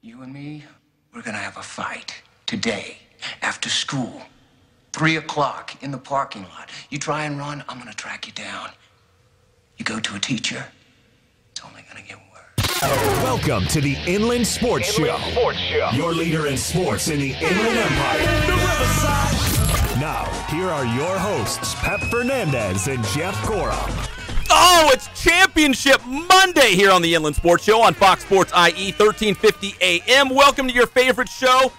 You and me, we're gonna have a fight today after school. 3 o'clock in the parking lot. You try and run, I'm gonna track you down. You go to a teacher, it's only gonna get worse. Welcome to the Inland Sports Show. Your leader in sports in the Inland Empire. The Riverside. Now, here are your hosts, Pep Fernandez and Jeff Cora. Oh, it's Championship Monday here on the Inland Sports Show on Fox Sports IE 1350 AM. Welcome to your favorite show.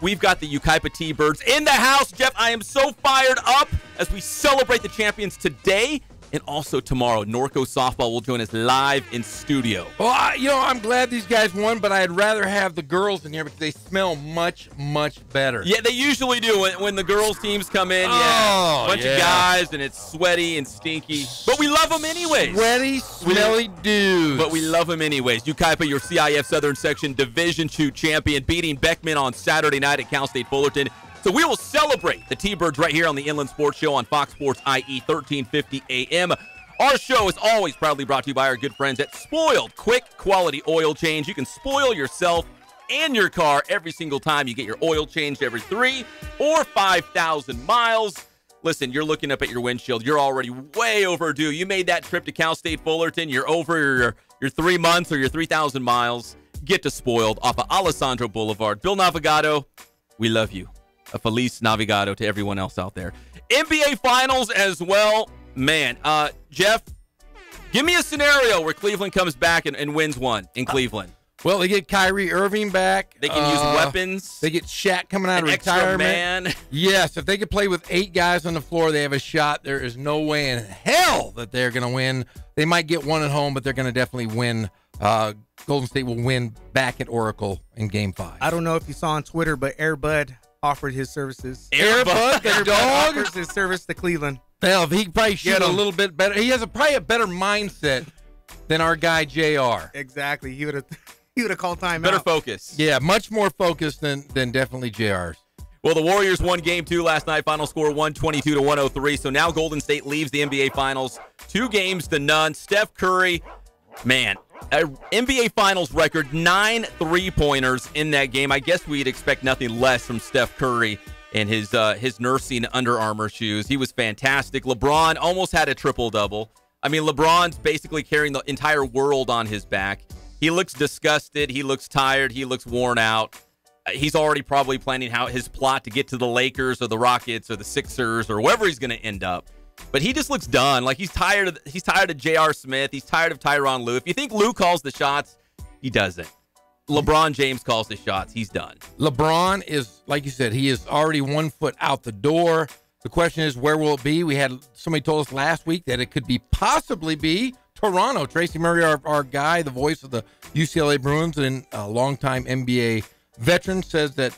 We've got the Yucaipa T-Birds in the house. Jeff, I am so fired up as we celebrate the champions today and also tomorrow. Norco Softball will join us live in studio. Well, I'm glad these guys won, but I'd rather have the girls in here because they smell much, much better. Yeah, they usually do when the girls teams come in. A bunch of guys, and it's sweaty and stinky. But we love them anyways. Sweaty, smelly dudes. But we love them anyways. Yucaipa, your CIF Southern Section Division II champion, beating Beckman on Saturday night at Cal State Fullerton. So we will celebrate the T-Birds right here on the Inland Sports Show on Fox Sports IE 1350 AM. Our show is always proudly brought to you by our good friends at Spoiled Quick Quality Oil Change. You can spoil yourself and your car every single time you get your oil changed every 3 or 5,000 miles. Listen, you're looking up at your windshield. You're already way overdue. You made that trip to Cal State Fullerton. You're over your 3 months or your 3,000 miles. Get to Spoiled off of Alessandro Boulevard. Bill Navigado, we love you. A Feliz Navigado to everyone else out there. NBA Finals as well. Man, Jeff, give me a scenario where Cleveland comes back and wins one in Cleveland. Well, they get Kyrie Irving back. They can use weapons. They get Shaq coming out of extra retirement. Man. Yes, if they could play with 8 guys on the floor, they have a shot. There is no way in hell that they're going to win. They might get one at home, but they're going to definitely win. Golden State will win back at Oracle in Game 5. I don't know if you saw on Twitter, but Air Bud offered his services. Air Bud, the dog? Offers his service to Cleveland. Well, he probably shoot a little bit better. He has probably a better mindset than our guy JR. Exactly. He would have called timeout. Better focus. Yeah, much more focused than definitely JR's. Well, the Warriors won Game 2 last night. Final score 122-103. So now Golden State leaves the NBA Finals 2-0. Steph Curry, man, NBA Finals record 9 3-pointers in that game. I guess we'd expect nothing less from Steph Curry and his nursing Under Armour shoes. He was fantastic. LeBron almost had a triple-double. I mean, LeBron's basically carrying the entire world on his back. He looks disgusted. He looks tired. He looks worn out. He's already probably planning how his plot to get to the Lakers or the Rockets or the Sixers or wherever he's going to end up. But he just looks done. Like he's tired of J.R. Smith. He's tired of Tyronn Lue. If you think Lue calls the shots, he doesn't. LeBron James calls the shots. He's done. LeBron is, like you said, he is already 1 foot out the door. The question is, where will it be? We had somebody told us last week that it could possibly be Toronto. Tracy Murray, our guy, the voice of the UCLA Bruins and a longtime NBA veteran, says that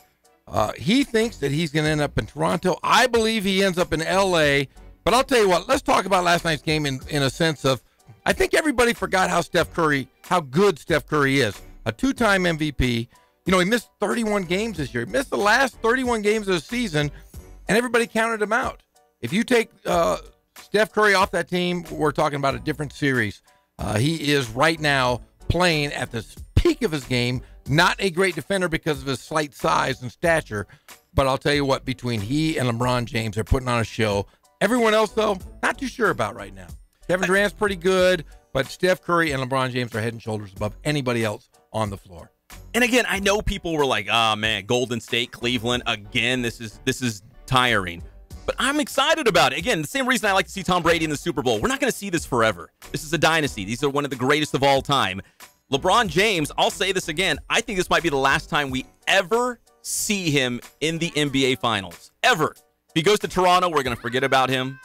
he thinks that he's going to end up in Toronto. I believe he ends up in L.A., but I'll tell you what, let's talk about last night's game in a sense of, I think everybody forgot how good Steph Curry is. A 2-time MVP. He missed 31 games this year. He missed the last 31 games of the season, and everybody counted him out. If you take Steph Curry off that team, we're talking about a different series. He is right now playing at the peak of his game. Not a great defender because of his slight size and stature, but I'll tell you what, between he and LeBron James, they're putting on a show. Everyone else, though, not too sure about right now. Kevin Durant's pretty good, but Steph Curry and LeBron James are head and shoulders above anybody else on the floor. And again, I know people were like, "Oh man, Golden State, Cleveland again. This is tiring." But I'm excited about it. Again, the same reason I like to see Tom Brady in the Super Bowl. We're not going to see this forever. This is a dynasty. These are one of the greatest of all time. LeBron James, I'll say this again. I think this might be the last time we ever see him in the NBA Finals. Ever. If he goes to Toronto, we're going to forget about him.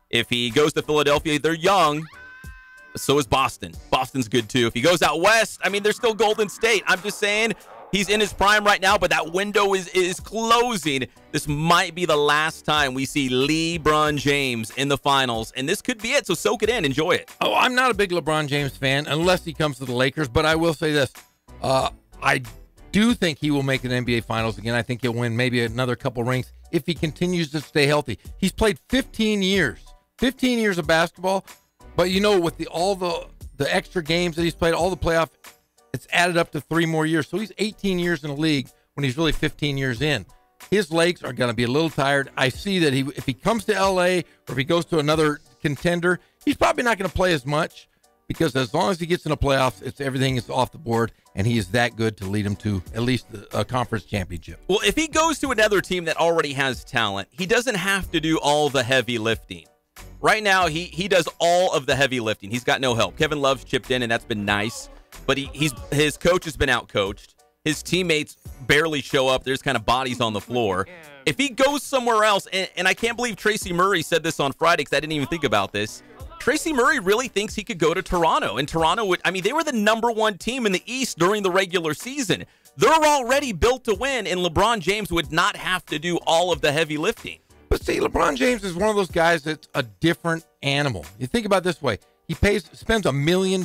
If he goes to Philadelphia, they're young. So is Boston. Boston's good too. If he goes out west, I mean, they're still Golden State. I'm just saying he's in his prime right now, but that window is closing. This might be the last time we see LeBron James in the finals, and this could be it. So soak it in. Enjoy it. Oh, I'm not a big LeBron James fan unless he comes to the Lakers, but I will say this. I do think he will make an NBA Finals again. I think he'll win maybe another couple rings if he continues to stay healthy. He's played 15 years of basketball. But with all the extra games that he's played, all the playoff It's added up to 3 more years. So he's 18 years in the league when he's really 15 years in. His legs are going to be a little tired. I see that if he comes to L.A. or if he goes to another contender, he's probably not going to play as much because as long as he gets in the playoffs, everything is off the board, and he is that good to lead him to at least a conference championship. Well, if he goes to another team that already has talent, he doesn't have to do all the heavy lifting. Right now, he does all of the heavy lifting. He's got no help. Kevin Love's chipped in, and that's been nice. But his coach has been outcoached. His teammates barely show up. There's kind of bodies on the floor. If he goes somewhere else, and I can't believe Tracy Murray said this on Friday because I didn't even think about this. Tracy Murray really thinks he could go to Toronto. And Toronto they were the #1 team in the East during the regular season. They're already built to win, and LeBron James would not have to do all of the heavy lifting. But see, LeBron James is one of those guys that's a different animal. You think about it this way. He spends $1 million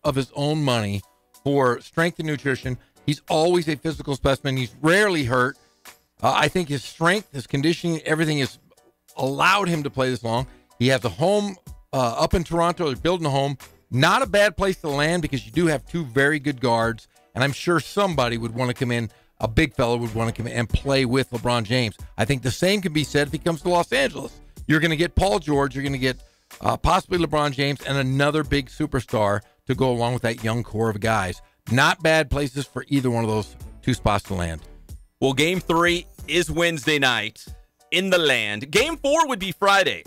of his own money for strength and nutrition. He's always a physical specimen. He's rarely hurt. I think his strength, his conditioning, everything has allowed him to play this long. He has a home up in Toronto. They're building a home. Not a bad place to land because you do have 2 very good guards, and I'm sure somebody would want to come in, a big fellow would want to come in and play with LeBron James. I think the same can be said if he comes to Los Angeles. You're going to get Paul George. You're going to get possibly LeBron James and another big superstar to go along with that young core of guys. Not bad places for either one of those 2 spots to land. Well, Game 3 is Wednesday night in the land. Game 4 would be Friday.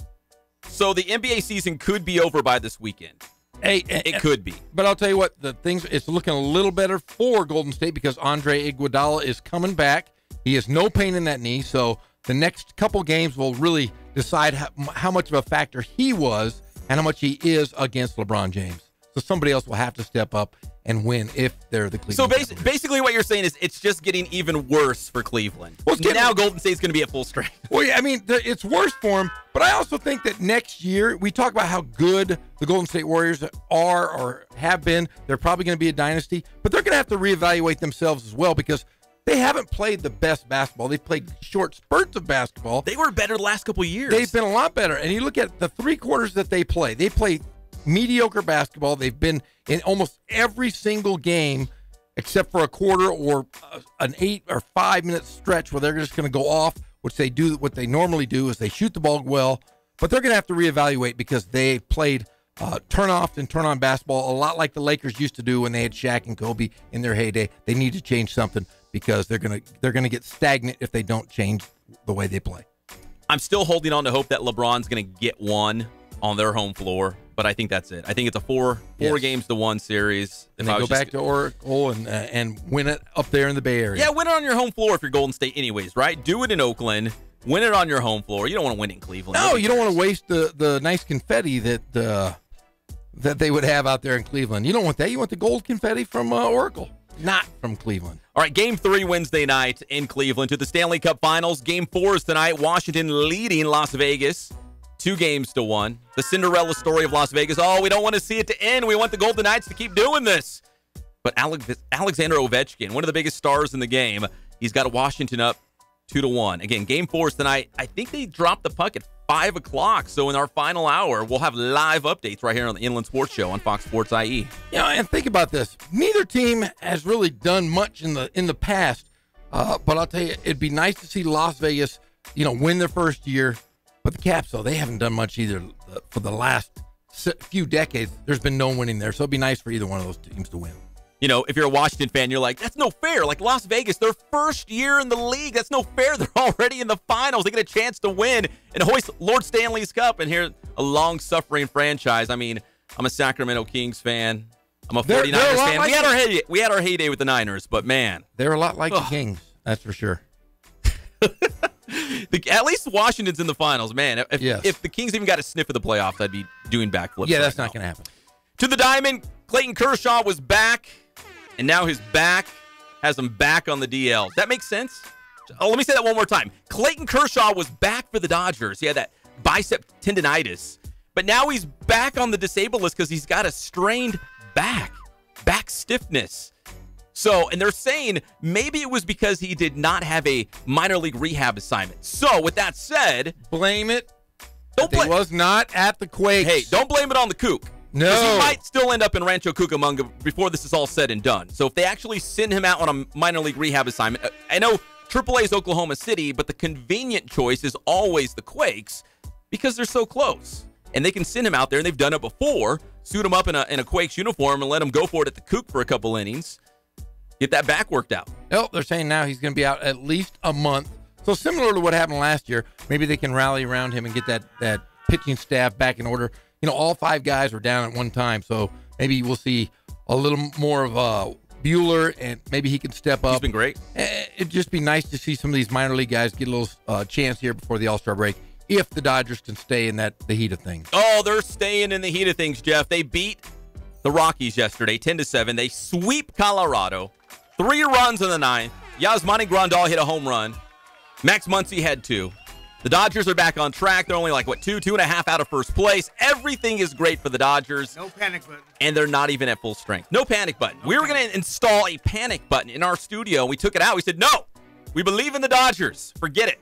So the NBA season could be over by this weekend. It could be. But I'll tell you what, it's looking a little better for Golden State because Andre Iguodala is coming back. He has no pain in that knee, so the next couple games will really decide how much of a factor he was and how much he is against LeBron James. So somebody else will have to step up and win if they're the Cleveland Cavaliers. So basically what you're saying is it's just getting even worse for Cleveland. Well, now Golden State's going to be at full strength. Well, yeah, I mean, it's worse for him, but I also think that next year, we talk about how good the Golden State Warriors are or have been. They're probably going to be a dynasty, but they're going to have to reevaluate themselves as well because they haven't played the best basketball. They've played short spurts of basketball. They were better the last couple of years. They've been a lot better. And you look at the 3 quarters that they play mediocre basketball. They've been in almost every single game except for a quarter or an 8 or 5 minute stretch where they're just going to go off, which they do. What they normally do is they shoot the ball well, but they're going to have to reevaluate because they played turn off and turn on basketball a lot like the Lakers used to do when they had Shaq and Kobe in their heyday. They need to change something because they're going to get stagnant if they don't change the way they play. I'm still holding on to hope that LeBron's going to get one on their home floor, but I think that's it. I think it's a 4 games to 1 series. And they go back to Oracle and win it up there in the Bay Area. Yeah, win it on your home floor if you're Golden State anyways, right? Do it in Oakland. Win it on your home floor. You don't want to win it in Cleveland. No, you don't want to waste the nice confetti that they would have out there in Cleveland. You don't want that. You want the gold confetti from Oracle, not from Cleveland. All right, Game 3 Wednesday night in Cleveland to the Stanley Cup Finals. Game 4 is tonight. Washington leading Las Vegas 2-1. The Cinderella story of Las Vegas. Oh, we don't want to see it to end. We want the Golden Knights to keep doing this. But Alexander Ovechkin, one of the biggest stars in the game, he's got Washington up 2-1. Again, Game 4 is tonight. I think they dropped the puck at 5 o'clock. So in our final hour, we'll have live updates right here on the Inland Sports Show on Fox Sports IE. Yeah, and think about this. Neither team has really done much in the past. But I'll tell you, it'd be nice to see Las Vegas, win their first year. But the Caps, though, they haven't done much either for the last few decades. There's been no winning there, so it'd be nice for either one of those teams to win. If you're a Washington fan, you're like, that's no fair. Like Las Vegas, their first year in the league, that's no fair. They're already in the finals. They get a chance to win and hoist Lord Stanley's Cup. And here's a long-suffering franchise. I mean, I'm a Sacramento Kings fan. I'm a 49ers fan. Like we had our heyday with the Niners, but man. They're a lot like the Kings, that's for sure. At least Washington's in the finals, man. If the Kings even got a sniff of the playoffs, I'd be doing backflips. Yeah, that's not going to happen. To the diamond, Clayton Kershaw was back, and now his back has him back on the DL. That makes sense? Oh, let me say that one more time. Clayton Kershaw was back for the Dodgers. He had that bicep tendonitis, but now he's back on the disabled list because he's got a strained back stiffness. So, and they're saying maybe it was because he did not have a minor league rehab assignment. So, with that said, blame it. He was not at the Quakes. Hey, don't blame it on the kook. No. 'Cause he might still end up in Rancho Cucamonga before this is all said and done. So if they actually send him out on a minor league rehab assignment, I know AAA is Oklahoma City, but the convenient choice is always the Quakes because they're so close. And they can send him out there, and they've done it before, suit him up in a Quakes uniform and let him go for it at the Coug for a couple innings, get that back worked out. Oh, they're saying now he's going to be out at least a month. So similar to what happened last year, maybe they can rally around him and get that pitching staff back in order. You know, all 5 guys were down at one time, so maybe we'll see a little more of Bueller, and maybe he can step up. He's been great. It'd just be nice to see some of these minor league guys get a little chance here before the All-Star break, if the Dodgers can stay in the heat of things. Oh, they're staying in the heat of things, Jeff. They beat the Rockies yesterday, 10-7. They sweep Colorado. 3 runs in the 9th. Yasmani Grandal hit a home run. Max Muncy had 2. The Dodgers are back on track. They're only 2.5 out of first place. Everything is great for the Dodgers. No panic button. And they're not even at full strength. No panic button. We were going to install a panic button in our studio. We took it out. We said, no, we believe in the Dodgers. Forget it.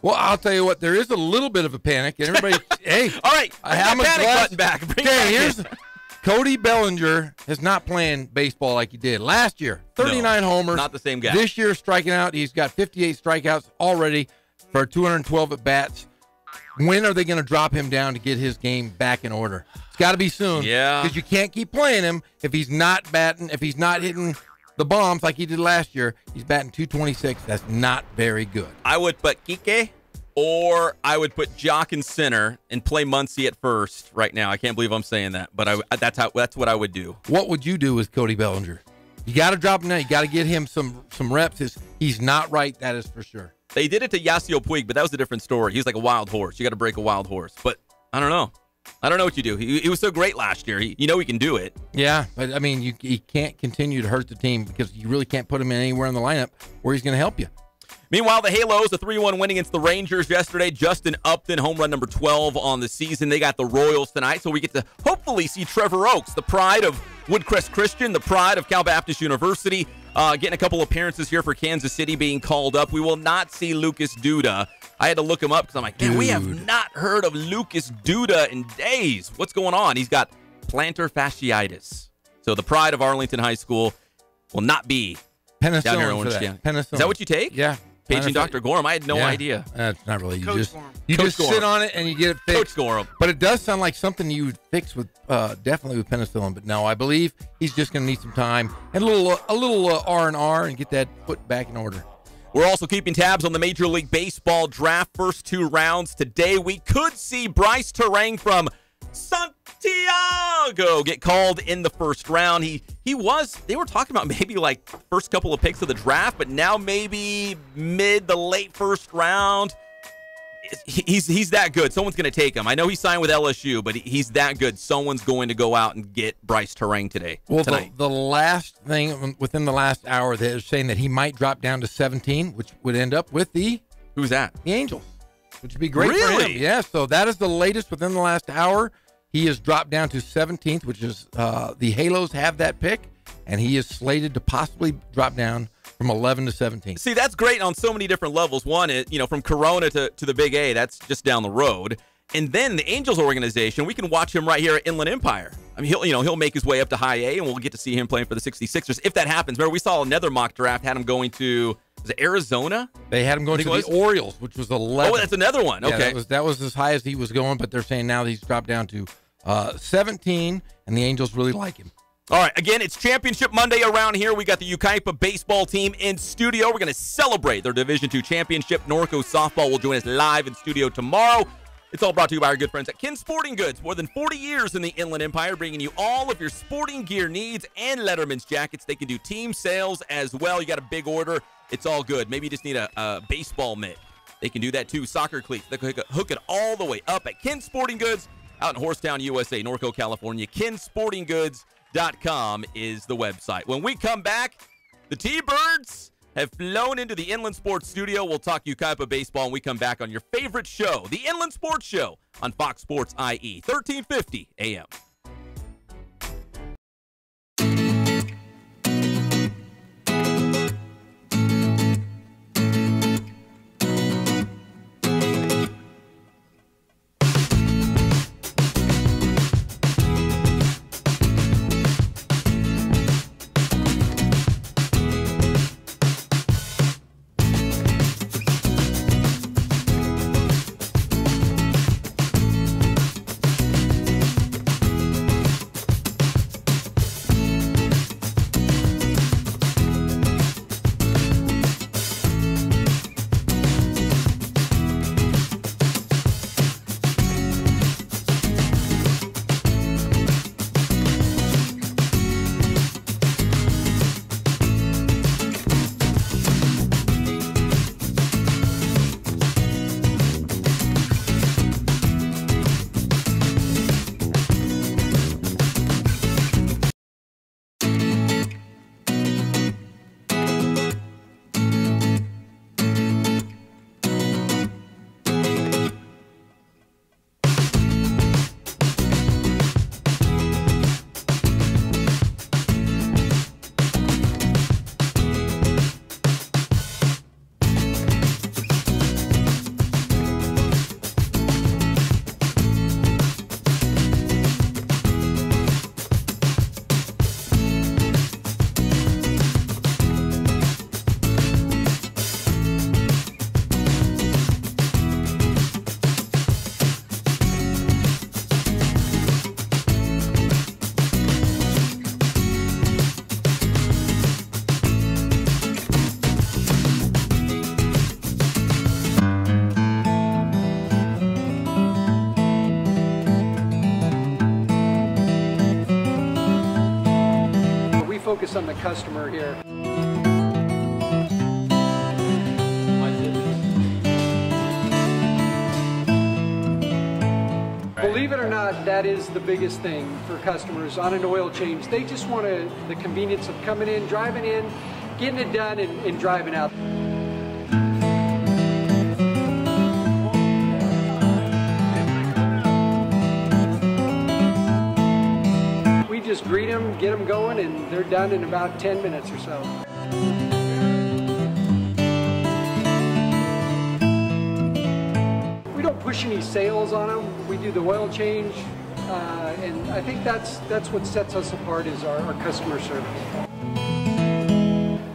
Well, I'll tell you what, there is a little bit of a panic, and everybody, hey. All right, I'm bring that panic button back. Here's Cody Bellinger is not playing baseball like he did last year. 39 homers. Not the same guy. This year, striking out. He's got 58 strikeouts already for 212 at-bats. When are they going to drop him down to get his game back in order? It's got to be soon. Yeah. Because you can't keep playing him if he's not batting, if he's not hitting the bombs like he did last year. He's batting 226. That's not very good. I would put Kike or I would put Jock in center and play Muncy at first right now. I can't believe I'm saying that, but that's what I would do. What would you do with Cody Bellinger? You got to drop him now. You got to get him some reps. He's not right, that is for sure. They did it to Yasiel Puig, but that was a different story. He was like a wild horse. You got to break a wild horse. But I don't know. I don't know what you do. He was so great last year. He can do it. Yeah, but, I mean, he can't continue to hurt the team because you really can't put him in anywhere in the lineup where he's going to help you. Meanwhile, the Halos, a 3-1 win against the Rangers yesterday. Justin Upton, home run number 12 on the season. They got the Royals tonight, so we get to hopefully see Trevor Oakes, the pride of Woodcrest Christian, the pride of Cal Baptist University, getting a couple appearances here for Kansas City, being called up. We will not see Lucas Duda. I had to look him up because I'm like, man, we have not heard of Lucas Duda in days. What's going on? He's got plantar fasciitis. So the pride of Arlington High School will not be penicillin down here in for Orange that. County. Penicillin. Is that what you take? Yeah. Paging Dr. Gorham. I had no idea. That's not really. You Coach just Gorham. you Coach just Gorham. sit on it and you get it fixed. Coach Gorham. But it does sound like something you would fix with definitely with penicillin. But no, I believe he's just going to need some time and a little R&R and get that foot back in order. We're also keeping tabs on the Major League Baseball draft. First 2 rounds today. We could see Bryce Terang from Santiago get called in the first round. They were talking about maybe like first couple of picks of the draft, but now maybe mid to late first round. He's that good. Someone's going to take him. I know he signed with LSU, but he's that good. Someone's going to go out and get Bryce Terang tonight. The last thing within the last hour, they're saying that he might drop down to 17, which would end up with Who's that? the Angels, which would be great for Really? him. Yeah, so that is the latest within the last hour. He has dropped down to 17th, which is the Halos have that pick, and he is slated to possibly drop down from 11 to 17. See, that's great on so many different levels. One is, from Corona to the Big A, that's just down the road. And then the Angels organization, we can watch him right here at Inland Empire. I mean, he'll make his way up to High A, and we'll get to see him playing for the 66ers if that happens. Remember, we saw another mock draft had him going to was it Arizona? They had him going to the Orioles, which was 11. Oh, that's another one. Okay, yeah, that was as high as he was going, but they're saying now that he's dropped down to 17, and the Angels really like him. All right, again, it's Championship Monday around here. We got the Yucaipa baseball team in studio. We're going to celebrate their Division II championship. Norco softball will join us live in studio tomorrow. It's all brought to you by our good friends at Ken Sporting Goods. More than 40 years in the Inland Empire, bringing you all of your sporting gear needs and Letterman's jackets. They can do team sales as well. You got a big order, it's all good. Maybe you just need a baseball mitt. They can do that too. Soccer cleats. They can hook it all the way up at Ken Sporting Goods out in Horsetown, USA, Norco, California. KenSportingGoods.com is the website. When we come back, the T-Birds have flown into the Inland Sports Studio. We'll talk Yucaipa baseball when we come back on your favorite show, the Inland Sports Show on Fox Sports IE, 1350 AM. focus on the customer here. Believe it or not, that is the biggest thing for customers on an oil change. They just want the convenience of coming in, driving in, getting it done, and driving out. We just greet them, get them going, and they're done in about 10 minutes or so. We don't push any sales on them. We do the oil change, and I think that's what sets us apart is our customer service.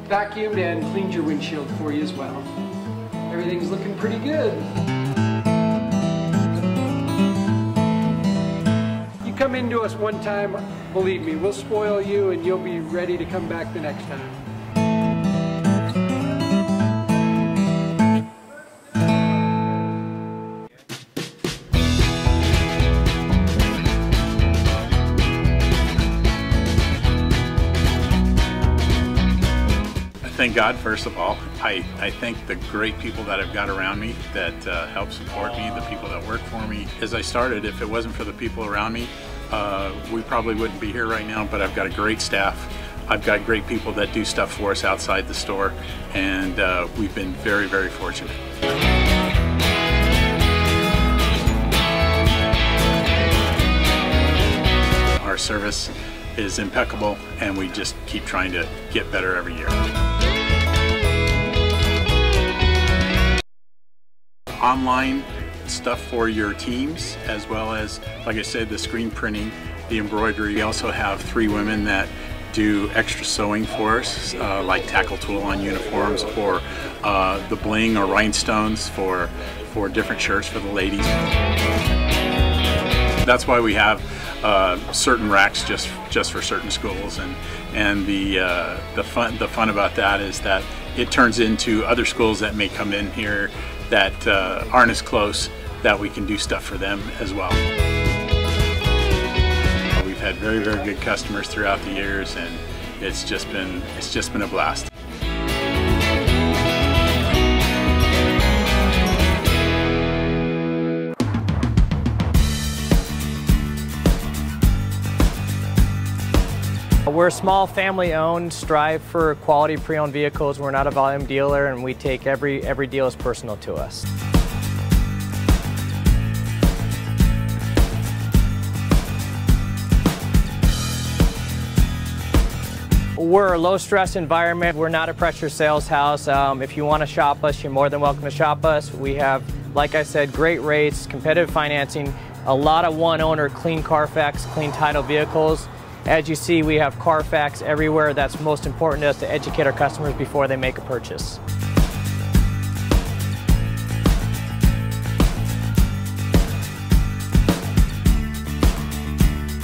Vacuumed and cleaned your windshield for you as well. Everything's looking pretty good. You come into us one time, believe me, we'll spoil you and you'll be ready to come back the next time. Thank God, first of all. I thank the great people that I've got around me that help support me, the people that work for me. As I started, if it wasn't for the people around me, we probably wouldn't be here right now, but I've got a great staff. I've got great people that do stuff for us outside the store, and we've been very, very fortunate. Our service is impeccable, and we just keep trying to get better every year. Online stuff for your teams, as well as, like I said, the screen printing, the embroidery. We also have 3 women that do extra sewing for us, like tackle tool on uniforms, or the bling or rhinestones for different shirts for the ladies. That's why we have certain racks just for certain schools, and the fun about that is that it turns into other schools that may come in here that aren't as close, that we can do stuff for them as well. We've had very, very good customers throughout the years, and it's just been a blast. We're a small family-owned, strive for quality pre-owned vehicles. We're not a volume dealer, and we take every deal as personal to us. We're a low-stress environment. We're not a pressure sales house. If you want to shop us, you're more than welcome to shop us. We have, like I said, great rates, competitive financing, a lot of one-owner, clean Carfax, clean title vehicles. As you see, we have Carfax everywhere. That's most important to us, to educate our customers before they make a purchase.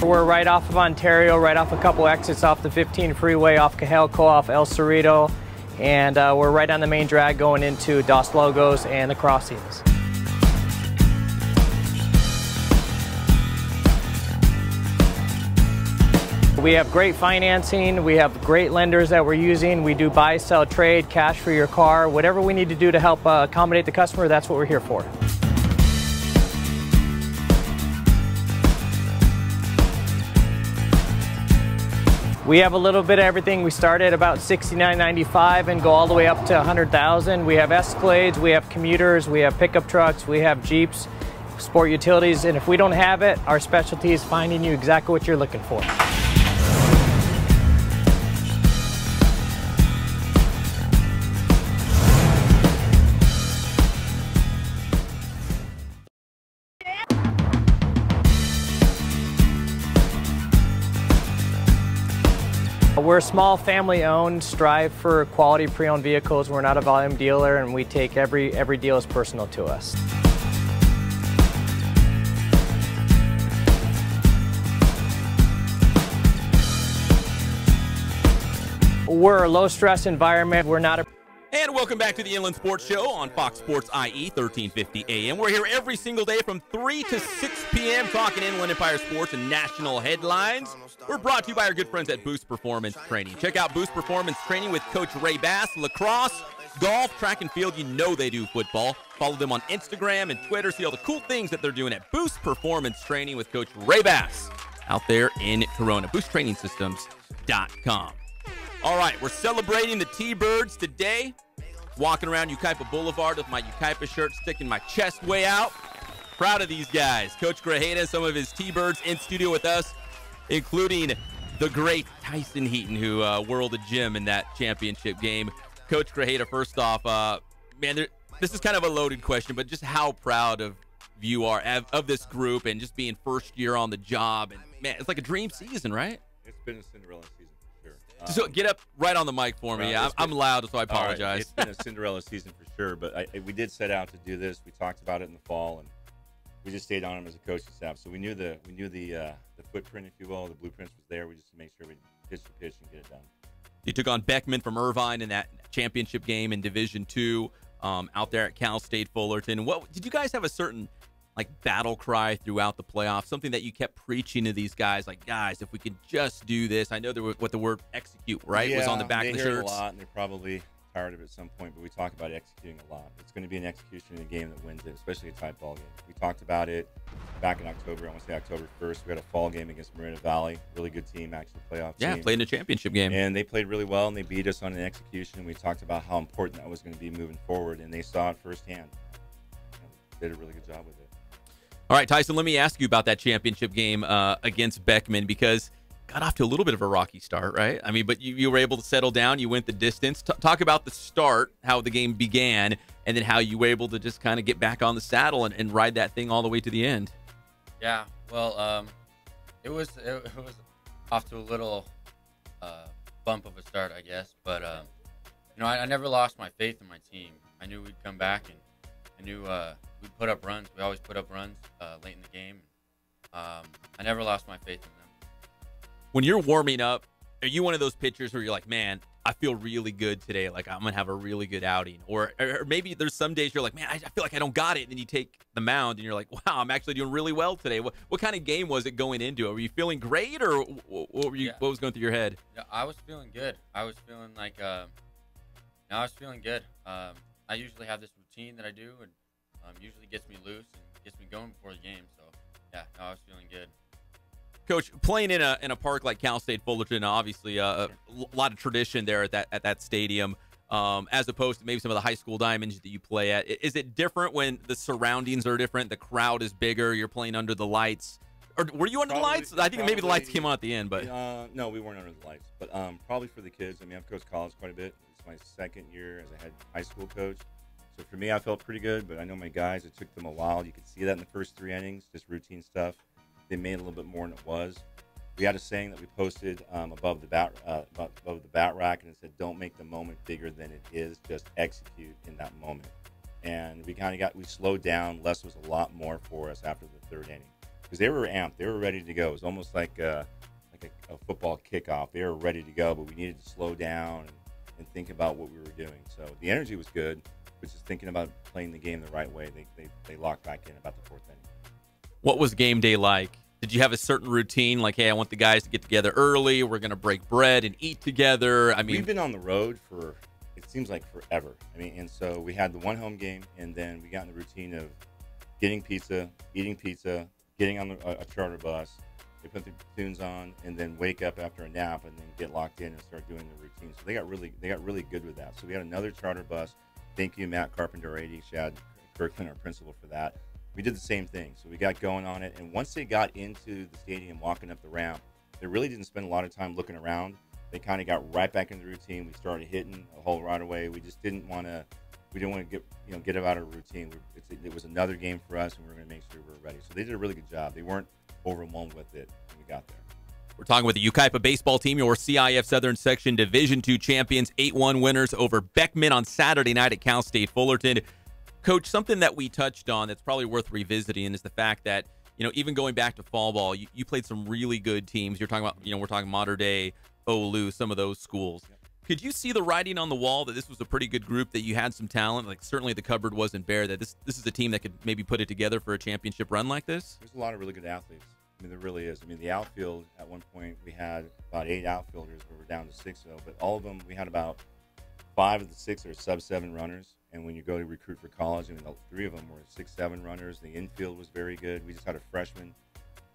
We're right off of Ontario, right off a couple exits off the 15 freeway, off Cajelco, off El Cerrito, and we're right on the main drag going into Dos Logos and the crossings. We have great financing, we have great lenders that we're using. We do buy, sell, trade, cash for your car. Whatever we need to do to help accommodate the customer, that's what we're here for. We have a little bit of everything. We start at about $69.95 and go all the way up to $100,000. We have Escalades, we have commuters, we have pickup trucks, we have Jeeps, sport utilities, and if we don't have it, our specialty is finding you exactly what you're looking for. We're a small family-owned, strive for quality pre-owned vehicles. We're not a volume dealer, and we take every deal as personal to us. We're a low-stress environment. We're not a And welcome back to the Inland Sports Show on Fox Sports IE 1350 AM. We're here every single day from 3 to 6 p.m. talking Inland Empire sports and national headlines. We're brought to you by our good friends at Boost Performance Training. Check out Boost Performance Training with Coach Ray Bass. Lacrosse, golf, track and field, you know they do football. Follow them on Instagram and Twitter. See all the cool things that they're doing at Boost Performance Training with Coach Ray Bass out there in Corona. BoostTrainingSystems.com. All right, we're celebrating the T-Birds today. Walking around Yucaipa Boulevard with my Yucaipa shirt, sticking my chest way out. Proud of these guys. Coach Grajeda, some of his T-Birds in studio with us, including the great Tyson Heaton, who whirled a gym in that championship game. Coach Grajeda, first off, man, this is kind of a loaded question, but just how proud of you are of this group and just being first year on the job. And, man, it's like a dream season, right? It's been a Cinderella season. So get up right on the mic for me. I'm loud, so I apologize. Right. It's been a Cinderella season for sure, but we did set out to do this. We talked about it in the fall, and we just stayed on them as a coaching staff. So we knew the footprint, if you will, the blueprints was there. We just made sure we pitch the pitch and get it done. You took on Beckman from Irvine in that championship game in Division II out there at Cal State Fullerton. What did you guys have a certain battle cry throughout the playoffs, something that you kept preaching to these guys, like, guys, if we could just do this? I know there was what the word execute, right, was on the back of the shirts. They hear it a lot, and they're probably tired of it at some point, but we talk about executing a lot. It's going to be an execution in a game that wins it, especially a tight ball game. We talked about it back in October. I want to say October 1st. We had a fall game against Marina Valley. Really good team, actually, playoff team. Yeah, played in a championship game. And they played really well, and they beat us on an execution. We talked about how important that was going to be moving forward, and they saw it firsthand. Did a really good job with it. All right, Tyson, let me ask you about that championship game against Beckman, because got off to a little bit of a rocky start, right? I mean, but you were able to settle down. You went the distance. Talk about the start, how the game began, and then how you were able to just kind of get back on the saddle and ride that thing all the way to the end. Yeah, well, it was off to a little bump of a start, I guess. But, I never lost my faith in my team. I knew we'd come back, and I knew we'd put up runs. We always put up runs late in the game. I never lost my faith in them. When you're warming up, are you one of those pitchers where you're like, man, I feel really good today, like I'm going to have a really good outing? Or maybe there's some days you're like, man, I feel like I don't got it, and then you take the mound and you're like, wow, I'm actually doing really well today. What kind of game was it going into? Were you feeling great, or what was going through your head? Yeah, I was feeling good. I was feeling like I was feeling good. I usually have this routine that I do, and usually gets me loose and gets me going before the game. So, yeah, I was feeling good. Coach, playing in a park like Cal State Fullerton, obviously a lot of tradition there at that stadium, as opposed to maybe some of the high school diamonds that you play at. Is it different when the surroundings are different? The crowd is bigger. You're playing under the lights. Or were you under the lights? I think maybe the lights came on at the end, but no, we weren't under the lights. But probably for the kids. I mean, I've coached college quite a bit. It's my second year as a head high school coach. So for me, I felt pretty good, but I know my guys, it took them a while. You could see that in the first 3 innings, just routine stuff. They made a little bit more than it was. We had a saying that we posted above the bat rack, and it said, "Don't make the moment bigger than it is. Just execute in that moment." And we slowed down. Less was a lot more for us after the 3rd inning because they were amped. They were ready to go. It was almost like a football kickoff. They were ready to go, but we needed to slow down and think about what we were doing. So the energy was good. Was just thinking about playing the game the right way. They locked back in about the 4th inning. What was game day like? Did you have a certain routine, like, hey, I want the guys to get together early, we're going to break bread and eat together? I mean, we've been on the road for, it seems like forever. I mean, and so we had the one home game, and then we got in the routine of getting pizza, eating pizza, getting on a charter bus. They put the tunes on, and then wake up after a nap, and then get locked in and start doing the routine. So they got really good with that. So we had another charter bus. Thank you, Matt Carpenter, AD, Shad Kirkland, our principal, for that. We did the same thing. So we got going on it. And once they got into the stadium, walking up the ramp, they really didn't spend a lot of time looking around. They kind of got right back into the routine. We started hitting a hole right away. We just didn't want to get out of a routine. It was another game for us, and we were going to make sure we were ready. So they did a really good job. They weren't overwhelmed with it when we got there. We're talking with the Yucaipa baseball team, your CIF Southern Section Division II champions, 8-1 winners over Beckman on Saturday night at Cal State Fullerton. Coach, something that we touched on that's probably worth revisiting is the fact that, even going back to fall ball, you played some really good teams. You're talking about, we're talking modern day, Olu, some of those schools. Could you see the writing on the wall that this was a pretty good group, that you had some talent? Like, certainly the cupboard wasn't bare, that this is a team that could maybe put it together for a championship run like this? There's a lot of really good athletes. I mean, there really is. I mean, the outfield, at one point, we had about 8 outfielders. We were down to 6, though. But all of them, we had about 5 of the 6 are sub-7 runners. And when you go to recruit for college, I mean, 3 of them were 6-7 runners. The infield was very good. We just had a freshman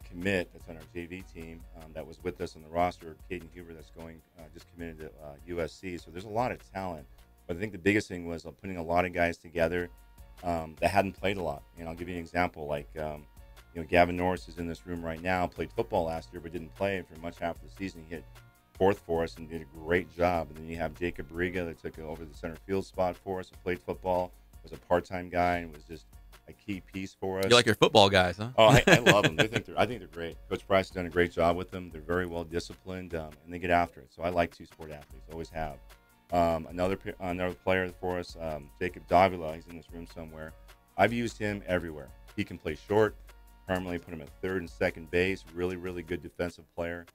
commit that's on our JV team that was with us on the roster, Caden Huber, that's going just committed to USC. So there's a lot of talent. But I think the biggest thing was putting a lot of guys together that hadn't played a lot. And I'll give you an example. Like, Gavin Norris is in this room right now, played football last year, but didn't play for much half of the season. He hit 4th for us and did a great job. And then you have Jacob Riga that took over the center field spot for us and played football, was a part-time guy, and was just a key piece for us. You like your football guys, huh? Oh, I love them. I think they're great. Coach Price has done a great job with them. They're very well disciplined, and they get after it. So I like 2-sport athletes, always have. Another player for us, Jacob Davila, he's in this room somewhere. I've used him everywhere. He can play short, permanently put him at 3rd and 2nd base, really, really good defensive player.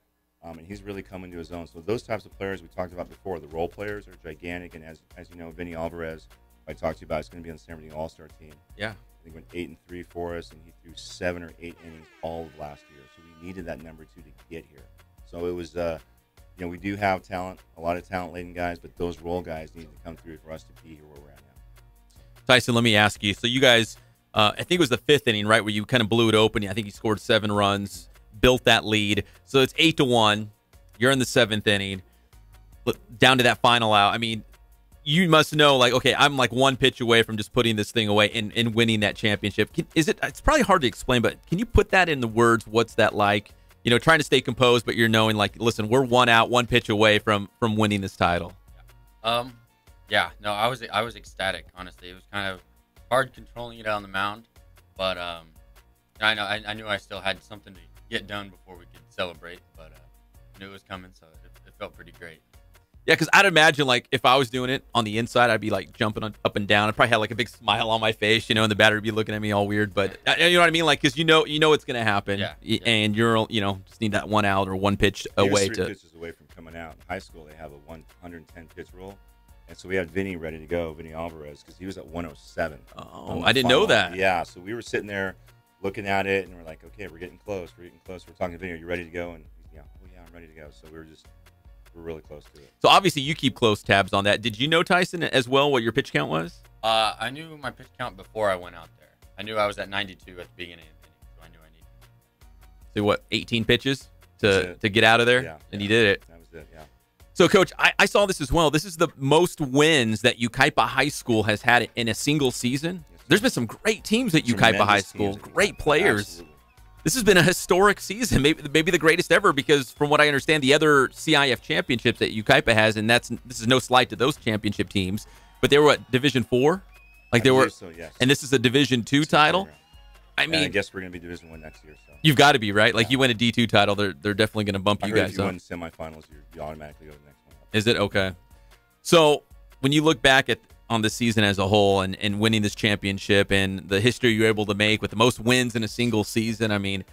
And he's really coming to his own. So those types of players we talked about before, the role players are gigantic. And as you know, Vinny Alvarez, I talked to you about, is going to be on the San Bernardino All-Star team. Yeah. I think went 8-3 for us, and he threw 7 or 8 innings all of last year. So we needed that number 2 to get here. So it was, we do have talent, a lot of talent-laden guys, but those role guys need to come through for us to be here where we're at now. Tyson, let me ask you. So you guys, I think it was the 5th inning, right, where you kind of blew it open. I think you scored 7 runs, built that lead. So it's 8-1. You're in the 7th inning, down to that final out. I mean, you must know, like, okay, I'm like 1 pitch away from just putting this thing away and winning that championship. It's probably hard to explain, but can you put that in the words? What's that like? Trying to stay composed, but you're knowing, like, listen, we're 1 out, 1 pitch away from winning this title. Yeah, no, I was ecstatic. Honestly, it was kind of hard controlling it on the mound, but I knew I still had something to get done before we could celebrate, but I knew it was coming, so it felt pretty great. Yeah, because I'd imagine, like, if I was doing it on the inside, I'd be, like, jumping up and down. I'd probably have, like, a big smile on my face, and the batter would be looking at me all weird. But you know what I mean? Like, because you know it's going to happen. Yeah. And you're, just need that 1 out or 1 pitch away. He was 3 pitches away from coming out. In high school, they have a 110-pitch rule. And so we had Vinny ready to go, Vinny Alvarez, because he was at 107. Oh, I didn't know that. Yeah, so we were sitting there looking at it, and we're like, okay, we're getting close. We're talking to Vinny, are you ready to go? And he's, yeah, I'm ready to go. So we're really close to it. So obviously you keep close tabs on that. Did you know, Tyson, as well, what your pitch count was? I knew my pitch count before I went out there. I knew I was at 92 at the beginning of the inning, so I knew I needed. So what, 18 pitches to get out of there? Yeah. And you did it. That was it, yeah. So, Coach, I saw this as well. This is the most wins that Yucaipa High School has had in a single season. Yes. There's been some great teams at Yucaipa High School, great players. Absolutely. This has been a historic season, maybe the greatest ever, because from what I understand, the other CIF championships that Yucaipa has, and this is no slight to those championship teams, but they were at Division 4, like they were, so, yes. And this is a Division 2 title. I mean, I guess we're going to be Division 1 next year. So you've got to be right. Like you win a D2 title, they're definitely going to bump you guys if you up. win semifinals, you automatically go to the next one. Is it okay? So when you look back on the season as a whole and winning this championship and the history you're able to make with the most wins in a single season, I mean,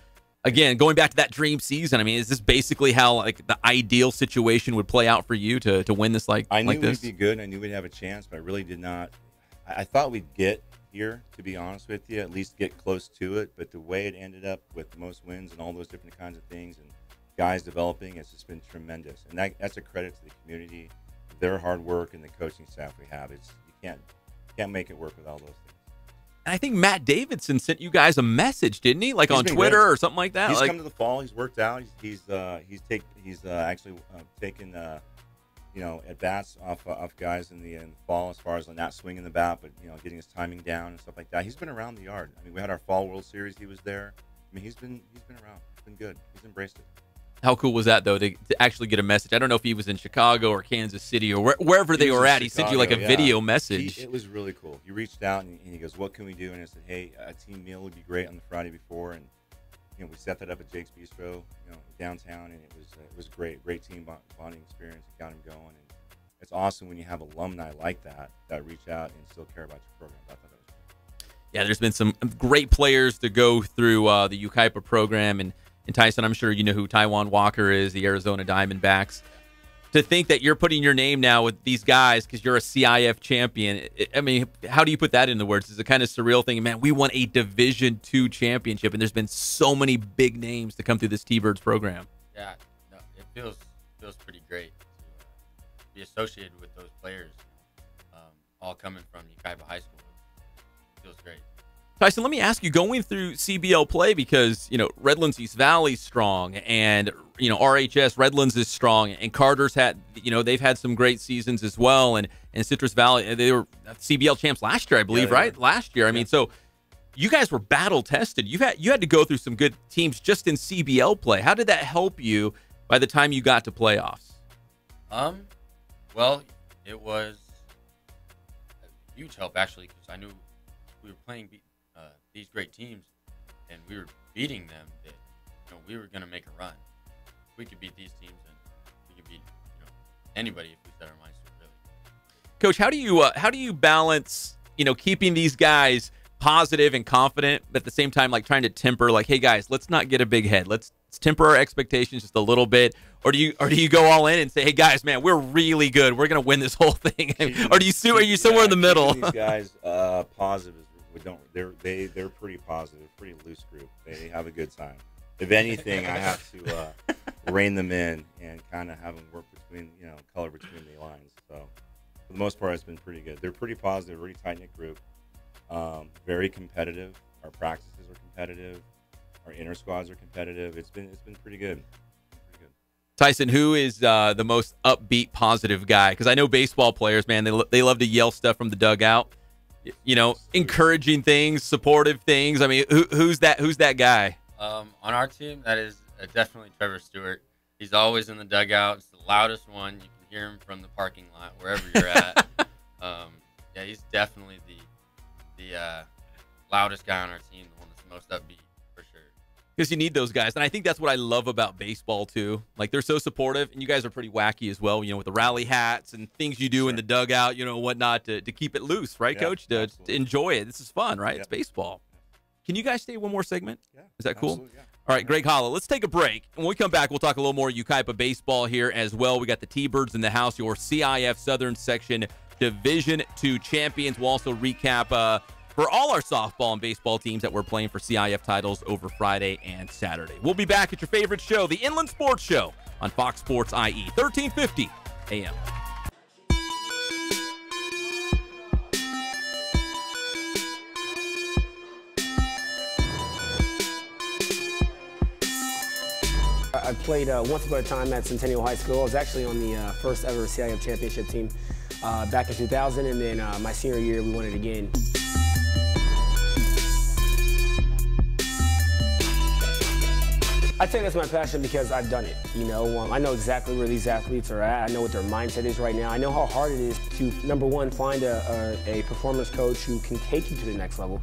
again, going back to that dream season, I mean, is this basically how like the ideal situation would play out for you to win this I knew this? we'd be good. I knew we'd have a chance, but I really did not. I thought we'd get here, to be honest with you, at least get close to it. But the way it ended up with the most wins and all those different kinds of things and guys developing, it's just been tremendous. And that's a credit to the community, their hard work, and the coaching staff we have. You can't make it work with all those things. And I think Matt Davidson sent you guys a message, didn't he? Like He's on been Twitter great. or something like that. He's like, come to the fall. He's worked out. He's actually taken at bats off guys in the fall as far as not swinging the bat, but getting his timing down and stuff like that. He's been around the yard. I mean, we had our fall World Series. He was there. I mean, he's been around. It's been good. He's embraced it. How cool was that, though, to actually get a message? I don't know if he was in Chicago or Kansas City or wherever they were at. He sent you like a video message. It was really cool. He reached out and he goes, "What can we do?" And I said, "Hey, a team meal would be great on the Friday before." And we set that up at Jake's Bistro, downtown, and it was great team bonding experience. It got him going, and it's awesome when you have alumni like that reach out and still care about your program. I thought that was great. Yeah, there's been some great players to go through the Yucaipa program, and Tyson, I'm sure you know who Taiwan Walker is, the Arizona Diamondbacks. to think that you're putting your name now with these guys because you're a CIF champion. I mean, how do you put that into words? It's a kind of surreal thing. Man, we won a Division II championship, and there's been so many big names to come through this T-Birds program. Yeah, no, it feels pretty great to be associated with those players, all coming from Yucaipa High School. It feels great. Tyson, let me ask you, going through CBL play, because, Redlands East Valley's strong, and, RHS Redlands is strong, and Carter's had, they've had some great seasons as well, and Citrus Valley, they were CBL champs last year, I believe, right? Last year. I mean, so you guys were battle-tested. You had to go through some good teams just in CBL play. How did that help you by the time you got to playoffs? Well, it was a huge help, actually, because I knew we were playing these great teams, and we were beating them, that we were going to make a run. We could beat these teams, and we could beat anybody if we set our minds to it, really. Coach, how do you balance keeping these guys positive and confident, but at the same time trying to temper, hey guys, let's not get a big head, let's temper our expectations just a little bit, or do you go all in and say, hey guys, man, we're really good, we're going to win this whole thing, or are you somewhere in the middle? These guys positive is. They're pretty positive, pretty loose group. They have a good time. If anything, I have to rein them in and kind of have them work between, color between the lines. So for the most part, it's been pretty good. They're pretty positive, really tight-knit group. Very competitive. Our practices are competitive. Our inter squads are competitive. It's been pretty good. Tyson, who is the most upbeat, positive guy? Because I know baseball players, man, they love to yell stuff from the dugout. Encouraging things, supportive things. I mean, who's that guy? On our team, that is definitely Trevor Stewart. He's always in the dugout. It's the loudest one. You can hear him from the parking lot, wherever you're at. Yeah, he's definitely the loudest guy on our team, the one that's the most upbeat, for sure. Because you need those guys. And I think that's what I love about baseball, too. They're so supportive, and you guys are pretty wacky as well, with the rally hats and things you do in the dugout, whatnot, to keep it loose, right, Coach? To enjoy it. This is fun, right? It's baseball. Can you guys stay one more segment? Yeah. Is that cool? Yeah. All right, Greg Holla, let's take a break. When we come back, we'll talk a little more Yucaipa baseball here as well. We got the T-Birds in the house, your CIF Southern Section Division II champions. We'll also recap for all our softball and baseball teams that were playing for CIF titles over Friday and Saturday. We'll be back at your favorite show, the Inland Sports Show, on Fox Sports IE, 1350 AM. I played once upon a time at Centennial High School. I was actually on the first ever CIF championship team back in 2000, and then my senior year we won it again. I'd say that's my passion because I've done it. I know exactly where these athletes are at. I know what their mindset is right now. I know how hard it is to, number one, find a performance coach who can take you to the next level.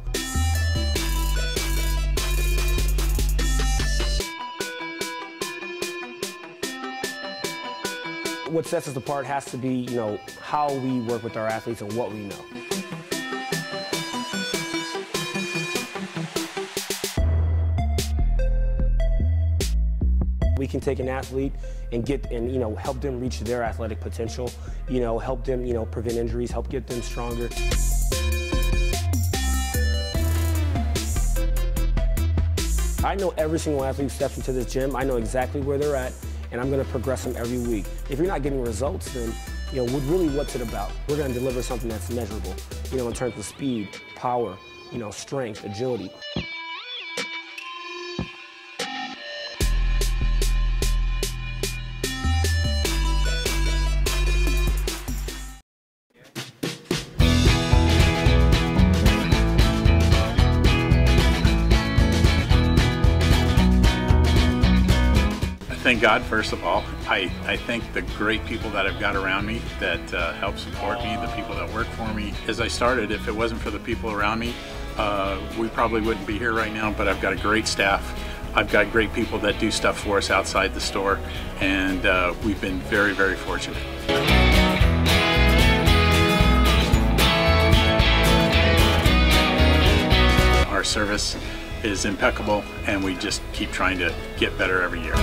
What sets us apart has to be, how we work with our athletes and what we know. We can take an athlete and help them reach their athletic potential, help them, prevent injuries, help get them stronger. I know every single athlete who steps into this gym. I know exactly where they're at, and I'm going to progress them every week. If you're not getting results, then, what's it about? We're going to deliver something that's measurable, in terms of speed, power, strength, agility. Thank God, first of all. I thank the great people that I've got around me that help support me, the people that work for me. As I started, if it wasn't for the people around me, we probably wouldn't be here right now, but I've got a great staff. I've got great people that do stuff for us outside the store, and we've been very, very fortunate. Our service is impeccable, and we just keep trying to get better every year.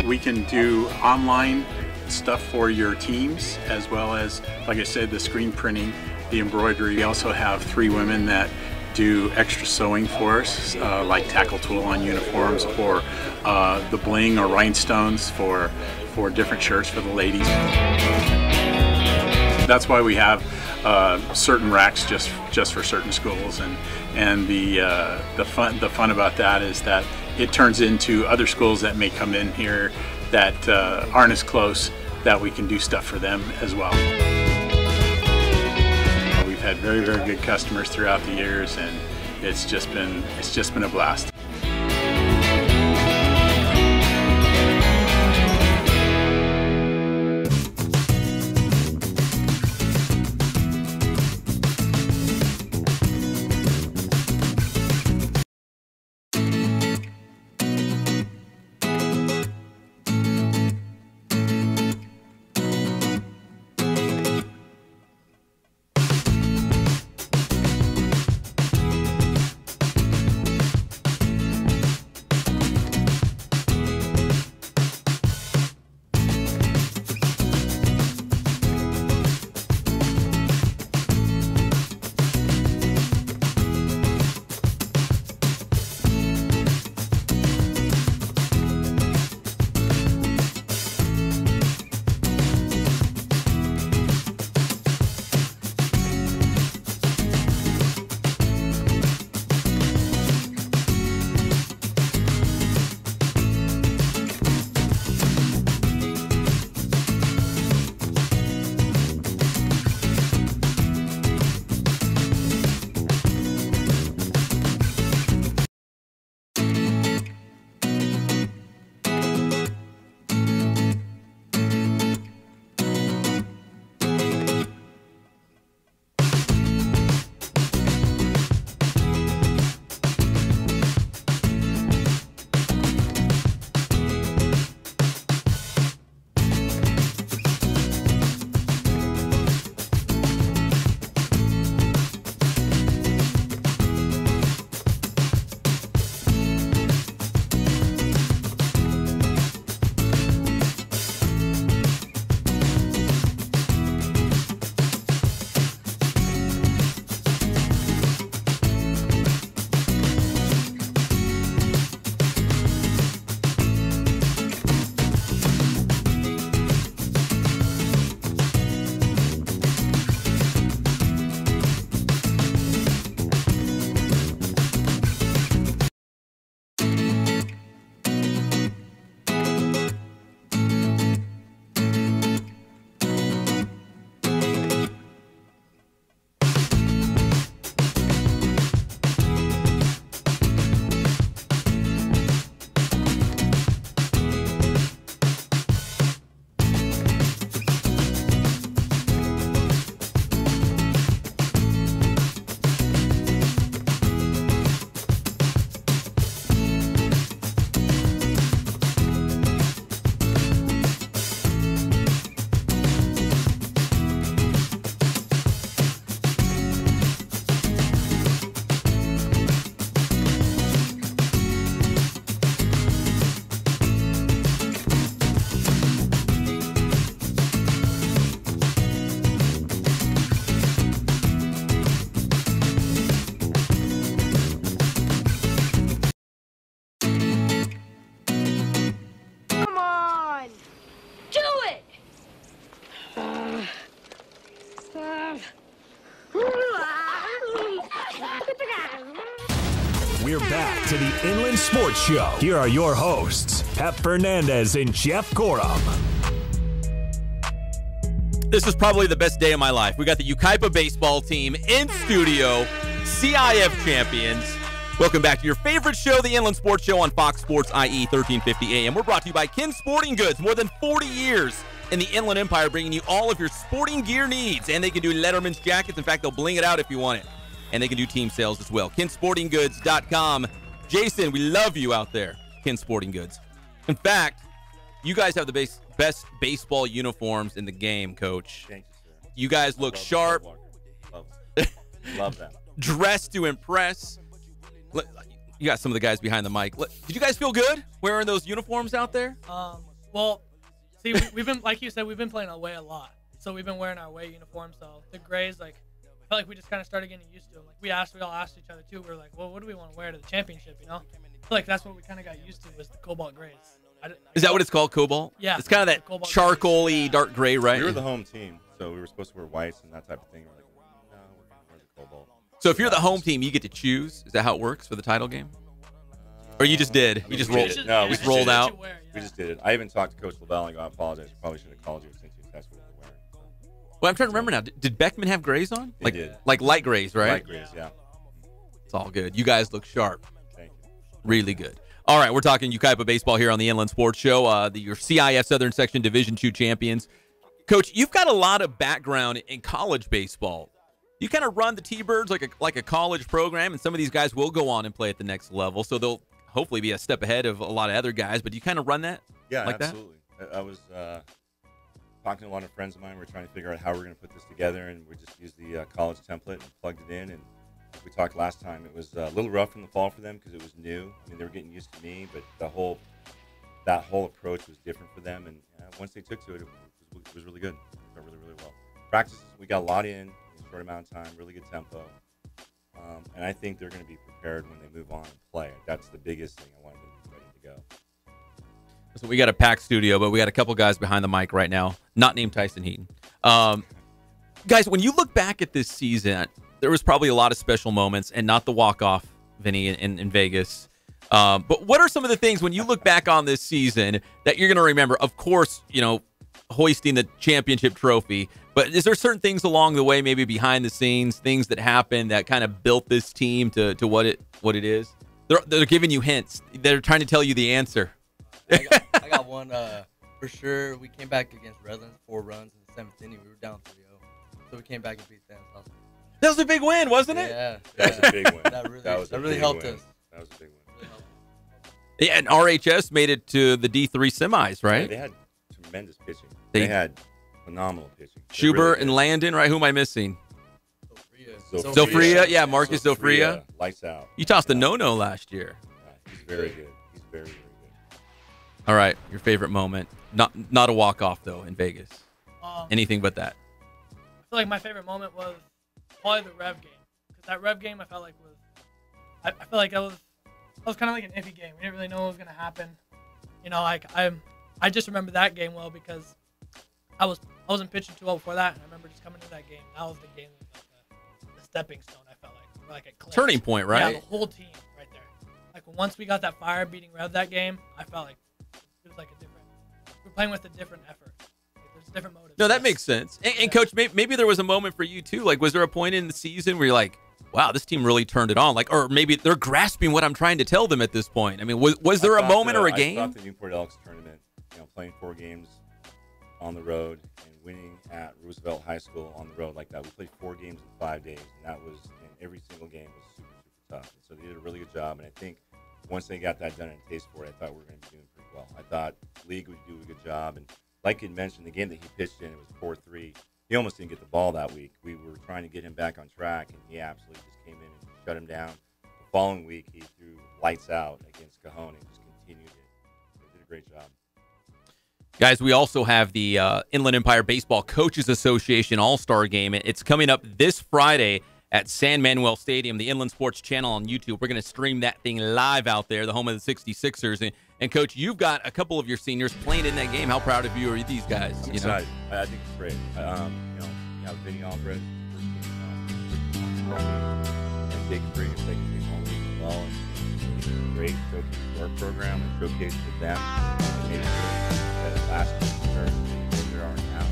We can do online stuff for your teams, as well as, like I said, the screen printing, the embroidery. We also have 3 women that do extra sewing for us, like tackle tool on uniforms, or the bling or rhinestones for different shirts for the ladies. That's why we have certain racks just for certain schools, and the fun about that is that it turns into other schools that may come in here that aren't as close, that we can do stuff for them as well. We've had very, very good customers throughout the years, and it's just been a blast. We're back to the Inland Sports Show. Here are your hosts, Pep Fernandez and Jeff Corum. This is probably the best day of my life. We got the Yucaipa baseball team in studio, CIF champions. Welcome back to your favorite show, the Inland Sports Show on Fox Sports IE 1350 AM. We're brought to you by Ken Sporting Goods. More than 40 years in the Inland Empire, bringing you all of your sporting gear needs. And they can do Letterman's jackets. In fact, they'll bling it out if you want it. And they can do team sales as well. KenSportingGoods.com. Jason, we love you out there, Ken Sporting Goods. In fact, you guys have the best baseball uniforms in the game, Coach. Thank you, sir. You guys look sharp. Love that. Dressed to impress. You got some of the guys behind the mic. Did you guys feel good wearing those uniforms out there? Well, see, we've been, like you said, we've been playing away a lot. So we've been wearing our away uniforms. So the grays, like, I felt like we just kind of started getting used to them. Like, we all asked each other, too. We were like, well, what do we want to wear to the championship, you know? I feel like that's what we kind of got used to was the cobalt grays. Is that what it's called, cobalt? Yeah. It's kind of that charcoal-y dark gray, right? We were the home team, so we were supposed to wear whites and that type of thing. We're like, no, we're going to wear the cobalt. So if you're the home team, you get to choose. Is that how it works for the title game? Or you just did? You just rolled? No, we just rolled out. We just did it. I even talked to Coach LaBelle and I apologize. I probably should have called you since that's what we're wearing. Well, I'm trying to remember now. Did Beckman have grays on? They did. Like light grays, right? Light grays, yeah. It's all good. You guys look sharp. Thank you. Really good. All right, we're talking Yucaipa baseball here on the Inland Sports Show. Your CIF Southern Section Division II champions. Coach, you've got a lot of background in college baseball. You kind of run the T-Birds like a college program, and some of these guys will go on and play at the next level, so they'll hopefully be a step ahead of a lot of other guys. But do you kind of run that? Yeah, like absolutely. I was talking to a lot of friends of mine. We're trying to figure out how we're going to put this together, and we just used the college template and plugged it in. And like we talked last time, it was a little rough in the fall for them because it was new. I mean, they were getting used to me, but that whole approach was different for them. And once they took to it, it was really good. It went really, really well. Practices, we got a lot in a short amount of time, really good tempo. And I think they're going to be prepared when they move on and play. That's the biggest thing. I want them to be ready to go. So we got a packed studio, but we got a couple guys behind the mic right now, not named Tyson Heaton. Guys, when you look back at this season, there was probably a lot of special moments, and not the walk-off, Vinny, in Vegas. But what are some of the things when you look back on this season that you're going to remember? Of course, hoisting the championship trophy. But is there certain things along the way, maybe behind the scenes, things that happened that kind of built this team to what it is? They're giving you hints. They're trying to tell you the answer. I got one for sure. We came back against Redlands, 4 runs in the 7th inning. We were down 3-0. So we came back and beat them. That was a big win, wasn't it? Yeah. That was a big win. That really helped us. That was a big win. Yeah, and RHS made it to the D3 semis, right? Yeah, they had tremendous pitching. They had phenomenal pitching. Schubert really and Landon, right? Who am I missing? Zofria. Yeah, Marcus Zofria. Lights out. You tossed a no-no last year. Yeah, he's very good. He's very, very good. All right, your favorite moment. Not a walk-off, though, in Vegas. Anything but that. I feel like my favorite moment was probably the Rev game. Because that Rev game I felt like was – I feel like it was kind of like an iffy game. We didn't really know what was going to happen. I just remember that game well because I wasn't pitching too well before that, and I remember just coming to that game. That was the game that was like the stepping stone, I felt like it clicked. Turning point, right? Yeah, the whole team right there. Like once we got that fire beating Rev that game, I felt like it was like we're playing with a different effort. Like there's different motives. No, that makes sense. And Coach, maybe there was a moment for you too. Like, was there a point in the season where you're like, wow, this team really turned it on? Like, or maybe they're grasping what I'm trying to tell them at this point. I mean, was there a moment or a game? I thought the Newport Elks tournament, playing 4 games on the road and winning at Roosevelt High School on the road like that. We played 4 games in 5 days, and every single game was super, super tough. And so they did a really good job, and I think once they got that done and taste for it, I thought we were going to be doing pretty well. I thought League would do a good job, and like you mentioned, the game that he pitched in, it was 4-3. He almost didn't get the ball that week. We were trying to get him back on track, and he absolutely just came in and shut him down. The following week, he threw lights out against Cajon and just continued it. He did a great job. Guys, we also have the Inland Empire Baseball Coaches Association All-Star Game. It's coming up this Friday at San Manuel Stadium, the Inland Sports Channel on YouTube. We're going to stream that thing live out there, the home of the 66ers. And Coach, you've got a couple of your seniors playing in that game. How proud of you are these guys? I'm excited. I think it's great. You have Vinny Alvarez, and Jake Green is taking things on as well. And it's a great showcase to our program and showcase to them. And maybe that last year, where they are now.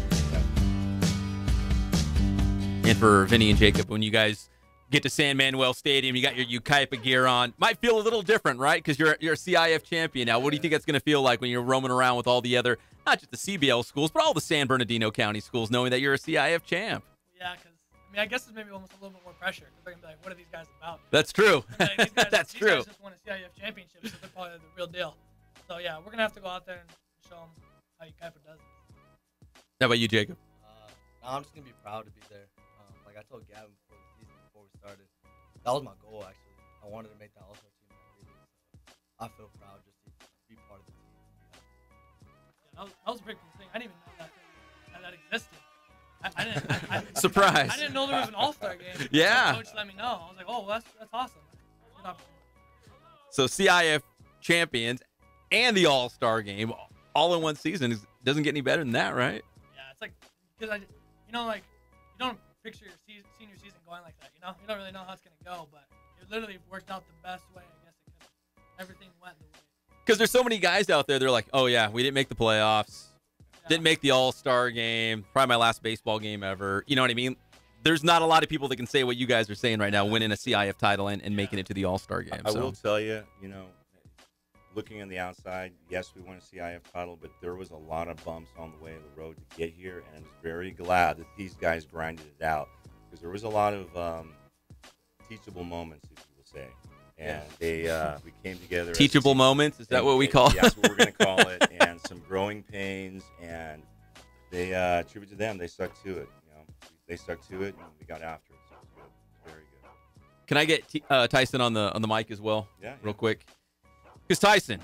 And for Vinny and Jacob, when you guys get to San Manuel Stadium, you got your Yucaipa gear on. Might feel a little different, right? Because you're a CIF champion now. What do you think that's going to feel like when you're roaming around with all the other, not just the CBL schools, but all the San Bernardino County schools, knowing that you're a CIF champ? Yeah, because I guess it's maybe almost a little bit more pressure. Because they're going to be like, what are these guys about? That's true. Like, these guys, That's true. These guys just won a CIF championship, so they're probably the real deal. So, yeah, we're going to have to go out there and show them how Yucaipa does it. How about you, Jacob? I'm just going to be proud to be there. Like I told Gavin before the season, before we started, that was my goal, actually. I wanted to make the All-Star team. So I feel proud just to be part of the team. That was a pretty cool thing. I didn't even know that existed. I didn't. Surprise. I didn't know there was an All-Star game. Yeah. The coach let me know. I was like, oh, well, that's awesome. Good opportunity. So CIF champions and the All-Star game all in one season doesn't get any better than that, right? Yeah, it's like, because you don't picture your senior season going like that. You don't really know how it's gonna go, but it literally worked out the best way. I guess it could. Everything went the way. Because there's so many guys out there. They're like, oh yeah, we didn't make the playoffs, didn't make the All-Star game, probably my last baseball game ever. You know what I mean? There's not a lot of people that can say what you guys are saying right now, winning a CIF title and making it to the All-Star game. I will tell you, looking on the outside, yes, we won a CIF title, but there was a lot of bumps on the way of the road to get here, and I was very glad that these guys grinded it out because there was a lot of teachable moments, if you will say, and we came together. Teachable moments? Is that what we call it? Yeah, that's what we're going to call it, and some growing pains, and they tribute to them. They stuck to it. They stuck to it, and we got after it. So it was good. It was very good. Can I get Tyson on the mic as well? Yeah. Real quick. Because Tyson,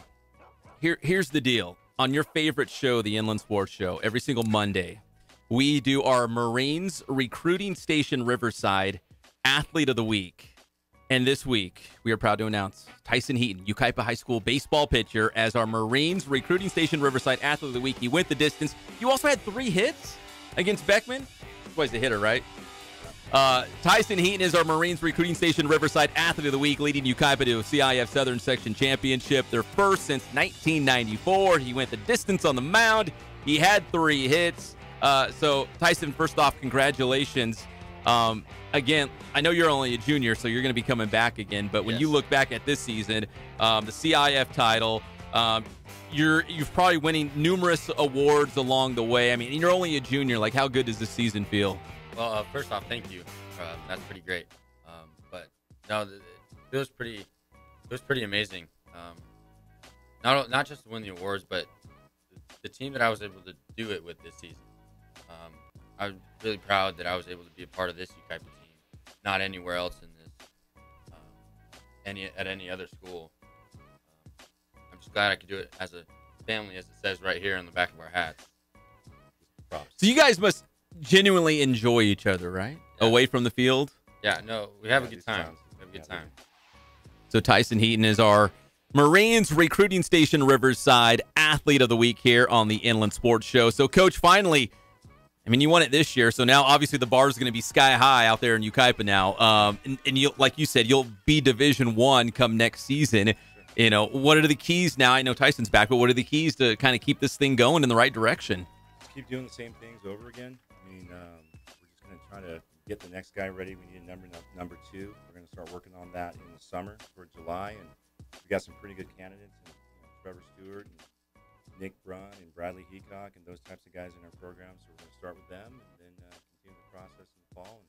here's the deal. On your favorite show, the Inland Sports Show, every single Monday, we do our Marines Recruiting Station Riverside Athlete of the Week. And this week, we are proud to announce Tyson Heaton, Yucaipa High School baseball pitcher, as our Marines Recruiting Station Riverside Athlete of the Week. He went the distance. You also had 3 hits against Beckman. He's the hitter, right? Tyson Heaton is our Marines Recruiting Station Riverside Athlete of the Week, leading Yucaipa to a CIF Southern Section Championship, their first since 1994. He went the distance on the mound. He had 3 hits. So, Tyson, first off, congratulations. Again, I know you're only a junior, so you're going to be coming back again. But when you look back at this season, the CIF title, you've probably winning numerous awards along the way. I mean, you're only a junior. Like, how good does this season feel? Well, first off, thank you. That's pretty great. But no, it was pretty amazing. Not just to win the awards, but the team that I was able to do it with this season. I'm really proud that I was able to be a part of this Yucaipa team, not anywhere else in this, at any other school. I'm just glad I could do it as a family, as it says right here on the back of our hats. Props. So you guys must genuinely enjoy each other, right? Yeah. Away from the field? Yeah, no, we have a good time. We have a good time. So Tyson Heaton is our Marines Recruiting Station Riverside Athlete of the Week here on the Inland Sports Show. So, Coach, finally, I mean, you won it this year, so now obviously the bar is going to be sky high out there in Yucaipa now. And you, like you said, you'll be Division I come next season. You know, what are the keys now? I know Tyson's back, but what are the keys to kind of keep this thing going in the right direction? Just keep doing the same things over again. I mean, we're just going to try to get the next guy ready. We need a number 2. We're going to start working on that in the summer for July, and we got some pretty good candidates, and, Trevor Stewart and Nick Brunn and Bradley Heacock and those types of guys in our program. So we're going to start with them and then continue the process in the fall.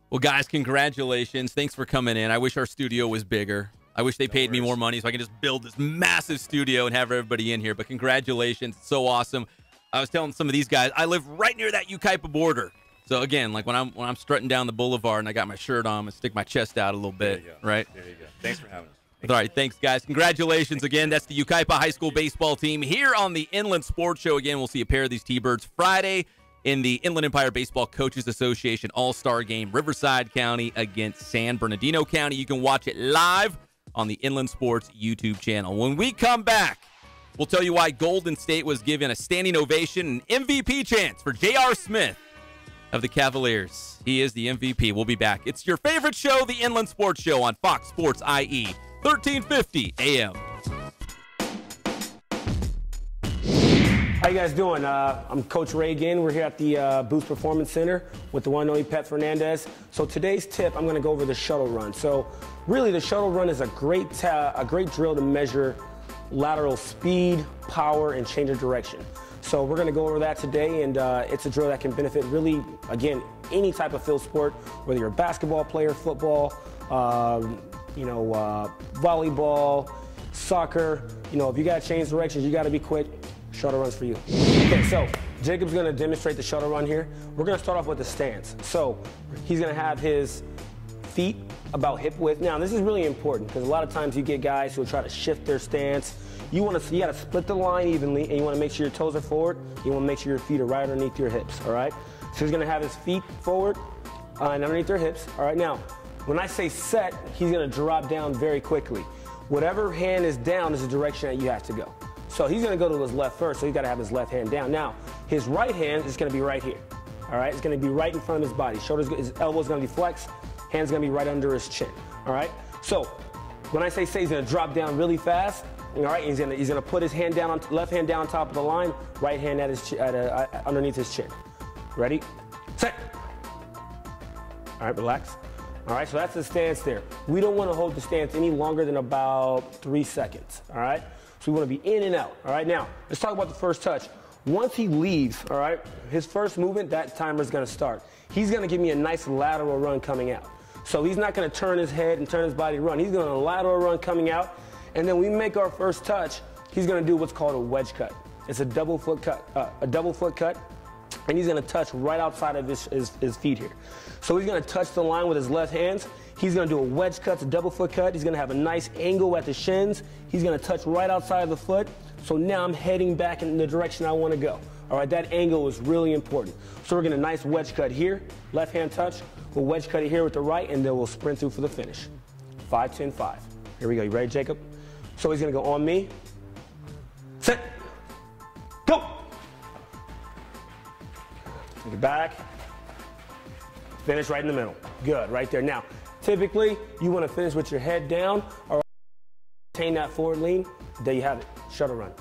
Well, guys, congratulations. Thanks for coming in. I wish our studio was bigger. I wish they paid me more money so I can just build this massive studio and have everybody in here. But congratulations. It's so awesome. I was telling some of these guys, I live right near that Yucaipa border. So, again, like when I'm strutting down the boulevard and I got my shirt on, I stick my chest out a little bit, right? There you go. Thanks for having us. All right, thanks, guys. Congratulations again. That's the Yucaipa High School baseball team here on the Inland Sports Show. Again, we'll see a pair of these T-Birds Friday in the Inland Empire Baseball Coaches Association All-Star Game, Riverside County against San Bernardino County. You can watch it live on the Inland Sports YouTube channel. When we come back, we'll tell you why Golden State was given a standing ovation and MVP chance for J.R. Smith of the Cavaliers. He is the MVP. We'll be back. It's your favorite show, the Inland Sports Show on Fox Sports IE, 1350 AM. How you guys doing? I'm Coach Ray again. We're here at the Boost Performance Center with the one and only Pep Fernandez. So today's tip, I'm going to go over the shuttle run. So really, the shuttle run is a great drill to measure lateral speed, power, and change of direction. So we're going to go over that today, and it's a drill that can benefit really, again, any type of field sport, whether you're a basketball player, football, volleyball, soccer. You know, if you got to change directions, you got to be quick. Shuttle runs for you. Okay, so Jacob's going to demonstrate the shuttle run here. We're going to start off with the stance. So he's going to have his feet about hip width. Now, this is really important because a lot of times you get guys who will try to shift their stance. you got to split the line evenly, and you want to make sure your toes are forward. You want to make sure your feet are right underneath your hips, all right? So he's going to have his feet forward and underneath their hips. All right, now, when I say set, he's going to drop down very quickly. Whatever hand is down is the direction that you have to go. So he's going to go to his left first, so he's got to have his left hand down. Now, his right hand is going to be right here. All right, it's going to be right in front of his body. His elbow's going to be flexed. Hand's going to be right under his chin. All right, so when I say he's going to drop down really fast. All right, he's going to put his hand down, left hand down on top of the line, right hand at his underneath his chin. Ready, set. All right, relax. All right, so that's the stance there. We don't want to hold the stance any longer than about 3 seconds. All right, so we want to be in and out. All right, now let's talk about the first touch. Once he leaves, all right, his first movement, that timer is going to start. He's going to give me a nice lateral run coming out. So he's not going to turn his head and turn his body to run. He's going to lateral run coming out. And then we make our first touch. He's going to do what's called a wedge cut. It's a double foot cut, and he's going to touch right outside of his feet here. So he's going to touch the line with his left hands. He's going to do a wedge cut, a double foot cut. He's going to have a nice angle at the shins. He's going to touch right outside of the foot. So now I'm heading back in the direction I want to go. All right, that angle is really important. So we're going to nice wedge cut here, left hand touch. We'll wedge cut it here with the right, and then we'll sprint through for the finish. 5, 10, 5. Here we go. You ready, Jacob? So he's going to go on me. Set. Go. Take it back. Finish right in the middle. Good, right there. Now, typically, you want to finish with your head down or maintain that forward lean. There you have it. Shuttle run.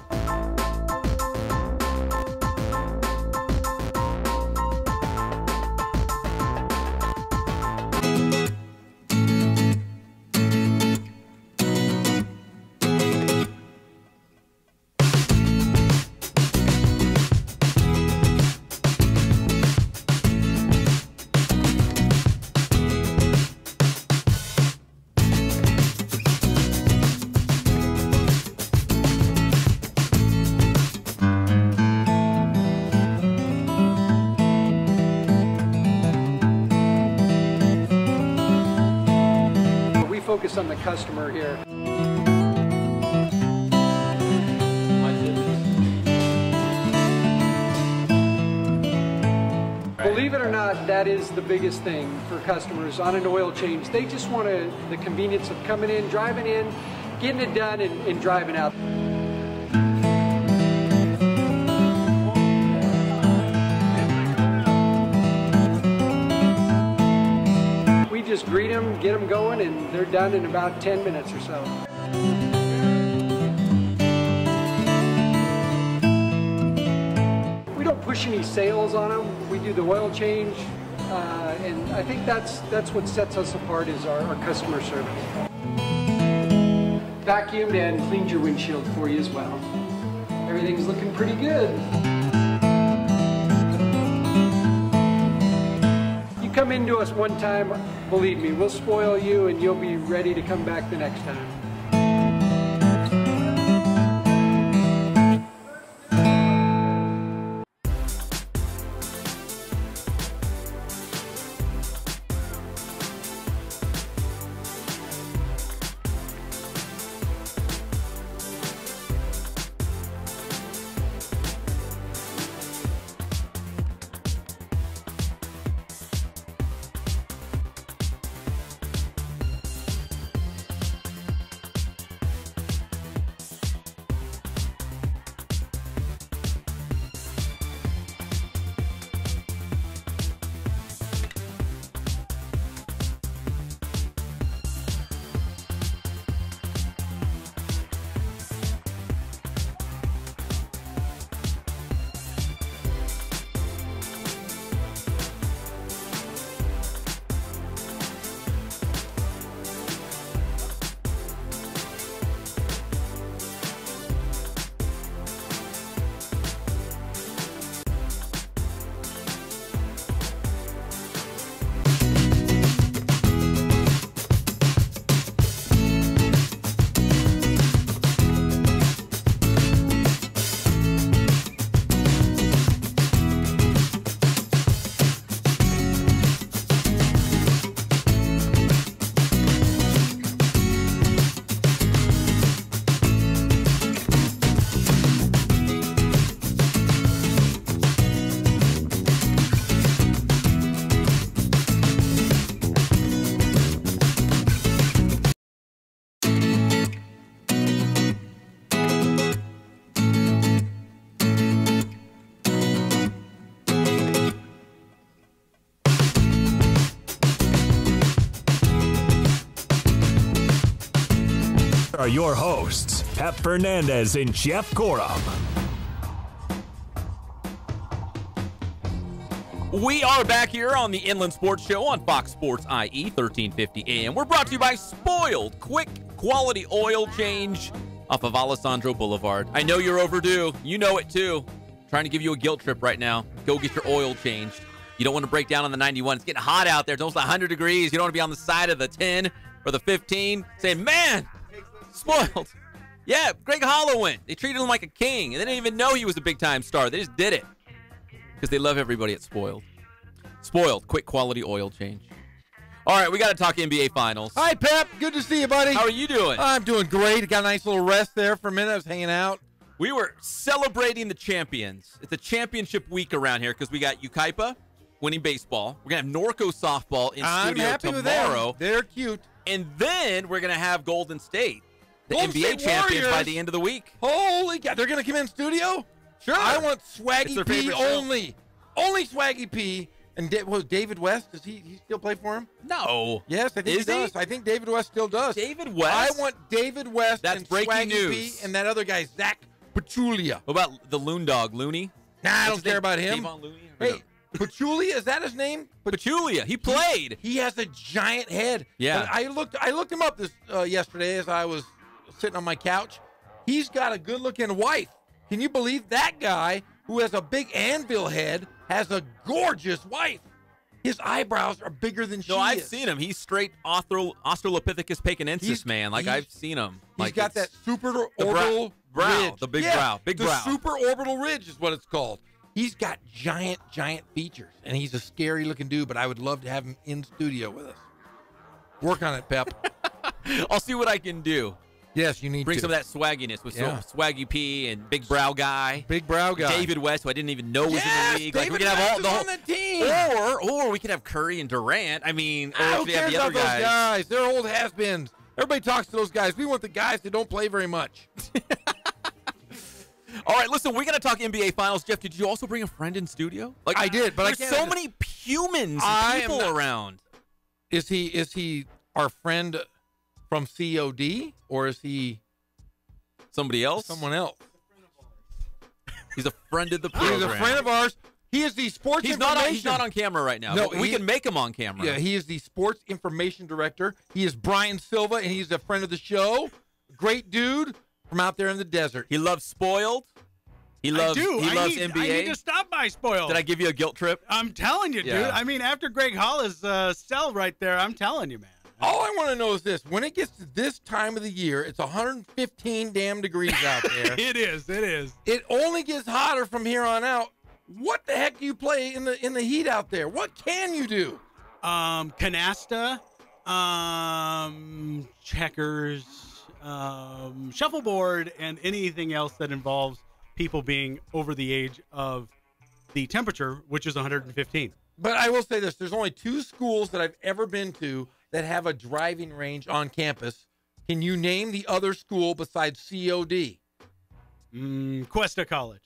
Focus on the customer here. Believe it or not, that is the biggest thing for customers on an oil change. They just want the convenience of coming in, driving in, getting it done, and driving out. Just greet them, get them going, and they're done in about 10 minutes or so. We don't push any sales on them. We do the oil change, and I think that's what sets us apart is our customer service. Vacuumed and cleaned your windshield for you as well. Everything's looking pretty good. Come into us one time, believe me, we'll spoil you and you'll be ready to come back the next time. are your hosts, Pep Fernandez and Jeff Gorham. We are back here on the Inland Sports Show on Fox Sports IE 1350 AM. We're brought to you by Spoiled, quick quality oil change off of Alessandro Boulevard. I know you're overdue. You know it too. Trying to give you a guilt trip right now. Go get your oil changed. You don't want to break down on the 91. It's getting hot out there. It's almost 100 degrees. You don't want to be on the side of the 10 or the 15 saying, man, Spoiled. Yeah, Greg Holloway. They treated him like a king, and they didn't even know he was a big-time star. They just did it because they love everybody at Spoiled. Spoiled, quick quality oil change. All right, we got to talk NBA Finals. Hi, Pep. Good to see you, buddy. How are you doing? I'm doing great. Got a nice little rest there for a minute. I was hanging out. We were celebrating the champions. It's a championship week around here because we got Yucaipa winning baseball. We're going to have Norco softball in studio tomorrow. They're cute. And then we're going to have Golden State, the NBA State champions, Warriors. by the end of the week. Holy cow. They're going to come in studio? Sure. I want It's Swaggy their P favorite show. only. Only Swaggy P. And David West, does he still play for him? No. Yes, I think he does. I think David West still does. David West? I want David West That's and breaking Swaggy news. P and that other guy, Zach Pachulia. What about the Loon Dog, Looney? Nah, I What's don't his care name? about him. Davon Looney? Hey, Pachulia, is that his name? Pachulia. He played. He has a giant head. Yeah. And I looked him up this yesterday as I was sitting on my couch. He's got a good-looking wife. Can you believe that guy who has a big anvil head has a gorgeous wife? His eyebrows are bigger than she is. No, I've seen him. He's straight Australopithecus pakinensis, man. Like, I've seen him. He's got that super orbital brow. ridge. The big Yeah, brow. Big the brow. super orbital ridge is what it's called. He's got giant features, and he's a scary-looking dude, but I would love to have him in studio with us. Work on it, Pep. I'll see what I can do. Yes, you need Bring to. some of that swagginess with Yeah. Swaggy P and Big Brow Guy. Big brow guy. David West, who I didn't even know was in Yes, the league. Like, we David could have all West the is whole on the team. or we could have Curry and Durant. I mean, or Who if we have cares the about other those guys. guys? They're old has-beens. Everybody talks to those guys. We want the guys that don't play very much. All right, listen, we're going to talk NBA Finals. Jeff, did you also bring a friend in studio? Like, I did, but I there's can't. so many humans and people around. Is he our friend from COD, or is he somebody else? Someone else. He's a friend of the program. He's a friend of ours. He is the sports He's information. not on camera right now. No, but we can make him on camera. Yeah, he is the sports information director. He is Brian Sylva, and he's a friend of the show. Great dude from out there in the desert. He loves Spoiled. He loves NBA. I need to stop by Spoiled. Did I give you a guilt trip? I'm telling you, dude. Yeah. I mean, after Greg Hollis' sell right there, I'm telling you, man. All I want to know is this. When it gets to this time of the year, it's 115 damn degrees out there. It is. It only gets hotter from here on out. What the heck do you play in the heat out there? What can you do? Canasta, checkers, shuffleboard, and anything else that involves people being over the age of the temperature, which is 115. But I will say this. There's only 2 schools that I've ever been to that have a driving range on campus. Can you name the other school besides COD? Cuesta College.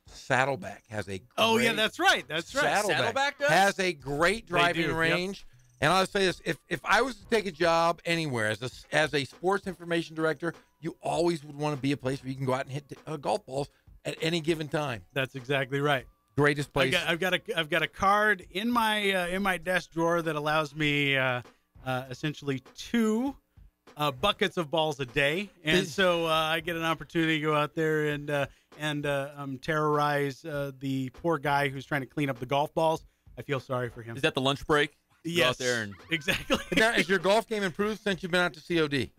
Saddleback has a great, Oh, yeah, that's right. Saddleback has a great driving range. And I'll say this, if I was to take a job anywhere as a sports information director, you always would want to be a place where you can go out and hit golf balls at any given time. That's exactly right. Greatest place. I've got a card in my desk drawer that allows me essentially 2 buckets of balls a day, and so I get an opportunity to go out there and terrorize the poor guy who's trying to clean up the golf balls. I feel sorry for him. Is that the lunch break? Yes, Go out there and exactly. Now, has your golf game improved since you've been out to COD?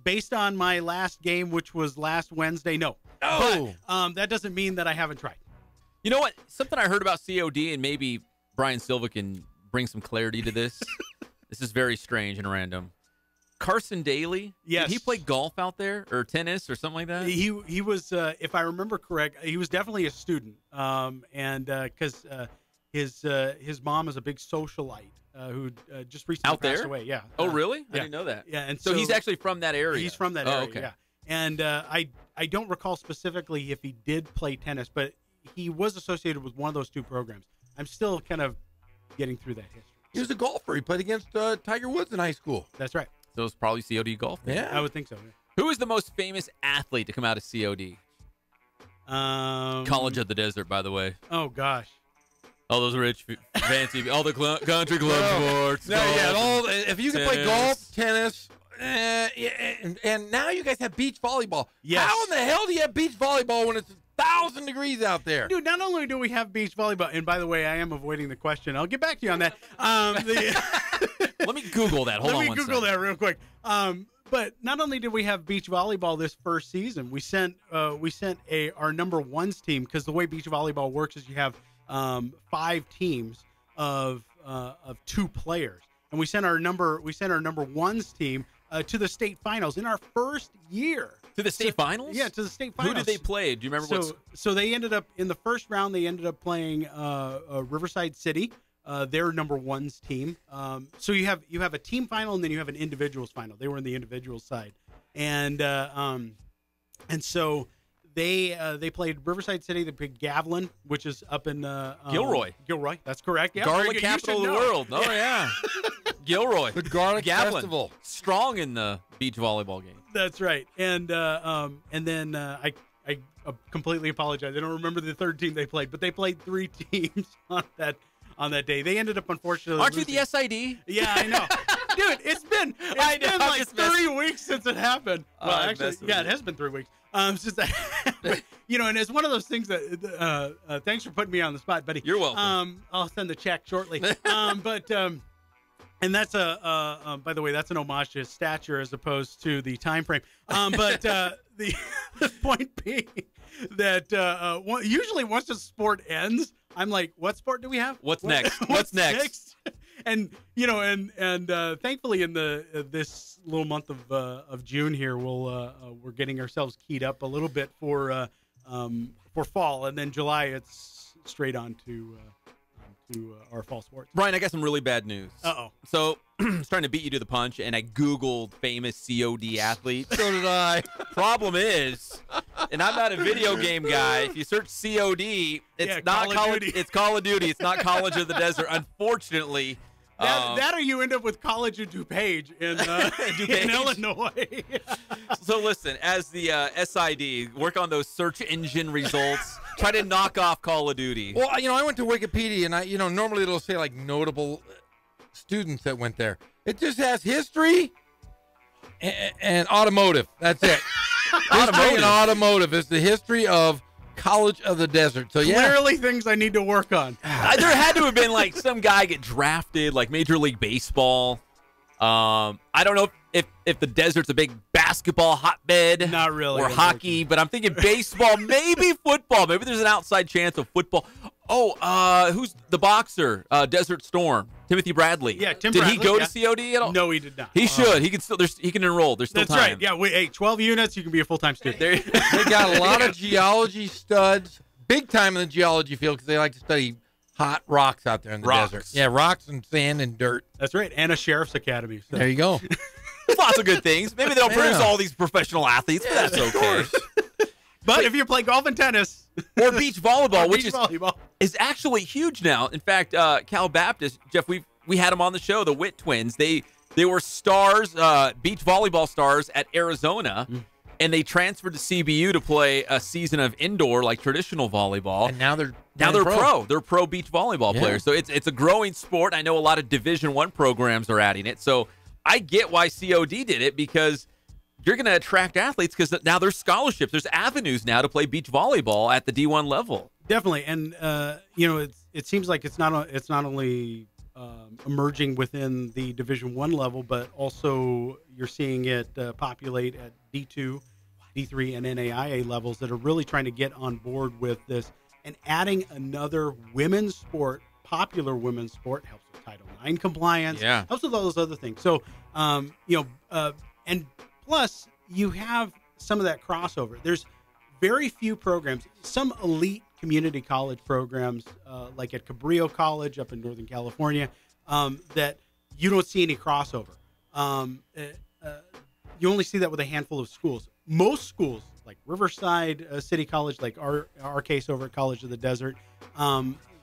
Based on my last game, which was last Wednesday, no. Oh, but that doesn't mean that I haven't tried. You know what? Something I heard about COD, and maybe Brian Sylva can bring some clarity to this. This is very strange and random. Carson Daly, yes. Did he play golf out there or tennis or something like that? He was, if I remember correct, he was definitely a student. And because his mom is a big socialite who just recently passed away. Yeah. Oh, really? Yeah. I didn't know that. Yeah, and so he's actually from that area. He's from that area. Okay. Yeah. And I don't recall specifically if he did play tennis, but he was associated with one of those 2 programs. I'm still kind of getting through that history. He was a golfer. He played against Tiger Woods in high school. That's right. So it's probably COD golf. Yeah, I would think so. Who is the most famous athlete to come out of COD? College of the Desert, by the way. Oh gosh. All those rich, fancy, all the country club sports. No, golf, if you can play golf, tennis, and now you guys have beach volleyball. Yes. How in the hell do you have beach volleyball when it's 1,000 degrees out there? Dude, not only do we have beach volleyball, and by the way, I am avoiding the question. I'll get back to you on that. Let me Google that. Hold on Let me Google that real quick. But not only did we have beach volleyball this first season, we sent our number ones team, because the way beach volleyball works is you have 5 teams of 2 players, and we sent our number ones team to the state finals in our first year. To the state finals? Yeah, to the state finals. Who did they play? Do you remember So they ended up in the first round. They ended up playing Riverside City. Their number ones team. So you have a team final, and then you have an individuals final. They were in the individuals side, and so they played Riverside City. They played Gavilan, which is up in Gilroy. Gilroy, that's correct. Yeah, garlic capital of the world. Oh yeah, Gilroy. The Garlic Gavilan. Festival. Strong in the beach volleyball game. That's right. And then I completely apologize. I don't remember the third team they played, but they played 3 teams on that day. They ended up, unfortunately, Aren't losing. you the SID? Yeah, I know. Dude, it's been like 3 weeks since it happened. Well, actually, yeah, it has been 3 weeks since that happened. And it's one of those things that, thanks for putting me on the spot, buddy. You're welcome. I'll send the check shortly. And that's by the way, that's an homage to his stature as opposed to the time frame. But the point being that usually once a sport ends, I'm like, what sport do we have? What's next? What's next? And thankfully in this little month of June here, we're getting ourselves keyed up a little bit for fall, and then July it's straight on to our fall sports. Brian, I got some really bad news. Uh-oh. So I was trying to beat you to the punch, and I Googled famous COD athletes. So did I. Problem is, and I'm not a video game guy, if you search COD, it's not Call of Duty. It's Call of Duty. It's not College of the Desert. Unfortunately. That or you end up with College of DuPage in Illinois. So listen, as the SID, work on those search engine results. Try to knock off Call of Duty. Well, I went to Wikipedia, and normally it'll say like notable students that went there. It just has history and automotive. That's it. History and automotive is the history of College of the Desert. So clearly things I need to work on. There had to have been like some guy get drafted, like Major League Baseball. I don't know if the desert's a big basketball hotbed. Not really. Or hockey, but I'm thinking baseball, maybe football. Maybe there's an outside chance of football. Oh, who's the boxer? Desert Storm. Timothy Bradley. Yeah, Tim Did Bradley, he go to COD at all? No, he did not. He should. He can still. He can enroll. There's still That's time. right. Yeah, 12 units. You can be a full-time student. They got a lot of geology studs, big time in the geology field, because they like to study hot rocks out there in the desert. Yeah, rocks and sand and dirt. That's right. And a sheriff's academy. So. There you go. There's lots of good things. Maybe they don't produce all these professional athletes, but that's okay. But if you play golf and tennis or beach volleyball, which is actually huge now. In fact, Cal Baptist, Jeff, we had them on the show, the Witt twins. They were stars, beach volleyball stars at Arizona, and they transferred to CBU to play a season of indoor, like traditional volleyball. And now they're pro. They're pro beach volleyball players. So it's a growing sport. I know a lot of Division I programs are adding it. So I get why COD did it, because you're going to attract athletes, because now there's scholarships. There's avenues now to play beach volleyball at the D1 level. Definitely, and it seems like it's not only emerging within the Division I level, but also you're seeing it populate at D2, D3, and NAIA levels that are really trying to get on board with this, and adding another women's sport, popular women's sport, helps with Title IX compliance. Yeah, helps with all those other things. So, and plus you have some of that crossover. There's very few programs, some elite community college programs, like at Cabrillo College up in Northern California, that you don't see any crossover. You only see that with a handful of schools. Most schools, like Riverside City College, like our case over at College of the Desert,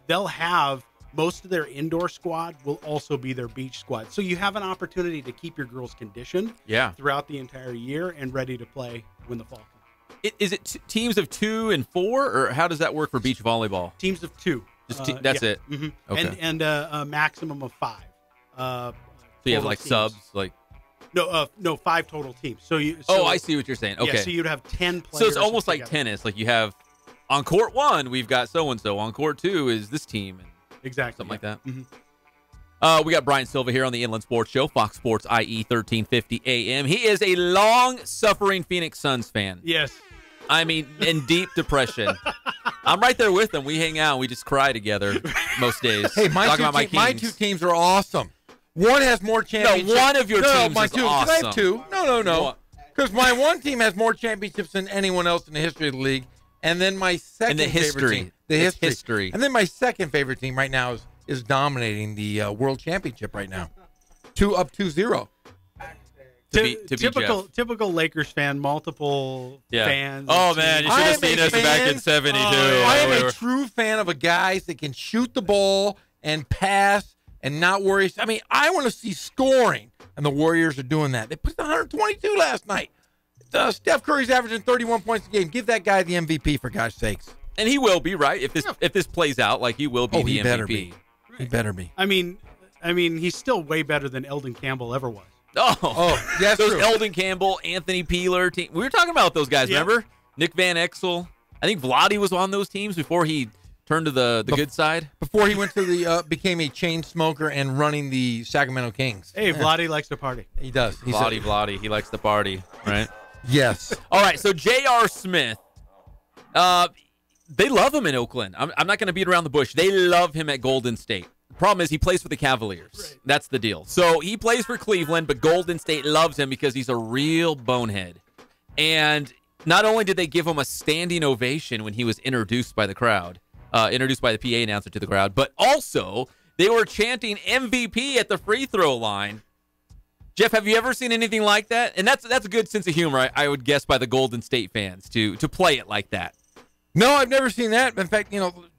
they'll have most of their indoor squad will also be their beach squad. So you have an opportunity to keep your girls conditioned throughout the entire year and ready to play when the fall comes. Is it teams of 2 and 4, or how does that work for beach volleyball? Teams of 2. That's it. Mm-hmm. Okay. And a maximum of 5. So you have like teams. subs, like no, 5 total teams. So I see what you're saying. Okay, yeah, so you'd have 10 players. So it's almost like tennis. Like you have on court 1, we've got so and so. On court 2 is this team, and exactly something like that. Mm-hmm. We got Brian Sylva here on the Inland Sports Show, Fox Sports IE 1350 AM. He is a long-suffering Phoenix Suns fan. Yes. I mean, in deep depression. I'm right there with him. We hang out. We just cry together most days. Hey, my two teams are awesome. One has more championships. No, one of your teams my is two. awesome. I have 2. No. Because my one team has more championships than anyone else in the history of the league. And then my second favorite team. The history. And then my second favorite team right now is dominating the World Championship right now. 2-0. Typical Lakers fan, multiple fans. Oh, man, you should have seen us back in 72. I am a true fan of guys that can shoot the ball and pass and not worry. I mean, I want to see scoring, and the Warriors are doing that. They put 122 last night. Steph Curry's averaging 31 points a game. Give that guy the MVP, for gosh sakes. And he will be, right? If this plays out, like he will be the MVP. He better be. I mean, he's still way better than Eldon Campbell ever was. Oh, yes, those true. Eldon Campbell, Anthony Peeler team. We were talking about those guys, remember? Nick Van Exel. I think Vlade was on those teams before he turned to the good side. Before he went to became a chain smoker and running the Sacramento Kings. Hey, Vlade likes to party. He does. Vlade, he likes to party, right? Yes. All right, so J.R. Smith, they love him in Oakland. I'm not going to beat around the bush. They love him at Golden State. Problem is he plays for the Cavaliers. Right. That's the deal. So he plays for Cleveland, but Golden State loves him because he's a real bonehead. And not only did they give him a standing ovation when he was introduced by the crowd, introduced by the PA announcer to the crowd, but also they were chanting MVP at the free throw line. Jeff, have you ever seen anything like that? And that's a good sense of humor, I would guess, by the Golden State fans to play it like that. No, I've never seen that. In fact,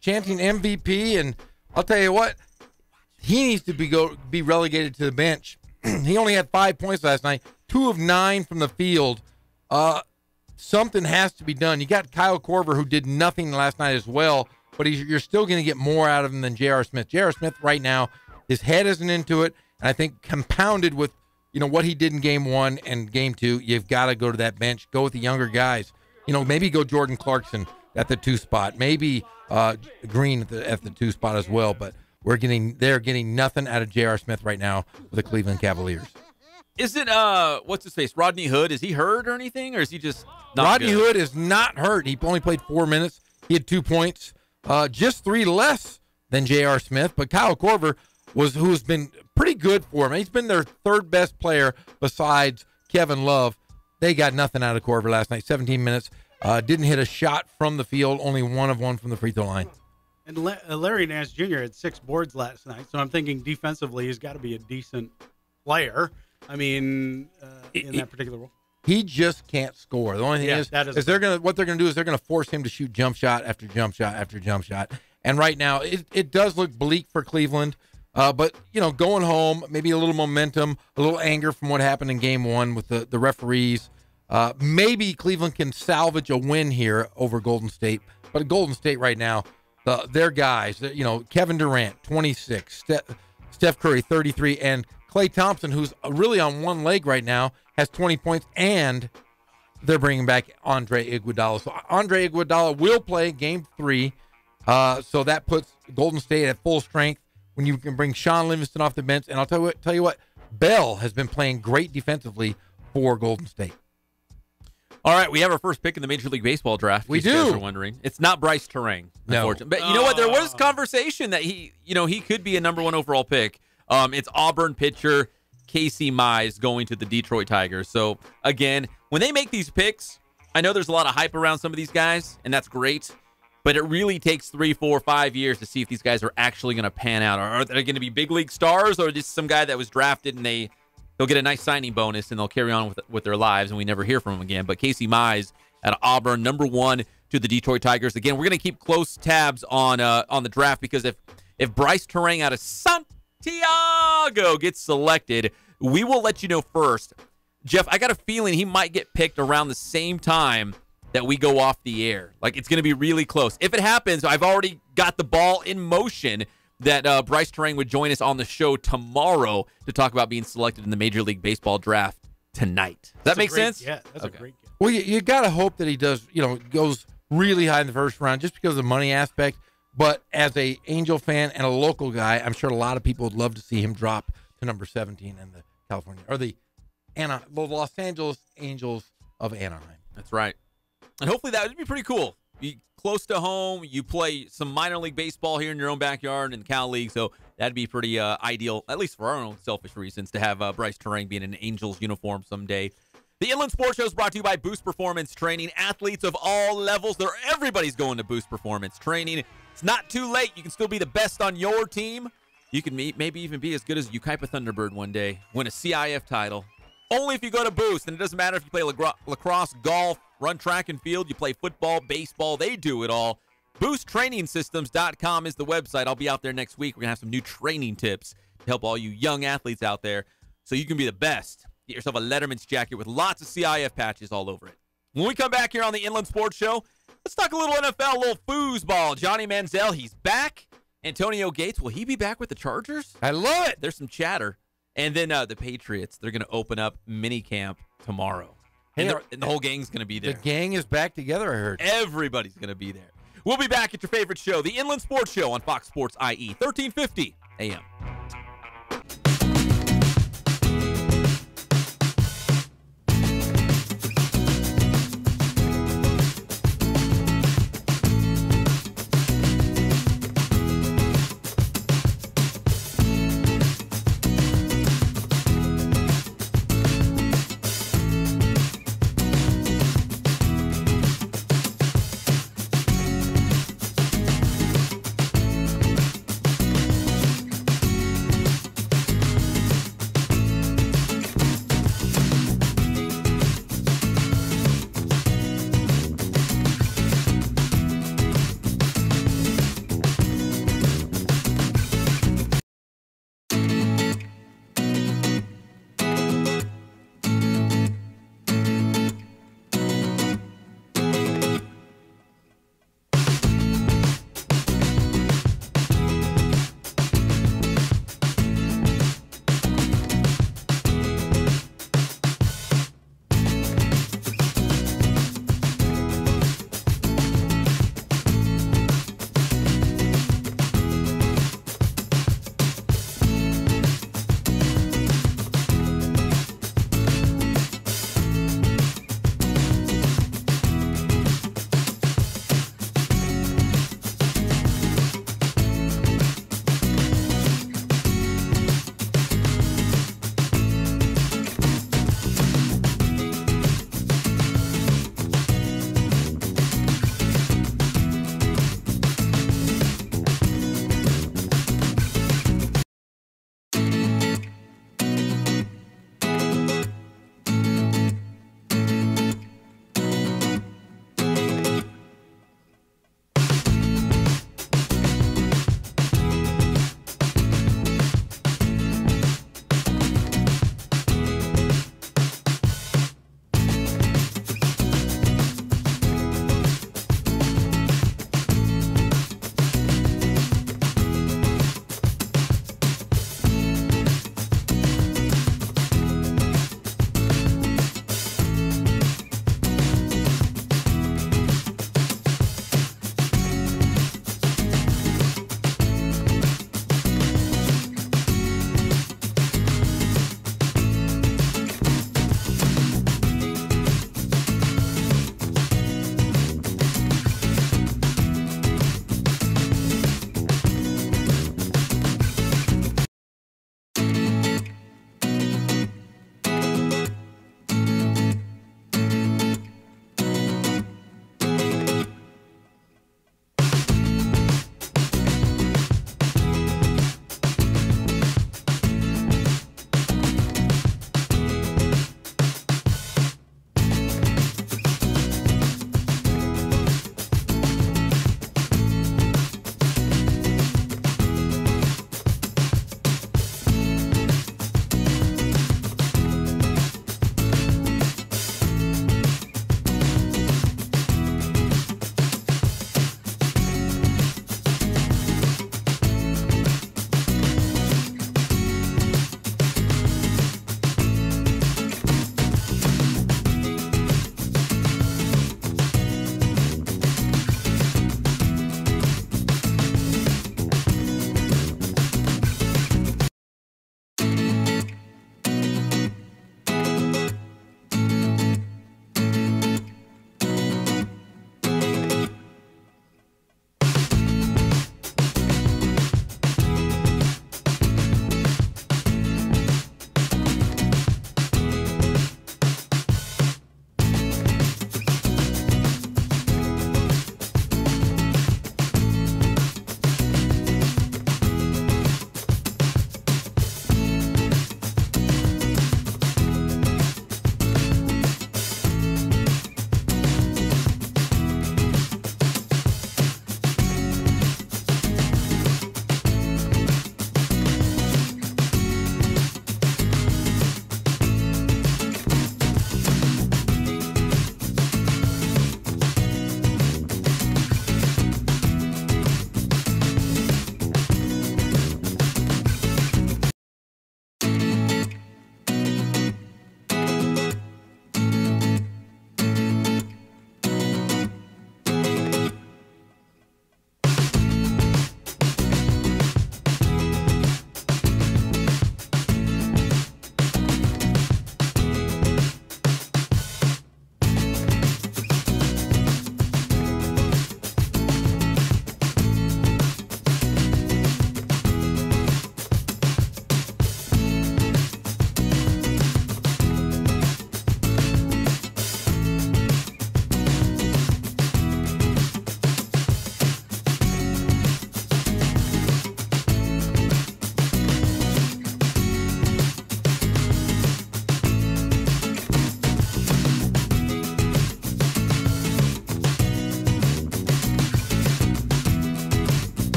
chanting MVP, and I'll tell you what, he needs to be relegated to the bench. He only had 5 points last night, 2 of 9 from the field. Something has to be done. You got Kyle Korver, who did nothing last night as well, but you're still going to get more out of him than J.R. Smith. J.R. Smith right now, his head isn't into it, and I think compounded with what he did in game 1 and game 2, you've got to go to that bench. Go with the younger guys. Maybe go Jordan Clarkson at the 2 spot. Maybe Green at the 2 spot as well, but they're getting nothing out of J.R. Smith right now with the Cleveland Cavaliers. Is it what's his face? Rodney Hood? Is he hurt or anything, or is he just not Rodney good? Hood is not hurt. He only played 4 minutes. He had 2 points, just 3 less than J.R. Smith. But Kyle Korver who's been pretty good for him. He's been their 3rd best player besides Kevin Love. They got nothing out of Korver last night. 17 minutes. Didn't hit a shot from the field. Only 1 of 1 from the free throw line. And Larry Nance Jr. had 6 boards last night, so I'm thinking defensively he's got to be a decent player. I mean, in that particular role. He just can't score. The only thing is what they're gonna do is they're gonna force him to shoot jump shot after jump shot after jump shot. And right now it does look bleak for Cleveland. But going home, maybe a little momentum, a little anger from what happened in game 1 with the referees. Maybe Cleveland can salvage a win here over Golden State. But Golden State right now, their guys, Kevin Durant, 26, Steph Curry, 33, and Klay Thompson, who's really on one leg right now, has 20 points, and they're bringing back Andre Iguodala. So Andre Iguodala will play game 3, so that puts Golden State at full strength when you can bring Sean Livingston off the bench. And I'll tell you what, Bell has been playing great defensively for Golden State. All right, we have our first pick in the Major League Baseball draft. We do. You guys are wondering. It's not Bryce Terang, unfortunately. But you know what? There was conversation that he could be a number 1 overall pick. It's Auburn pitcher Casey Mize going to the Detroit Tigers. So, again, when they make these picks, I know there's a lot of hype around some of these guys, and that's great. But it really takes 3, 4, 5 years to see if these guys are actually going to pan out. Are they going to be big league stars, or just some guy that was drafted and they'll get a nice signing bonus and they'll carry on with their lives and we never hear from them again? But Casey Mize out of Auburn, number 1 to the Detroit Tigers. Again, we're going to keep close tabs on the draft, because if If Bryce Terang out of Santiago gets selected, we will let you know first. Jeff, I got a feeling he might get picked around the same time that we go off the air. Like, it's going to be really close. If it happens, I've already got the ball in motion that Bryce Terang would join us on the show tomorrow to talk about being selected in the Major League Baseball draft tonight. Does that make sense? Yeah, that's a great guess. Well, you got to hope that he does, goes really high in the first round just because of the money aspect. But as a Angel fan and a local guy, I'm sure a lot of people would love to see him drop to number 17 in the California or the Los Angeles Angels of Anaheim. That's right. And hopefully that would be pretty cool. Be close to home. You play some minor league baseball here in your own backyard in the Cal League, so that'd be pretty ideal, at least for our own selfish reasons, to have Bryce Terang be in an Angels uniform someday. The Inland Sports Show is brought to you by Boost Performance Training. Athletes of all levels, everybody's going to Boost Performance Training. It's not too late. You can still be the best on your team. You can maybe even be as good as Yucaipa Thunderbird one day, win a CIF title. Only if you go to Boost, and it doesn't matter if you play lacrosse, golf, run track and field, you play football, baseball, they do it all. BoostTrainingSystems.com is the website. I'll be out there next week. We're going to have some new training tips to help all you young athletes out there so you can be the best. Get yourself a Letterman's jacket with lots of CIF patches all over it. When we come back here on the Inland Sports Show, let's talk a little NFL, a little foosball. Johnny Manziel, he's back. Antonio Gates, will he be back with the Chargers? I love it. There's some chatter. And then the Patriots, they're going to open up minicamp tomorrow. And the whole gang's going to be there. The gang is back together, I heard. Everybody's going to be there. We'll be back at your favorite show, the Inland Sports Show on Fox Sports IE, 1350 AM.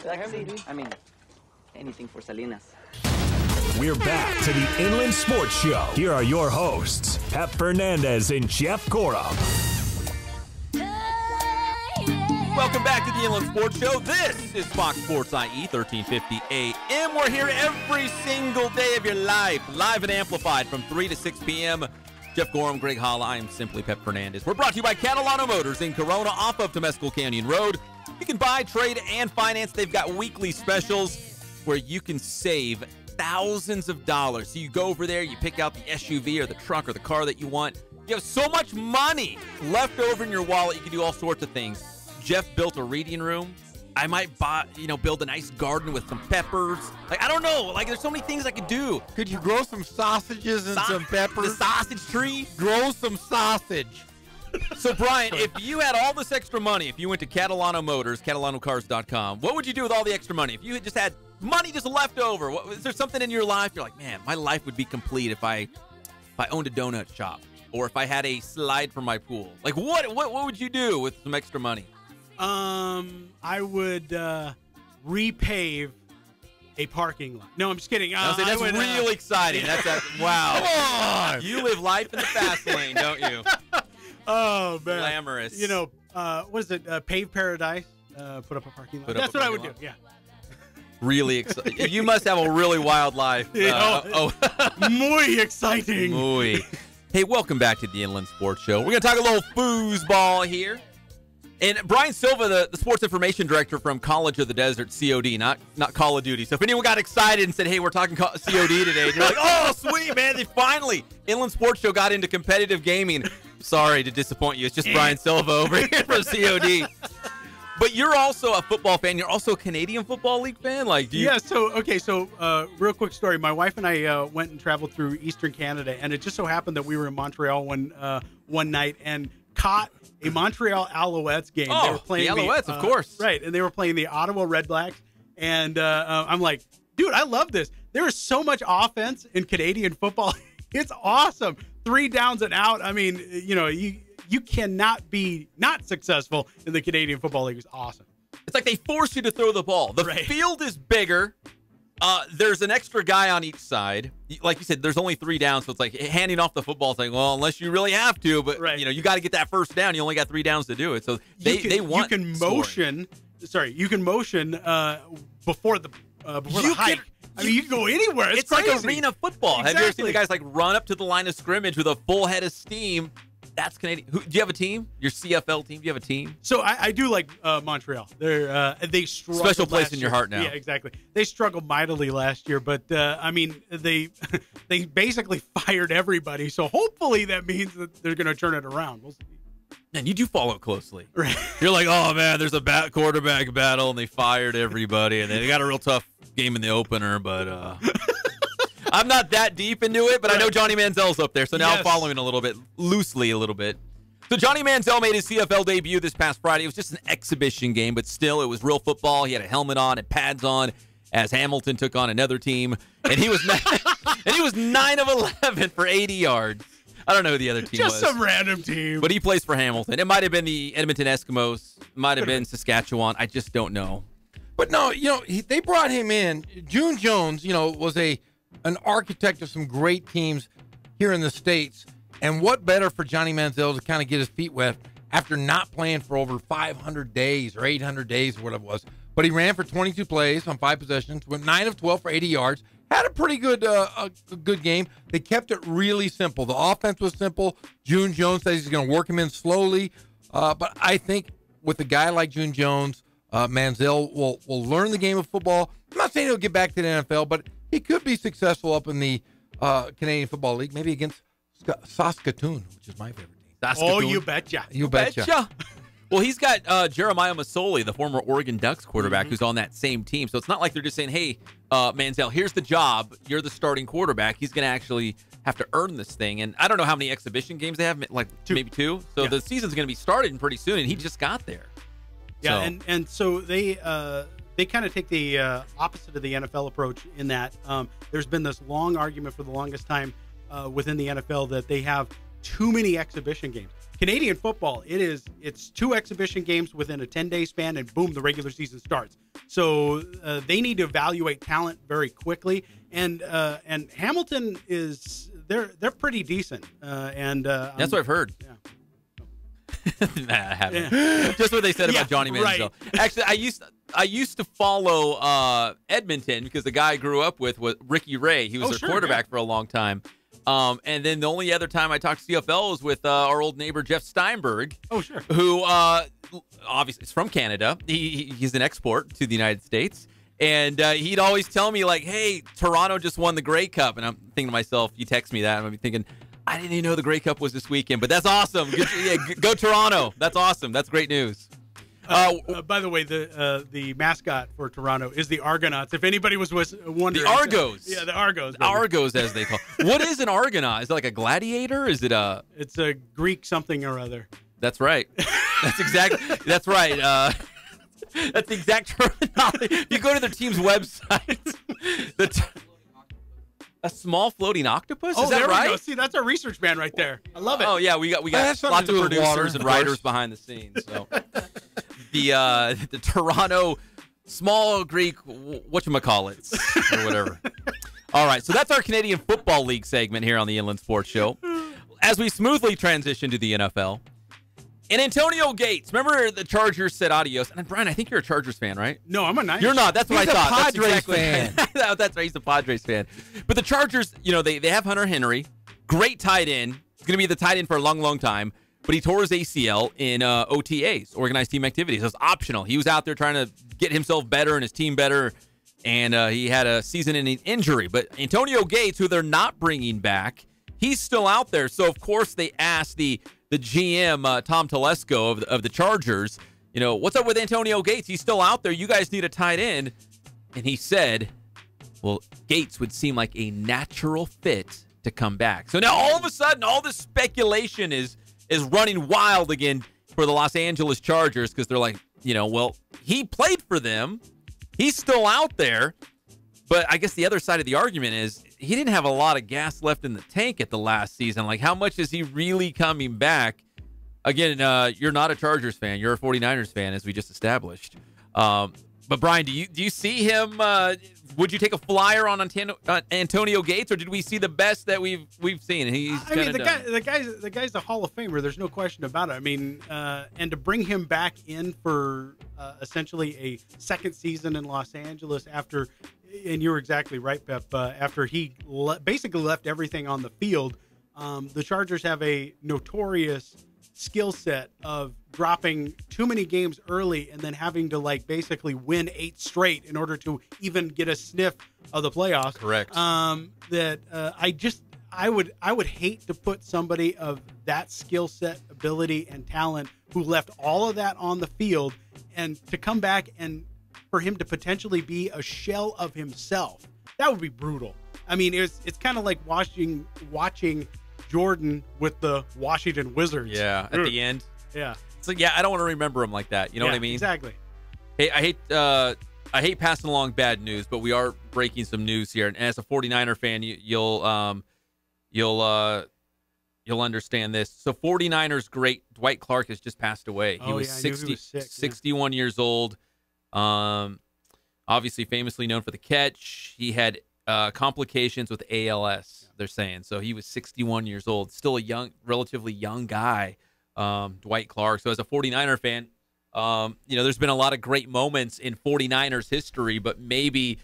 I mean, anything for Salinas. We're back to the Inland Sports Show. Here are your hosts, Pep Fernandez and Jeff Gorham. Welcome back to the Inland Sports Show. This is Fox Sports IE 1350 AM. We're here every single day of your life, live and amplified from 3 to 6 p.m. Jeff Gorham, Greg Holla, I am simply Pep Fernandez. We're brought to you by Catalano Motors in Corona off of Temescal Canyon Road. You can buy, trade, and finance. They've got weekly specials where you can save thousands of dollars. So you go over there, you pick out the SUV or the truck or the car that you want. You have so much money left over in your wallet, you can do all sorts of things. Jeff built a reading room. I might build a nice garden with some peppers. I don't know. There's so many things I could do. Could you grow some sausages and some peppers? The sausage tree? Grow some sausage. So, Brian, if you had all this extra money, if you went to Catalano Motors, CatalanoCars.com, what would you do with all the extra money? If you had just had money just left over, is there something in your life you're like, man, my life would be complete if I owned a donut shop or if I had a slide for my pool? What would you do with some extra money? I would repave a parking lot. No, I'm just kidding. That's real exciting. Wow. Come on. You live life in the fast lane, don't you? Oh, man. Glamorous. What is it? Pave Paradise. Put up a parking lot. That's what I would do. Yeah. Really exciting. You must have a really wild life. Muy exciting. Muy. Hey, welcome back to the Inland Sports Show. We're going to talk a little foosball here. And Brian Sylva, the sports information director from College of the Desert, COD, not Call of Duty. So if anyone got excited and said, hey, we're talking COD today, and you're like, oh, sweet, man, they finally, Inland Sports Show got into competitive gaming. Sorry to disappoint you. It's just Brian Sylva over here from COD. But you're also a football fan. You're also a Canadian Football League fan? Yeah, so real quick story. My wife and I went and traveled through Eastern Canada, and it just so happened that we were in Montreal one night and caught a Montreal Alouettes game. Oh, they were playing the Alouettes, of course. Right, and they were playing the Ottawa Red Blacks. And I'm like, dude, I love this. There is so much offense in Canadian football. It's awesome. 3 downs and out. I mean, you cannot be not successful in the Canadian Football League. It's awesome. It's like they force you to throw the ball. The field is bigger. There's an extra guy on each side. Like you said, there's only 3 downs, so it's like handing off the football. It's like, well, unless you really have to, but you got to get that first down. You only got 3 downs to do it. So they want. You can motion. Sorry, you can motion before the hike. You can go anywhere. It's like crazy. arena football. Exactly. Have you ever seen the guys run up to the line of scrimmage with a full head of steam? That's Canadian. Do you have a team? Your CFL team? Do you have a team? So I do like Montreal. They struggled. Special place in your heart now. Yeah, exactly. They struggled mightily last year, but they basically fired everybody. So hopefully that means that they're going to turn it around. We'll see. And you do follow it closely. Right. You're like, oh man, there's a quarterback battle, and they fired everybody, and they got a real tough game in the opener, but. I'm not that deep into it, but I know Johnny Manziel's up there, so now I'm following a little bit, loosely a little bit. So Johnny Manziel made his CFL debut this past Friday. It was just an exhibition game, but still, it was real football. He had a helmet on and pads on as Hamilton took on another team, and he was 9 of 11 for 80 yards. I don't know who the other team was. Just some random team. But he plays for Hamilton. It might have been the Edmonton Eskimos. It might have been Saskatchewan. I just don't know. But no, they brought him in. June Jones, was an architect of some great teams here in the States. And what better for Johnny Manziel to kind of get his feet wet after not playing for over 500 days or 800 days or whatever it was. But he ran for 22 plays on 5 possessions, went 9 of 12 for 80 yards, had a pretty good good game. They kept it really simple. The offense was simple. June Jones says he's going to work him in slowly. But I think with a guy like June Jones, Manziel will learn the game of football. I'm not saying he'll get back to the NFL, but he could be successful up in the Canadian Football League, maybe against Saskatoon, which is my favorite team. Oh, you betcha. You betcha. Well, he's got Jeremiah Masoli, the former Oregon Ducks quarterback, who's on that same team. So it's not like they're just saying, hey, Manziel, here's the job. You're the starting quarterback. He's going to actually have to earn this thing. And I don't know how many exhibition games they have, like 2. Maybe 2. So the season's going to be started pretty soon, and he just got there. Yeah, and so they kind of take the opposite of the NFL approach in that there's been this long argument for the longest time within the NFL that they have too many exhibition games. Canadian football, it's 2 exhibition games within a 10-day span, and boom, the regular season starts. So they need to evaluate talent very quickly. And Hamilton they're pretty decent. That's what I've heard. Yeah. Nah, I haven't. Just what they said about Johnny Manziel. Right. Actually, I used to follow Edmonton because the guy I grew up with was Ricky Ray. He was their quarterback for a long time. And then the only other time I talked to CFL was with our old neighbor Jeff Steinberg. Oh, sure. Who obviously is from Canada. He's an export to the United States. And he'd always tell me, like, hey, Toronto just won the Grey Cup. And I'm thinking to myself, you text me that, and I'm thinking, I didn't even know the Grey Cup was this weekend, but that's awesome. Go Toronto. That's awesome. That's great news. By the way, the mascot for Toronto is the Argonauts. If anybody was wondering. The Argos. Yeah, the Argos. Baby. Argos, as they call it. What is an Argonaut? Is it like a gladiator? Is it a... It's a Greek something or other. That's right. That's right. That's the exact terminology. If you go to their team's website, a small floating octopus? Oh, is that there right? we go. See, that's our research man right there. I love it. Oh, yeah, we got lots of producers and writers behind the scenes. So the Toronto small Greek whatchamacallits or whatever. All right, so that's our Canadian Football League segment here on the Inland Sports Show. As we smoothly transition to the NFL, and Antonio Gates, remember the Chargers said adios. And Brian, I think you're a Chargers fan, right? No, I'm a Niners. You're not. That's what He's I a thought. Padres That's exactly fan. Right. That's right. He's a Padres fan. But the Chargers, they have Hunter Henry, great tight end. He's going to be the tight end for a long, long time. But he tore his ACL in OTAs, organized team activities. So it's optional. He was out there trying to get himself better and his team better, and he had a season-ending injury. But Antonio Gates, who they're not bringing back, he's still out there. So, of course, they asked the GM, Tom Telesco of the Chargers, what's up with Antonio Gates? He's still out there. You guys need a tight end. And he said, well, Gates would seem like a natural fit to come back. So now all of a sudden, all this speculation is running wild again for the Los Angeles Chargers because they're like, well, he played for them. He's still out there. But I guess the other side of the argument is he didn't have a lot of gas left in the tank at the last season. Like, how much is he really coming back? Again, you're not a Chargers fan. You're a 49ers fan, as we just established. But, Brian, do you see him? Would you take a flyer on Antonio Gates, or did we see the best that we've seen? The guy's a Hall of Famer. There's no question about it. I mean, and to bring him back in for essentially a second season in Los Angeles after, and you're exactly right, Pep, after he basically left everything on the field, the Chargers have a notorious skill set of dropping too many games early and then having to basically win 8 straight in order to even get a sniff of the playoffs. Correct. I would hate to put somebody of that skill set, ability, and talent who left all of that on the field and to come back and for him to potentially be a shell of himself. That would be brutal. I mean, it's kind of like watching Jordan with the Washington Wizards. Yeah, at the end. Yeah. So yeah, I don't want to remember him like that. You know what I mean? Exactly. Hey, I hate passing along bad news, but we are breaking some news here. And as a 49er fan, you'll understand this. So 49ers great Dwight Clark has just passed away. He was 61 years old. Obviously famously known for the catch. He had complications with ALS, they're saying. So he was 61 years old. Still a relatively young guy, Dwight Clark. So as a 49er fan, there's been a lot of great moments in 49ers history, but maybe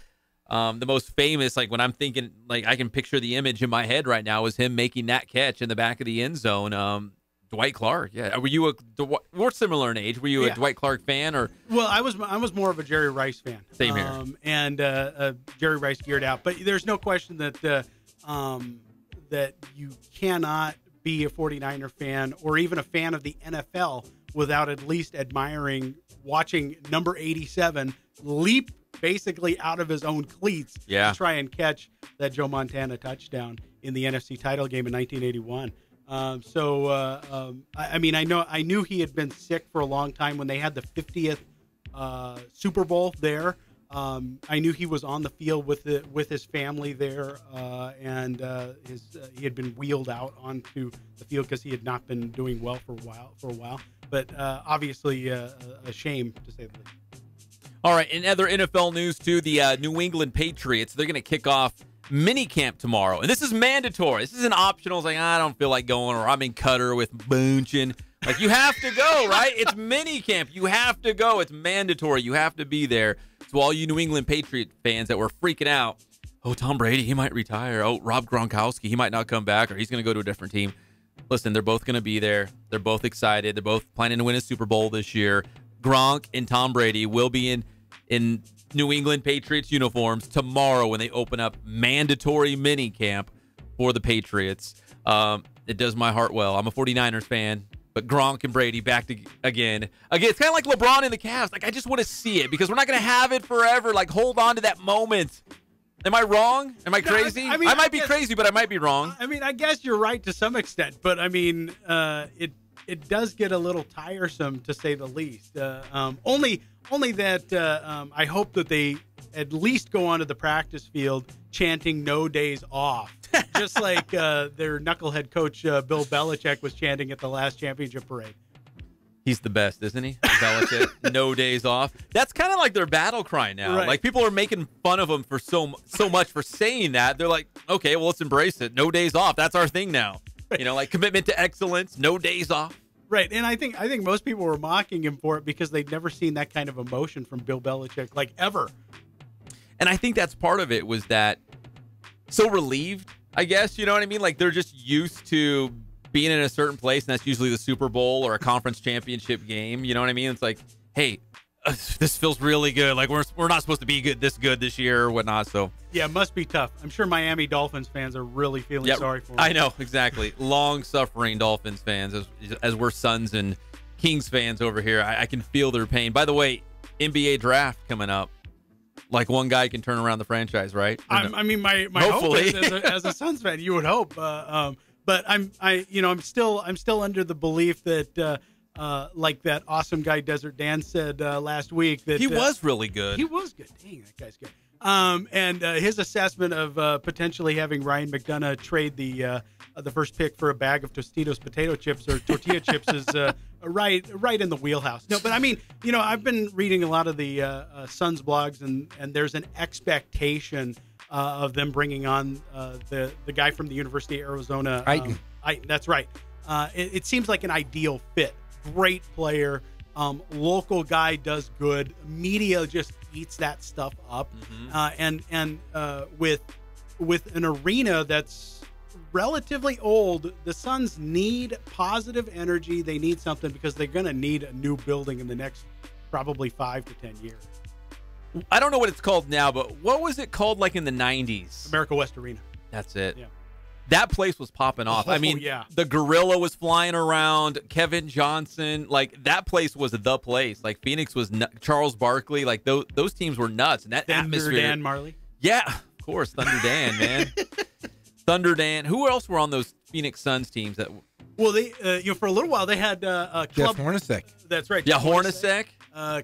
the most famous, like when I'm thinking, like I can picture the image in my head right now, is him making that catch in the back of the end zone. Dwight Clark. Yeah. We're similar in age. Were you a Dwight Clark fan or? Well, I was more of a Jerry Rice fan. Same here. And Jerry Rice geared out, but there's no question that that you cannot be a 49er fan or even a fan of the NFL without at least watching number 87 leap basically out of his own cleats to try and catch that Joe Montana touchdown in the NFC title game in 1981. I knew he had been sick for a long time when they had the 50th Super Bowl there. I knew he was on the field with his family there, and he had been wheeled out onto the field because he had not been doing well for a while. But obviously, a shame to say the least. All right, in other NFL news, too, the New England Patriots, they're going to kick off mini camp tomorrow. And this is mandatory. This isn't optional. It's like, I don't feel like going, or I'm in Qatar with Boonchen. Like, you have to go, right? It's mini camp. You have to go. It's mandatory. You have to be there. So all you New England Patriot fans that were freaking out, oh, Tom Brady, he might retire. Oh, Rob Gronkowski, he might not come back, or he's going to go to a different team. Listen, they're both going to be there. They're both excited. They're both planning to win a Super Bowl this year. Gronk and Tom Brady will be in New England Patriots uniforms tomorrow when they open up mandatory mini camp for the Patriots. It does my heart well. I'm a 49ers fan, but Gronk and Brady back again. It's kind of like LeBron and the Cavs. Like, I just want to see it because we're not going to have it forever. Like, hold on to that moment. Am I wrong? Am I crazy? I might be crazy, but I might be wrong. I mean, I guess you're right to some extent, but I mean, it does get a little tiresome to say the least. Only that I hope that they at least go onto the practice field chanting "No days off," just like their knucklehead coach Bill Belichick was chanting at the last championship parade. He's the best, isn't he? Belichick, no days off. That's kind of like their battle cry now. Right. Like, people are making fun of him for so much for saying that. They're like, okay, well, let's embrace it. No days off. That's our thing now. You know, like commitment to excellence, no days off. Right, and I think most people were mocking him for it because they'd never seen that kind of emotion from Bill Belichick, like, ever. And I think that's part of it was that so relieved, I guess, you know what I mean? Like, they're just used to being in a certain place, and that's usually the Super Bowl or a conference championship game. You know what I mean? It's like, hey, this feels really good. Like, we're not supposed to be good this year or whatnot. So yeah, it must be tough. I'm sure Miami Dolphins fans are really feeling sorry for him. I know, exactly. Long-suffering Dolphins fans, as we're Suns and Kings fans over here. I can feel their pain. By the way, NBA draft coming up. Like, one guy can turn around the franchise, right? I mean, my hope is, as a Suns fan, you would hope. But I'm still under the belief that like that awesome guy Desert Dan said last week that he was really good. He was good. Dang, that guy's good. And his assessment of potentially having Ryan McDonough trade the first pick for a bag of Tostitos potato chips or tortilla chips is right in the wheelhouse. No, but I mean, I've been reading a lot of the Suns blogs, and there's an expectation of them bringing on the guy from the University of Arizona. Ayton. That's right. It seems like an ideal fit. Great player. Local guy does good. Media just eats that stuff up. And with an arena that's relatively old, the Suns need positive energy. They need something because they're going to need a new building in the next probably 5 to 10 years. I don't know what it's called now, but what was it called like in the 90s? America West Arena. That's it. Yeah. That place was popping off. I mean, the gorilla was flying around, Kevin Johnson. Like, that place was the place. Like, Phoenix was Charles Barkley. Like, those teams were nuts. And that atmosphere. Dan Marley. Yeah, of course. Thunder Dan, man. Thunder Dan. Who else were on those Phoenix Suns teams? That? Well, they for a little while, they had Club Jeff Hornacek. That's right. Yeah, Hornacek.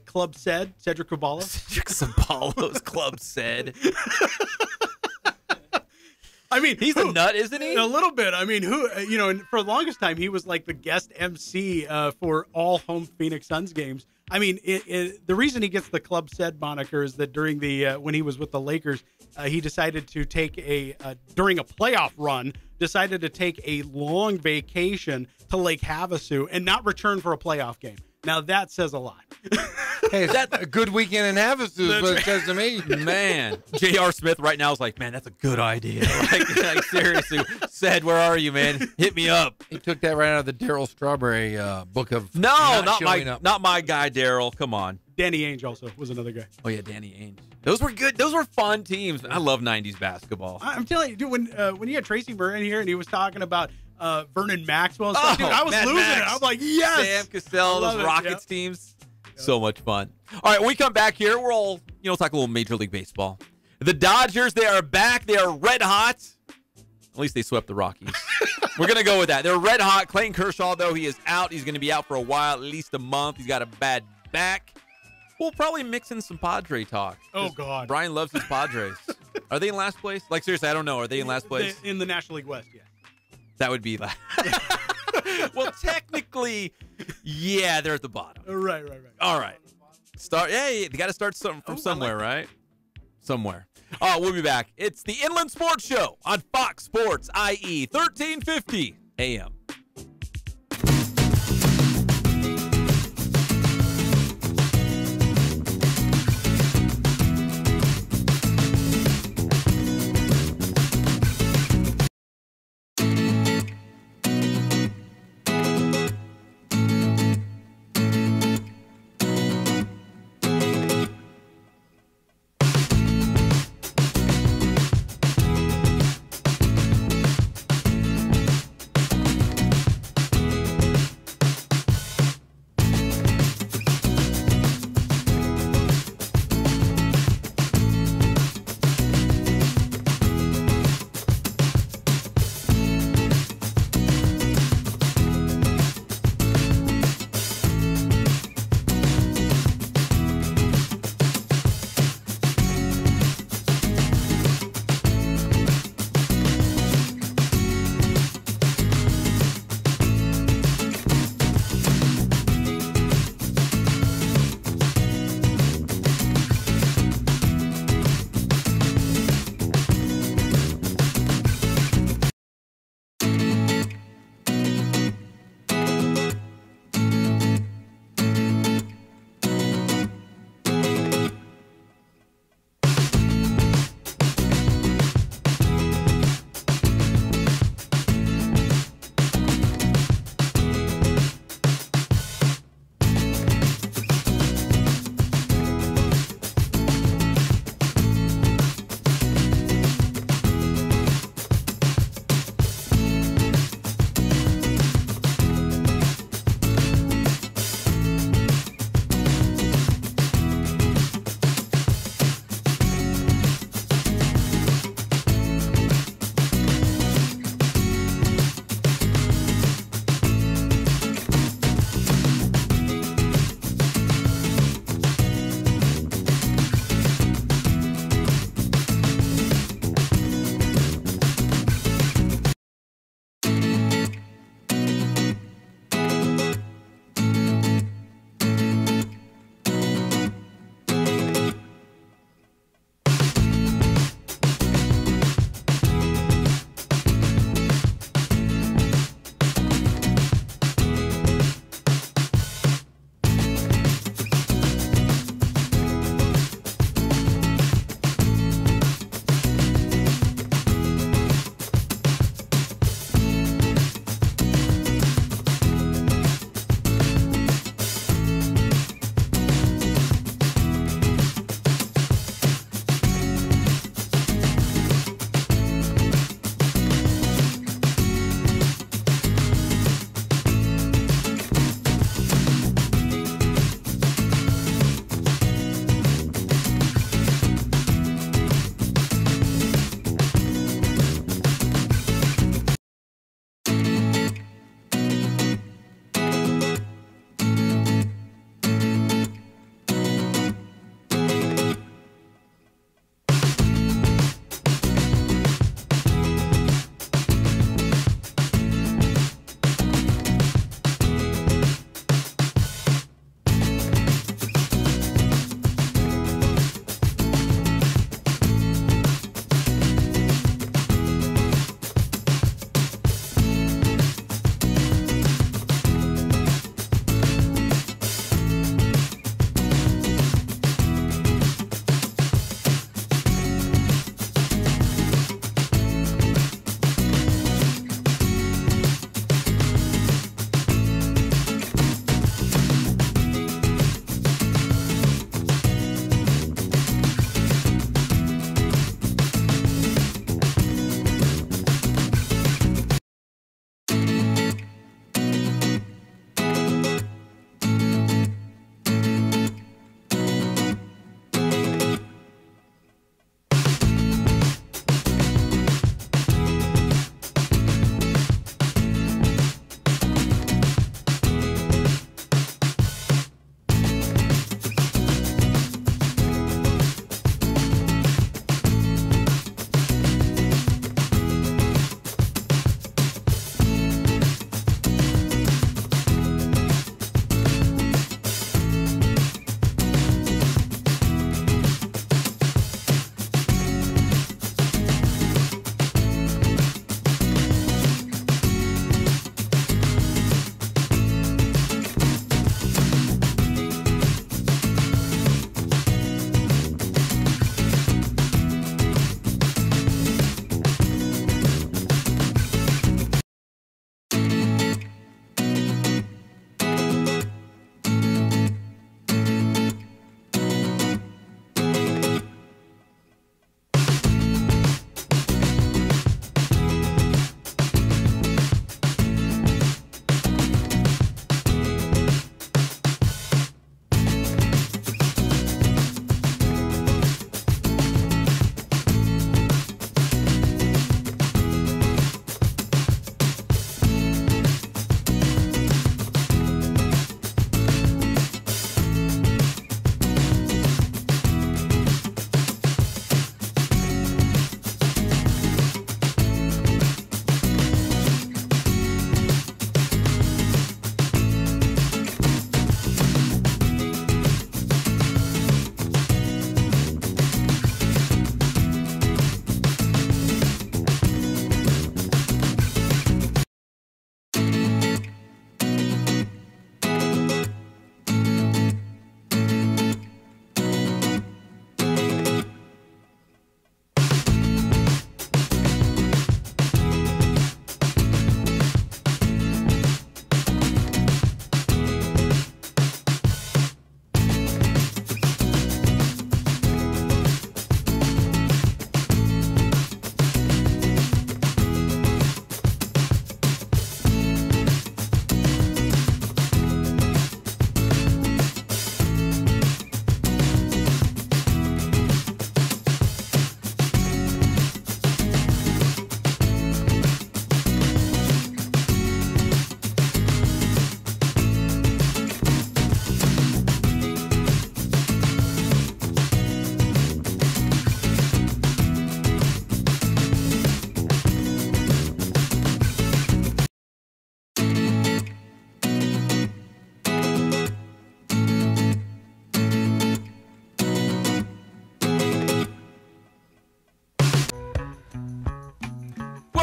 Club Said, Cedric Caballo. Cedric Caballo's Club Said. I mean, he's a nut, isn't he? A little bit. I mean, for the longest time, he was like the guest MC for all home Phoenix Suns games. I mean, the reason he gets the Club Said moniker is that during when he was with the Lakers, he decided to take during a playoff run, decided to take a long vacation to Lake Havasu and not return for a playoff game. Now, that says a lot. Hey, is that a good weekend in Havasu is what it says to me. Man, J.R. Smith right now is like, man, that's a good idea. Like seriously, Said, where are you, man? Hit me up. He took that right out of the Darryl Strawberry book of not my guy, Darryl. Come on. Danny Ainge also was another guy. Oh, yeah, Danny Ainge. Those were good. Those were fun teams. I love 90s basketball. I'm telling you, dude, when you had Tracy Murray in here and he was talking about Vernon Maxwell and stuff, dude, I was losing it. I'm like, yes. Sam Cassell, those Rockets teams. So much fun. All right, when we come back here, we're all, talk a little Major League Baseball. The Dodgers, they are back. They are red hot. At least they swept the Rockies. We're going to go with that. They're red hot. Clayton Kershaw, though, he is out. He's going to be out for a while, at least a month. He's got a bad back. We'll probably mix in some Padre talk. Oh, God. Brian loves his Padres. Are they in last place? Like, seriously, I don't know. Are they in last place? In the National League West, yeah. That would be like... Well, technically, yeah, they're at the bottom. Right. All right. You got to start something from somewhere, right? Somewhere. We'll be back. It's the Inland Sports Show on Fox Sports IE 1350 AM.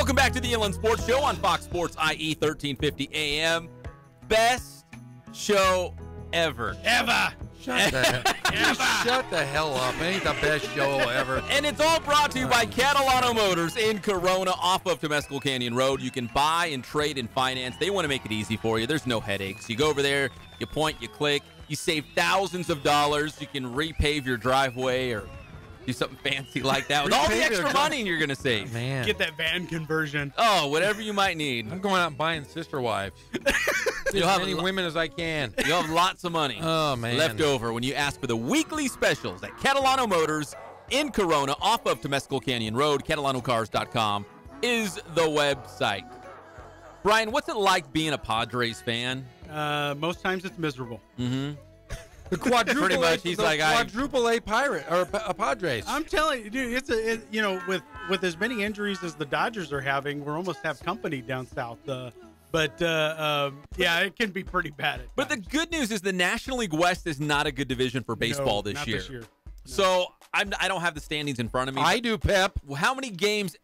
Welcome back to the Inland Sports Show on Fox Sports IE 1350 AM. Best show ever. Shut the hell up. It ain't the best show ever. And it's all brought to you by Catalano Motors in Corona off of Temescal Canyon Road. You can buy and trade and finance. They want to make it easy for you. There's no headaches. You go over there, you point, you click, you save thousands of dollars. You can repave your driveway or do something fancy like that with all the extra money you're going to save. Man. Get that van conversion. Oh, whatever you might need. I'm going out and buying sister wives. You'll As have many women as I can. You'll have lots of money left over when you ask for the weekly specials at Catalano Motors in Corona off of Temescal Canyon Road. CatalanoCars.com is the website. Brian, what's it like being a Padres fan? Most times it's miserable. Mm-hmm. The quadruple Pretty much, he's like, quadruple A Pirate or a Padres. I'm telling you, dude, with as many injuries as the Dodgers are having, we almost have company down south. Yeah, it can be pretty bad. But the good news is the National League West is not a good division for baseball this year. No. So I don't have the standings in front of me. I do, Pep. How many games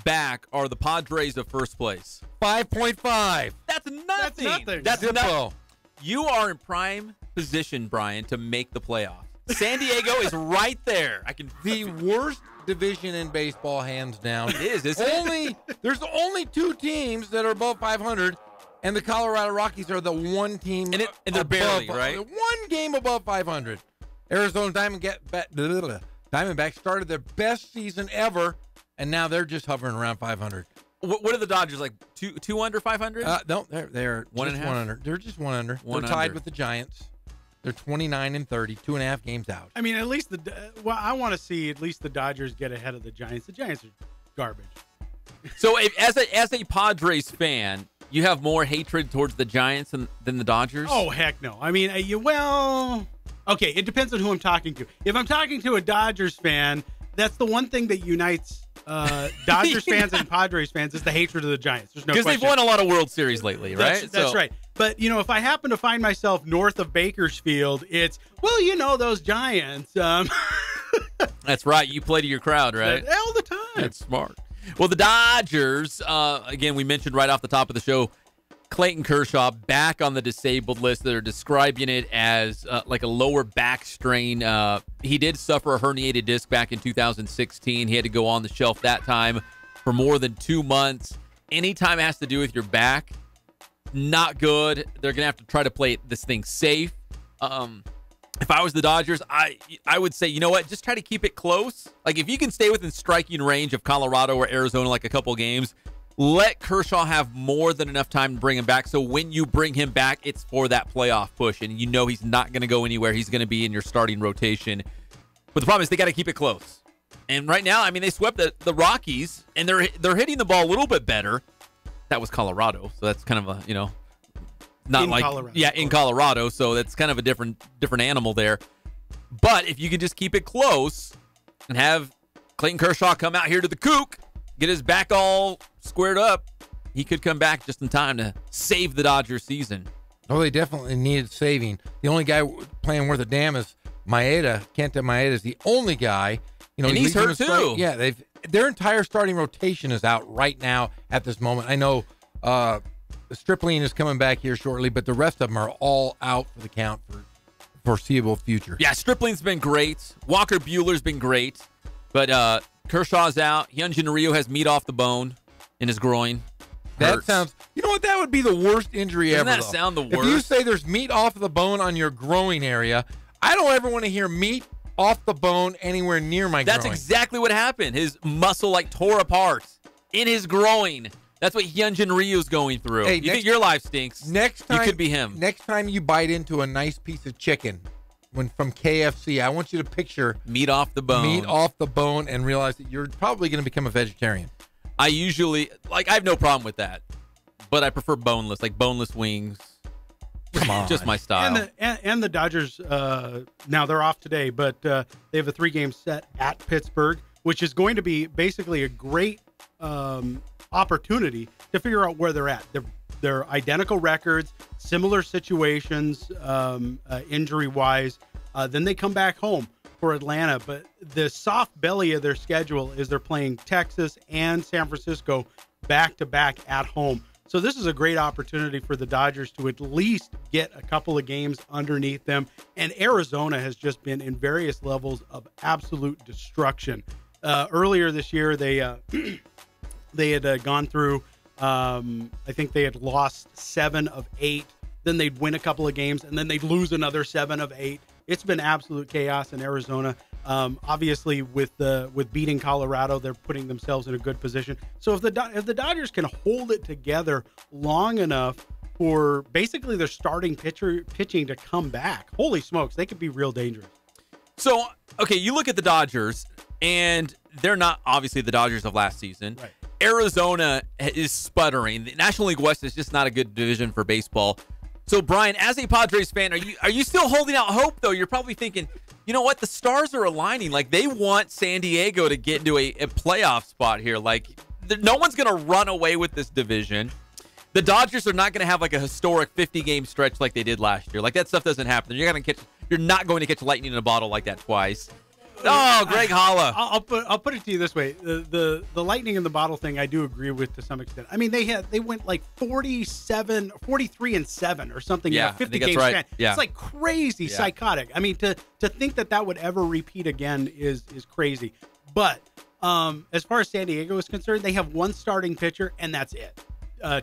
back are the Padres of first place? 5.5. That's nothing. That's Zippo. nothing. You are in prime position, Brian, to make the playoffs. San Diego is right there. The worst division in baseball, hands down. It is, isn't it? There's only 2 teams that are above 500, and the Colorado Rockies are the one team. And they're barely, right? One game above 500. Arizona Diamondbacks started their best season ever, and now they're just hovering around 500. What are the Dodgers, like two under 500? No, they're one just and a half? 1 under. They're just 1 under. One They're tied under. with the Giants. They're 29-30, 2.5 games out. I mean, at least I want to see at least the Dodgers get ahead of the Giants. The Giants are garbage. So, as a Padres fan, you have more hatred towards the Giants than the Dodgers? Oh, heck no. I mean, okay, it depends on who I'm talking to. If I'm talking to a Dodgers fan, that's the one thing that unites Dodgers fans and Padres fans is the hatred of the Giants. There's no question. Because they've won a lot of World Series lately, right? That's right. But, if I happen to find myself north of Bakersfield, it's, those Giants. That's right. You play to your crowd, right? All the time. That's smart. Well, the Dodgers, again, we mentioned right off the top of the show, Clayton Kershaw back on the disabled list. They're describing it as like a lower back strain. He did suffer a herniated disc back in 2016. He had to go on the shelf that time for more than 2 months. Anytime it has to do with your back, not good. They're going to have to try to play this thing safe. If I was the Dodgers, I would say, you know what, just try to keep it close. Like, if you can stay within striking range of Colorado or Arizona like a couple games, let Kershaw have more than enough time to bring him back. So when you bring him back, it's for that playoff push. And he's not going to go anywhere. He's going to be in your starting rotation. But the problem is they got to keep it close. And right now, I mean, they swept the Rockies, and they're hitting the ball a little bit better. That was Colorado, so that's kind of a, not in like Colorado, in Colorado, so that's kind of a different animal there. But if you can just keep it close and have Clayton Kershaw come out here to the Kook, get his back all squared up, he could come back just in time to save the Dodgers season. Oh, they definitely needed saving. The only guy playing worth a damn is Maeda. Kenta Maeda is the only guy. And he's hurt too. Yeah, their entire starting rotation is out right now at this moment. I know Stripling is coming back here shortly, but the rest of them are all out for the count for foreseeable future. Yeah, Stripling's been great. Walker Buehler's been great. But Kershaw's out. Hyunjin Ryu has meat off the bone in his groin. That sounds, that would be the worst injury ever. Doesn't that sound the worst? If you say there's meat off the bone on your groin area, I don't ever want to hear meat off the bone anywhere near my groin. That's exactly what happened. His muscle tore apart in his groin. That's what Hyunjin Ryu's going through. Hey, you think your life stinks? Next time, you could be him. Next time you bite into a nice piece of chicken from KFC, I want you to picture meat off the bone. Meat off the bone and realize that you're probably going to become a vegetarian. I usually, I have no problem with that, but I prefer boneless, like boneless wings. Come on. Just my style. And the Dodgers, now they're off today, but they have a 3-game set at Pittsburgh, which is going to be basically a great opportunity to figure out where they're at. They're identical records, similar situations, injury-wise. Then they come back home. for Atlanta, but the soft belly of their schedule is they're playing Texas and San Francisco back-to-back at home. So this is a great opportunity for the Dodgers to at least get a couple of games underneath them. And Arizona has just been in various levels of absolute destruction. Earlier this year, they had gone through, I think they had lost 7 of 8. Then they'd win a couple of games, and then they'd lose another 7 of 8. It's been absolute chaos in Arizona. Obviously, with beating Colorado, they're putting themselves in a good position. So if the Dodgers can hold it together long enough for basically their starting pitching to come back, holy smokes, they could be real dangerous. So, okay, you look at the Dodgers, and they're not obviously the Dodgers of last season. Right. Arizona is sputtering. The National League West is just not a good division for baseball. So, Brian, as a Padres fan, are you still holding out hope, though? You're probably thinking, you know what? The stars are aligning. Like, they want San Diego to get into a playoff spot here. Like, no one's going to run away with this division. The Dodgers are not going to have, like, a historic 50-game stretch like they did last year. Like, that stuff doesn't happen. You're not going to catch lightning in a bottle like that twice. Oh, Greg Holla. I'll put it to you this way: the lightning in the bottle thing, I do agree with to some extent. I mean, they went like 43-7 or something. Yeah, in a 50 I think that's game right. span. Yeah. It's like crazy, psychotic. I mean, to think that would ever repeat again is crazy. But as far as San Diego is concerned, they have one starting pitcher, and that's it.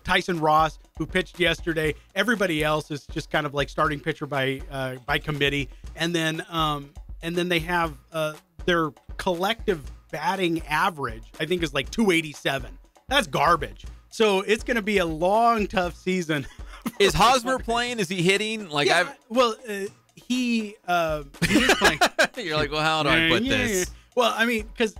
Tyson Ross, who pitched yesterday. Everybody else is just kind of like starting pitcher by committee, and then they have their collective batting average, I think, is like 287. That's garbage. So it's going to be a long, tough season. Is Hosmer playing? Is he hitting? Like, yeah, he is playing. You're like, well, how do I put this? Well, I mean, because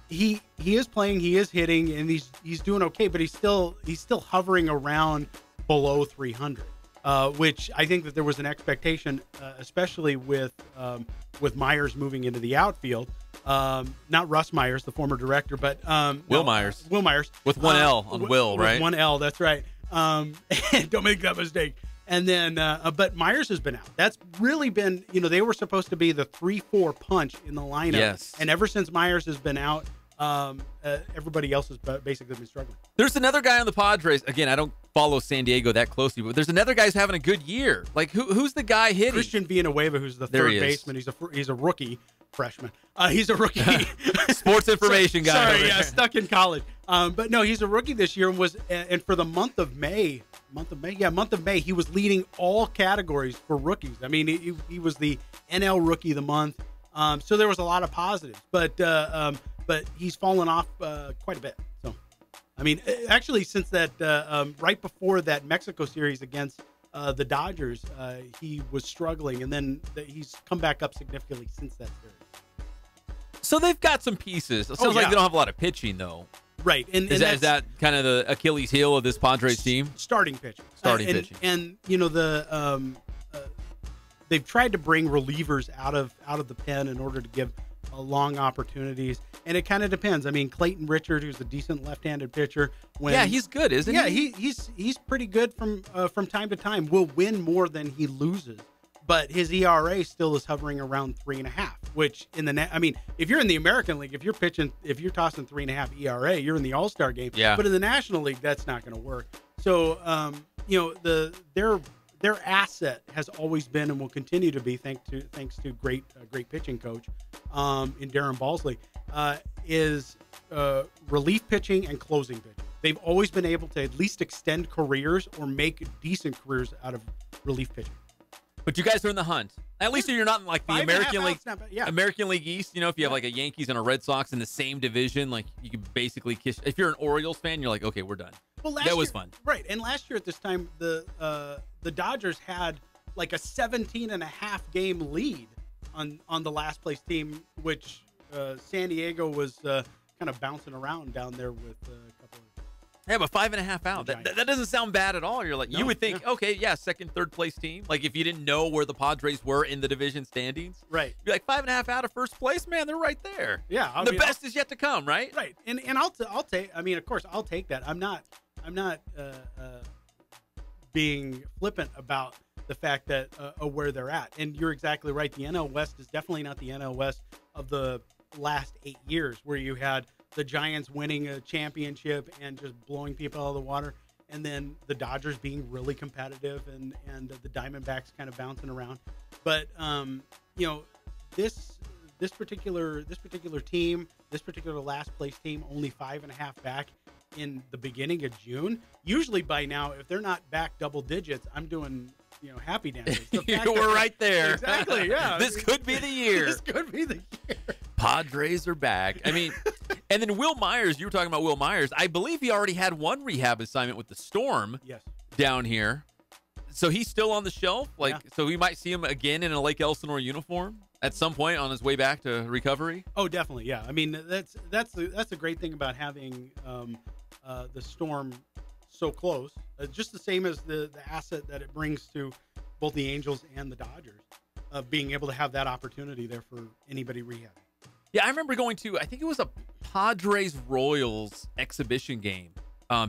he is playing, he is hitting, and he's doing okay, but he's still hovering around below 300. Which I think that there was an expectation, especially with Myers moving into the outfield. Not Russ Myers, the former director, but Will Myers. Will Myers. With one L on Will, right? With one L, that's right. Don't make that mistake. And then, but Myers has been out. That's really been, they were supposed to be the 3-4 punch in the lineup. Yes. And ever since Myers has been out, everybody else has basically been struggling. There's another guy on the Padres. Again, I don't follow San Diego that closely, but there's another guy who's having a good year. Like, who's the guy hitting? Christian Villanueva, who's the third baseman. He's a rookie freshman. He's a rookie. Sports information guy. Sorry, stuck in college. But no, he's a rookie this year, and for the month of May, he was leading all categories for rookies. I mean, he was the NL Rookie of the Month. So there was a lot of positives, but he's fallen off quite a bit. So, I mean, actually, since that right before that Mexico series against the Dodgers, he was struggling, and then he's come back up significantly since that series. So they've got some pieces. It sounds like they don't have a lot of pitching, though. Right. And is that kind of the Achilles heel of this Padres team? Starting pitching. Pitching. And they've tried to bring relievers out of the pen in order to give long opportunities, and it kind of depends. I mean, Clayton Richard, who's a decent left-handed pitcher, he's good, isn't he? Yeah, he's pretty good from time to time. Will win more than he loses, but his ERA still is hovering around 3.5. Which if you're in the American League, if you're tossing 3.5 ERA, you're in the All-Star game. Yeah. But in the National League, that's not going to work. So their asset has always been and will continue to be, thanks to great pitching coach in Darren Balsley, is relief pitching and closing pitching. They've always been able to at least extend careers or make decent careers out of relief pitching. But you guys are in the hunt. At least you're not in like the American League, American League East. If you have like a Yankees and a Red Sox in the same division, like you can basically kiss. If you're an Orioles fan, you're like, okay, we're done. Well, that was fun, right? And last year at this time, the Dodgers had like a 17.5 game lead on the last place team, which San Diego was kind of bouncing around down there with a couple of. Yeah, but 5.5 out. That doesn't sound bad at all. You're like, you would think, okay, second, third place team. Like if you didn't know where the Padres were in the division standings, right? You're like 5.5 out of first place, man. They're right there. Yeah, the best is yet to come, right? Right, and I'll take. I mean, of course, I'll take that. I'm not being flippant about the fact that where they're at. And you're exactly right. The NL West is definitely not the NL West of the last 8 years, where you had the Giants winning a championship and just blowing people out of the water, and then the Dodgers being really competitive, and the Diamondbacks kind of bouncing around. But this particular team, this particular last place team, only 5.5 back in the beginning of June. Usually by now, if they're not back double digits, I'm doing happy dances. We're right there. Exactly. Yeah. This could be the year. This could be the year. Padres are back. I mean, and then Will Myers, you were talking about Will Myers. I believe he already had one rehab assignment with the Storm down here. So he's still on the shelf. So we might see him again in a Lake Elsinore uniform at some point on his way back to recovery. Oh, definitely. Yeah. I mean, that's the great thing about having the Storm so close. Just the same as the asset that it brings to both the Angels and the Dodgers, of being able to have that opportunity there for anybody rehabbing. Yeah, I remember going to, I think it was a Padres-Royals exhibition game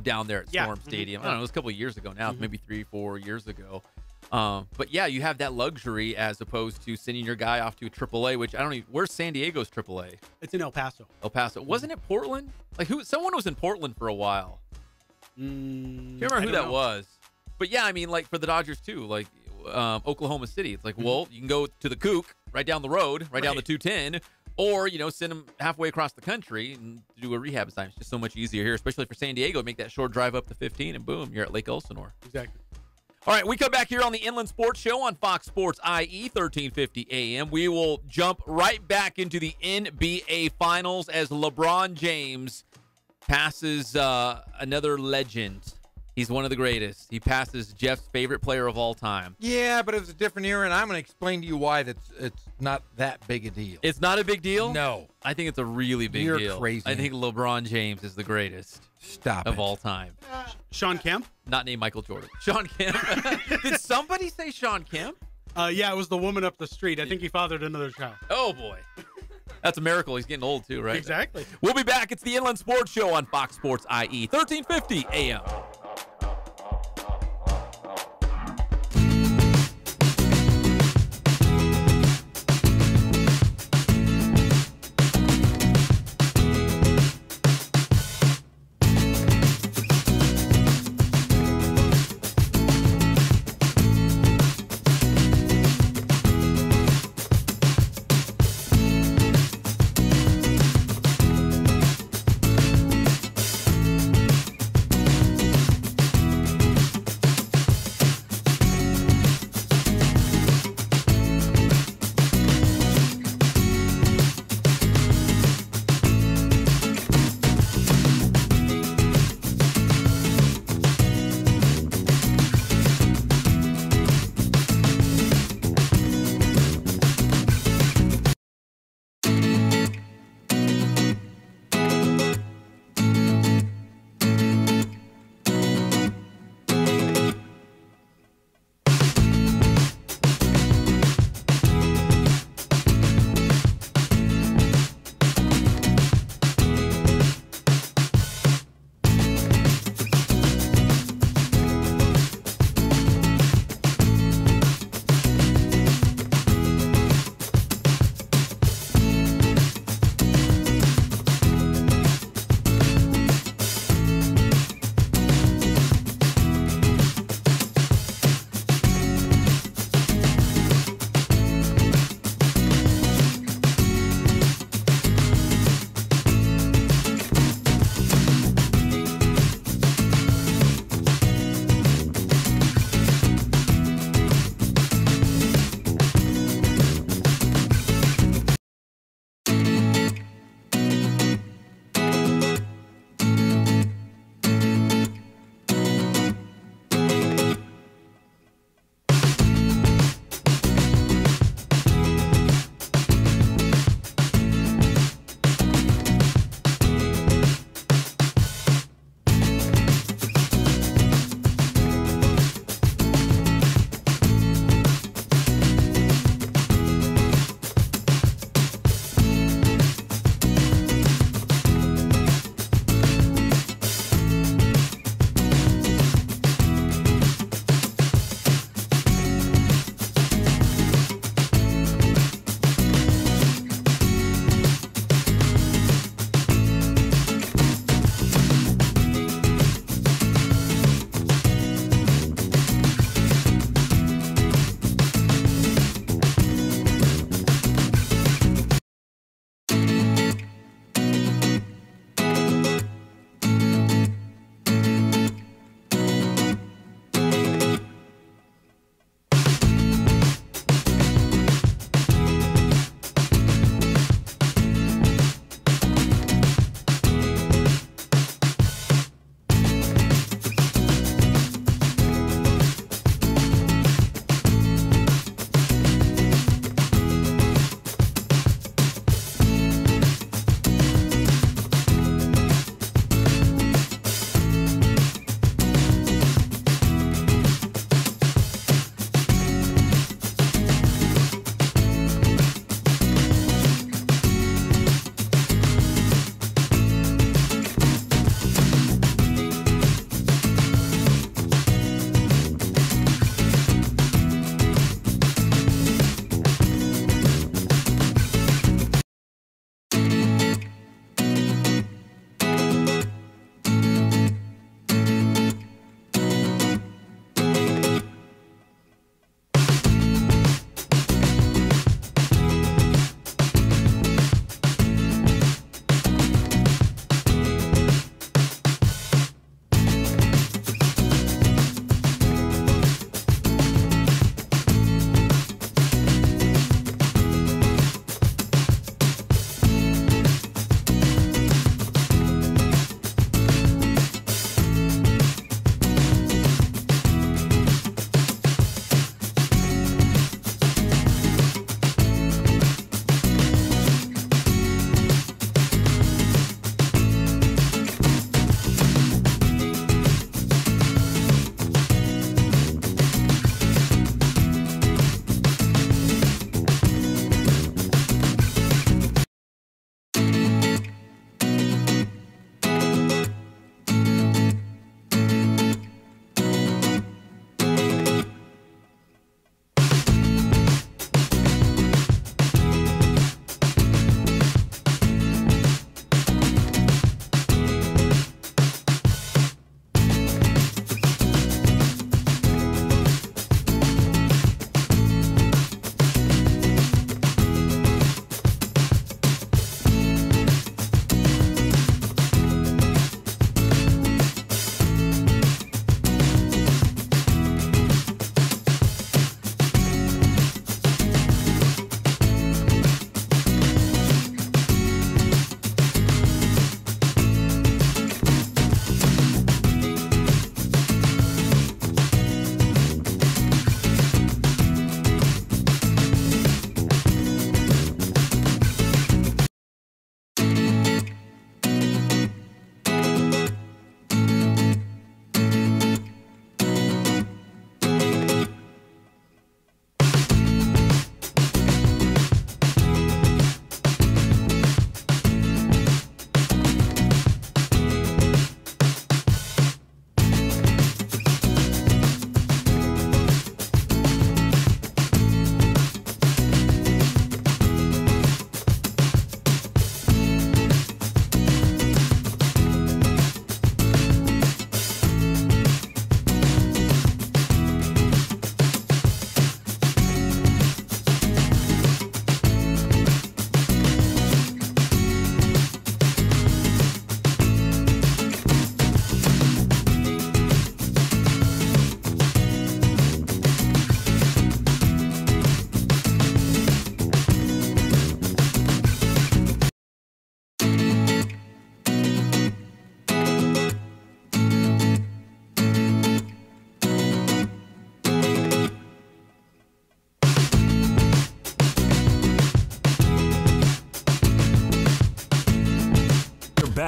down there at Storm Stadium. I don't know, it was a couple of years ago now, maybe 3-4 years ago. But yeah, you have that luxury as opposed to sending your guy off to a AAA, which I don't even, where's San Diego's AAA? It's in El Paso. El Paso. Wasn't it Portland? Someone was in Portland for a while. Can't remember who that was. But yeah, I mean, for the Dodgers too, Oklahoma City. It's well, you can go to the Kook right down the road, right down the 210, or, send them halfway across the country and do a rehab assignment. It's just so much easier here, especially for San Diego. Make that short drive up to 15, and boom, you're at Lake Elsinore. Exactly. All right, we come back here on the Inland Sports Show on Fox Sports IE, 1350 AM. We will jump right back into the NBA Finals as LeBron James passes another legend. He's one of the greatest. He passes Jeff's favorite player of all time. Yeah, but it was a different era, and I'm going to explain to you why it's not that big a deal. It's not a big deal? No. I think it's a really big deal. You're crazy. I think LeBron James is the greatest of all time. Sean Kemp? Not named Michael Jordan. Sean Kemp. Did somebody say Sean Kemp? Yeah, it was the woman up the street. I think he fathered another child. Oh, boy. That's a miracle. He's getting old, too, right? Exactly. We'll be back. It's the Inland Sports Show on Fox Sports IE, 1350 AM.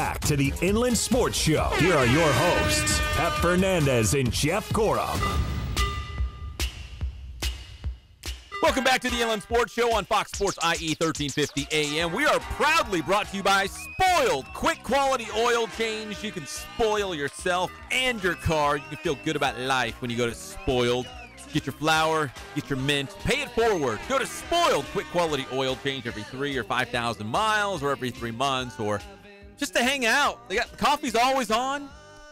back to the Inland Sports Show. Here are your hosts, Pep Fernandez and Jeff Corum. Welcome back to the Inland Sports Show on Fox Sports IE 1350 AM. We are proudly brought to you by Spoiled. Quick quality oil change. You can spoil yourself and your car. You can feel good about life when you go to Spoiled. Get your flour, get your mint, pay it forward. Go to Spoiled. Quick quality oil change every 3 or 5,000 miles or every 3 months or just to hang out. They got coffee's always on,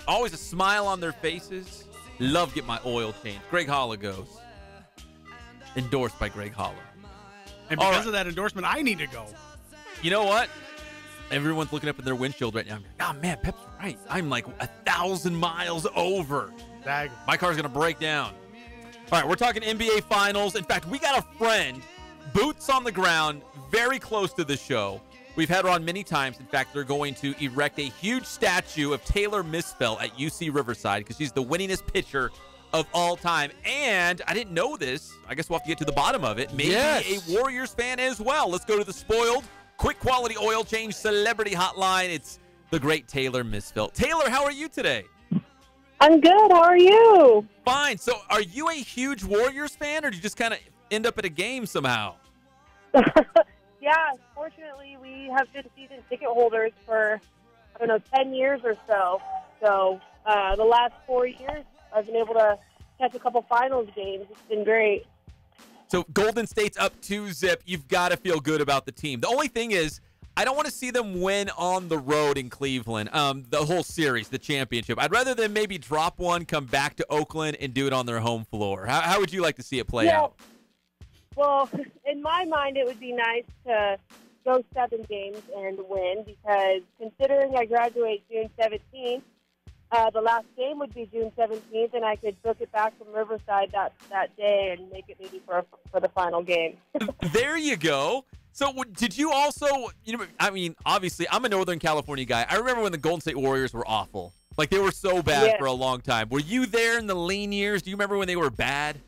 always a smile on their faces. Love get my oil change. Greg Holla goes. Endorsed by Greg Holla. And because of that endorsement, I need to go. You know what? Everyone's looking up at their windshield right now. Oh, man, Pep's right. I'm like 1,000 miles over. Dag. My car's going to break down. All right, we're talking NBA Finals. In fact, we got a friend, boots on the ground, very close to the show. We've had her on many times. In fact, they're going to erect a huge statue of Taylor Misfell at UC Riverside because she's the winningest pitcher of all time. And I didn't know this. I guess we'll have to get to the bottom of it. Maybe a Warriors fan as well. Let's go to the Spoiled Quick Quality Oil Change Celebrity Hotline. It's the great Taylor Misfell. Taylor, how are you today? I'm good. How are you? Fine. So are you a huge Warriors fan, or did you just kind of end up at a game somehow? Yeah, fortunately, we have been season ticket holders for, 10 years or so. So the last 4 years, I've been able to catch a couple finals games. It's been great. So Golden State's up 2-0. You've got to feel good about the team. The only thing is, I don't want to see them win on the road in Cleveland, the whole series, the championship. I'd rather them maybe drop one, come back to Oakland, and do it on their home floor. How would you like to see it play out? Well, in my mind, it would be nice to go 7 games and win because considering I graduate June 17th, the last game would be June 17th, and I could book it back from Riverside that day and make it maybe for the final game. There you go. So did you also, obviously, I'm a Northern California guy. I remember when the Golden State Warriors were awful. Like, they were so bad for a long time. Were you there in the lean years? Do you remember when they were bad?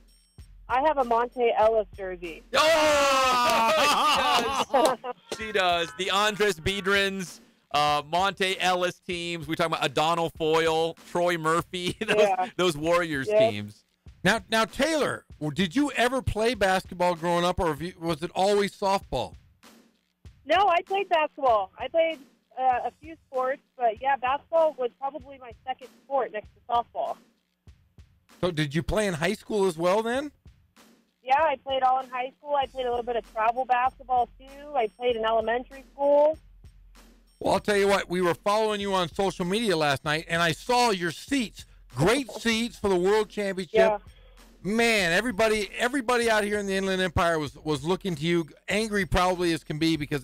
I have a Monte Ellis jersey. Oh! She does. The Andres Biedrins, Monte Ellis teams. We talking about O'Donnell Foyle, Troy Murphy, those Warriors teams. Now, Taylor, did you ever play basketball growing up, or was it always softball? No, I played basketball. I played a few sports, but basketball was probably my second sport next to softball. So did you play in high school as well then? Yeah, I played all in high school. I played a little bit of travel basketball, too. I played in elementary school. Well, I'll tell you what, we were following you on social media last night, and I saw your seats. Great seats for the World Championship. Yeah. Man, everybody out here in the Inland Empire was looking to you, angry probably as can be because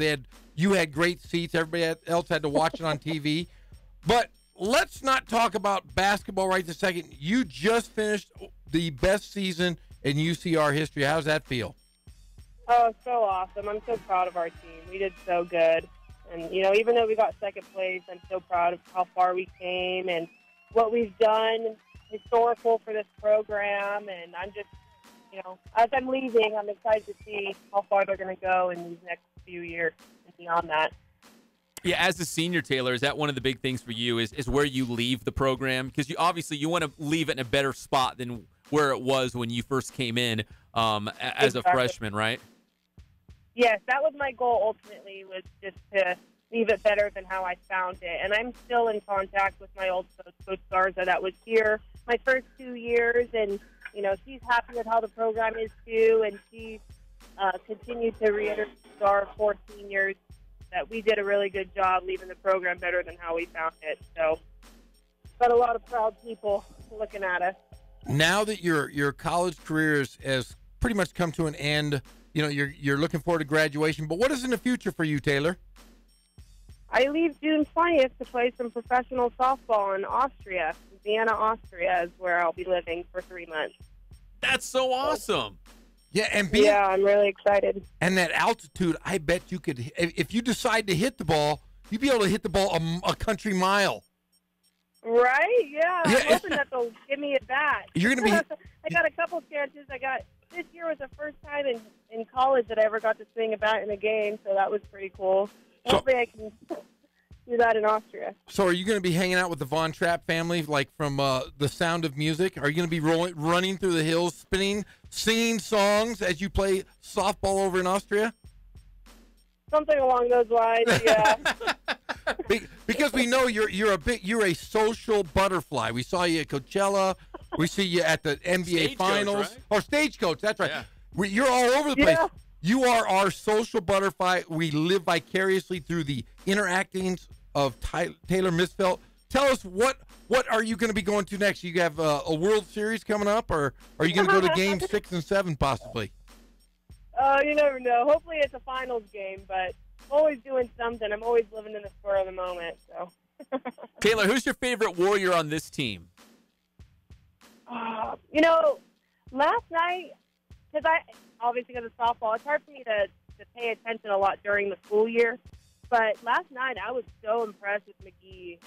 you had great seats. Everybody else had to watch it on TV. But let's not talk about basketball right this second. You just finished the best season in UCR history. How's that feel? Oh, so awesome. I'm so proud of our team. We did so good. And, even though we got second place, I'm so proud of how far we came and what we've done historical for this program. And I'm just, as I'm leaving, I'm excited to see how far they're going to go in these next few years and beyond that. Yeah, as a senior, Taylor, is that one of the big things for you is where you leave the program? Because you want to leave it in a better spot than where it was when you first came in as a freshman, right? Yes, that was my goal ultimately, was just to leave it better than how I found it. And I'm still in contact with my old coach, Garza, that was here my first 2 years. And, she's happy with how the program is, too. And she continued to reiterate to our 4 seniors that we did a really good job leaving the program better than how we found it. So, got a lot of proud people looking at us. Now that your college career has pretty much come to an end, you're looking forward to graduation. But what is in the future for you, Taylor? I leave June 20th to play some professional softball in Austria. Vienna, Austria is where I'll be living for 3 months. That's so awesome. Yeah, and I'm really excited. And that altitude, I bet you could, if you decide to hit the ball, you'd be able to hit the ball a country mile. Right? Yeah. I'm hoping that they'll give me a bat. You're going to be. I got a couple chances. This year was the first time in college that I ever got to swing a bat in a game, so that was pretty cool. Hopefully I can do that in Austria. So are you going to be hanging out with the Von Trapp family, like from The Sound of Music? Are you going to be running through the hills, singing songs as you play softball over in Austria? Something along those lines, yeah. Because we know you're a social butterfly. We saw you at Coachella. We see you at the NBA Stagecoach, Finals. right? Or Stagecoach, that's right. Yeah. You're all over the place. Yeah. You are our social butterfly. We live vicariously through the interactings of Taylor Misfelt. Tell us, what are you going to be going to next? You have a World Series coming up, or are you going to go to Game 6 and 7 possibly? You never know. Hopefully it's a finals game, but I'm always doing something. I'm always living in the spur of the moment. So. Taylor, who's your favorite Warrior on this team? Last night, because of softball, it's hard for me to pay attention a lot during the school year. But last night, I was so impressed with McGee.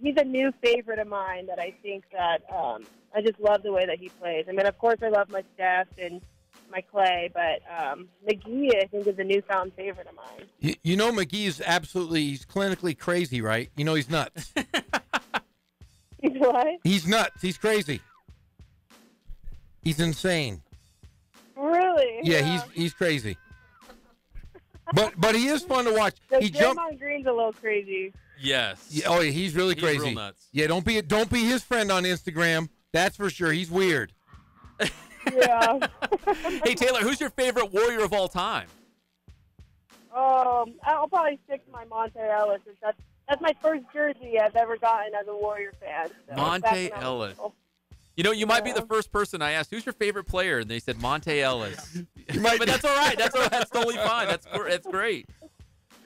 He's a new favorite of mine that I think that I just love the way that he plays. I mean, of course, I love my Steph and my Clay, but McGee, I think, is a newfound favorite of mine. You know, McGee is he's clinically crazy, right? You know he's nuts. He's what? He's nuts. He's crazy. He's insane. Really? Yeah, he's crazy. But he is fun to watch. He Draymond Green's a little crazy. Yes. Yeah, yeah, he's really crazy. Real nuts. Yeah, don't be his friend on Instagram. That's for sure. He's weird. Yeah. Hey, Taylor, who's your favorite Warrior of all time? I'll probably stick to my Monte Ellis. That's my first jersey I've ever gotten as a Warrior fan. So Monte Ellis. You know, you might be the first person I asked, who's your favorite player? And they said Monte Ellis. But that's all right. That's totally fine. That's great.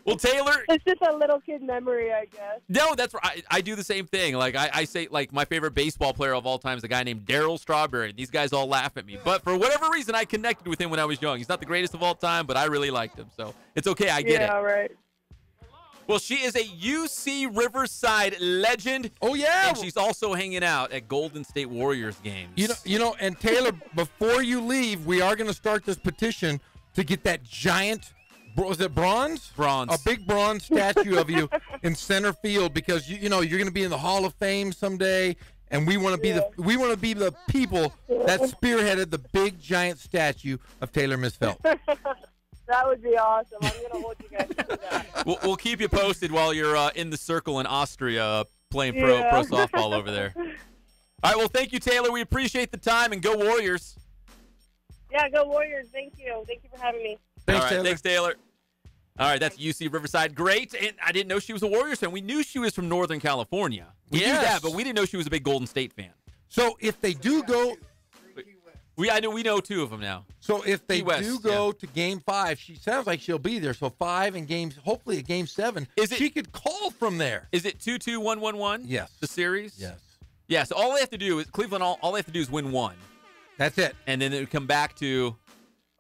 Well, Taylor. It's just a little kid memory, I guess. No, that's right. I do the same thing. Like, I say, like, my favorite baseball player of all time is a guy named Darryl Strawberry. These guys all laugh at me. But for whatever reason, I connected with him when I was young. He's not the greatest of all time, but I really liked him. So it's okay. I get it. Yeah, right. Well, she is a UC Riverside legend. Oh, yeah. And she's also hanging out at Golden State Warriors games. You know, and Taylor, before you leave, we are going to start this petition to get that giant, was it bronze? Bronze. A big bronze statue of you in center field, because you know you're going to be in the Hall of Fame someday, and we want to be the people that spearheaded the big giant statue of Taylor Misfelt. That would be awesome. I'm going to hold you guys to that. We'll keep you posted while you're in the circle in Austria playing pro softball over there. All right, well, thank you, Taylor. We appreciate the time, and go Warriors. Yeah, go Warriors. Thank you. Thank you for having me. Thanks, Taylor. All right, that's UC Riverside. Great. And I didn't know she was a Warriors fan. We knew she was from Northern California. We knew that, but we didn't know she was a big Golden State fan. So if they do go... We know two of them now. So if they West, do go to Game 5, she sounds like she'll be there. So 5 and hopefully a Game 7. She could call from there. Is it 2-2-1-1-1? Yes. The series? Yes. Yeah, so all they have to do is, Cleveland, all they have to do is win one. That's it. And then it would come back to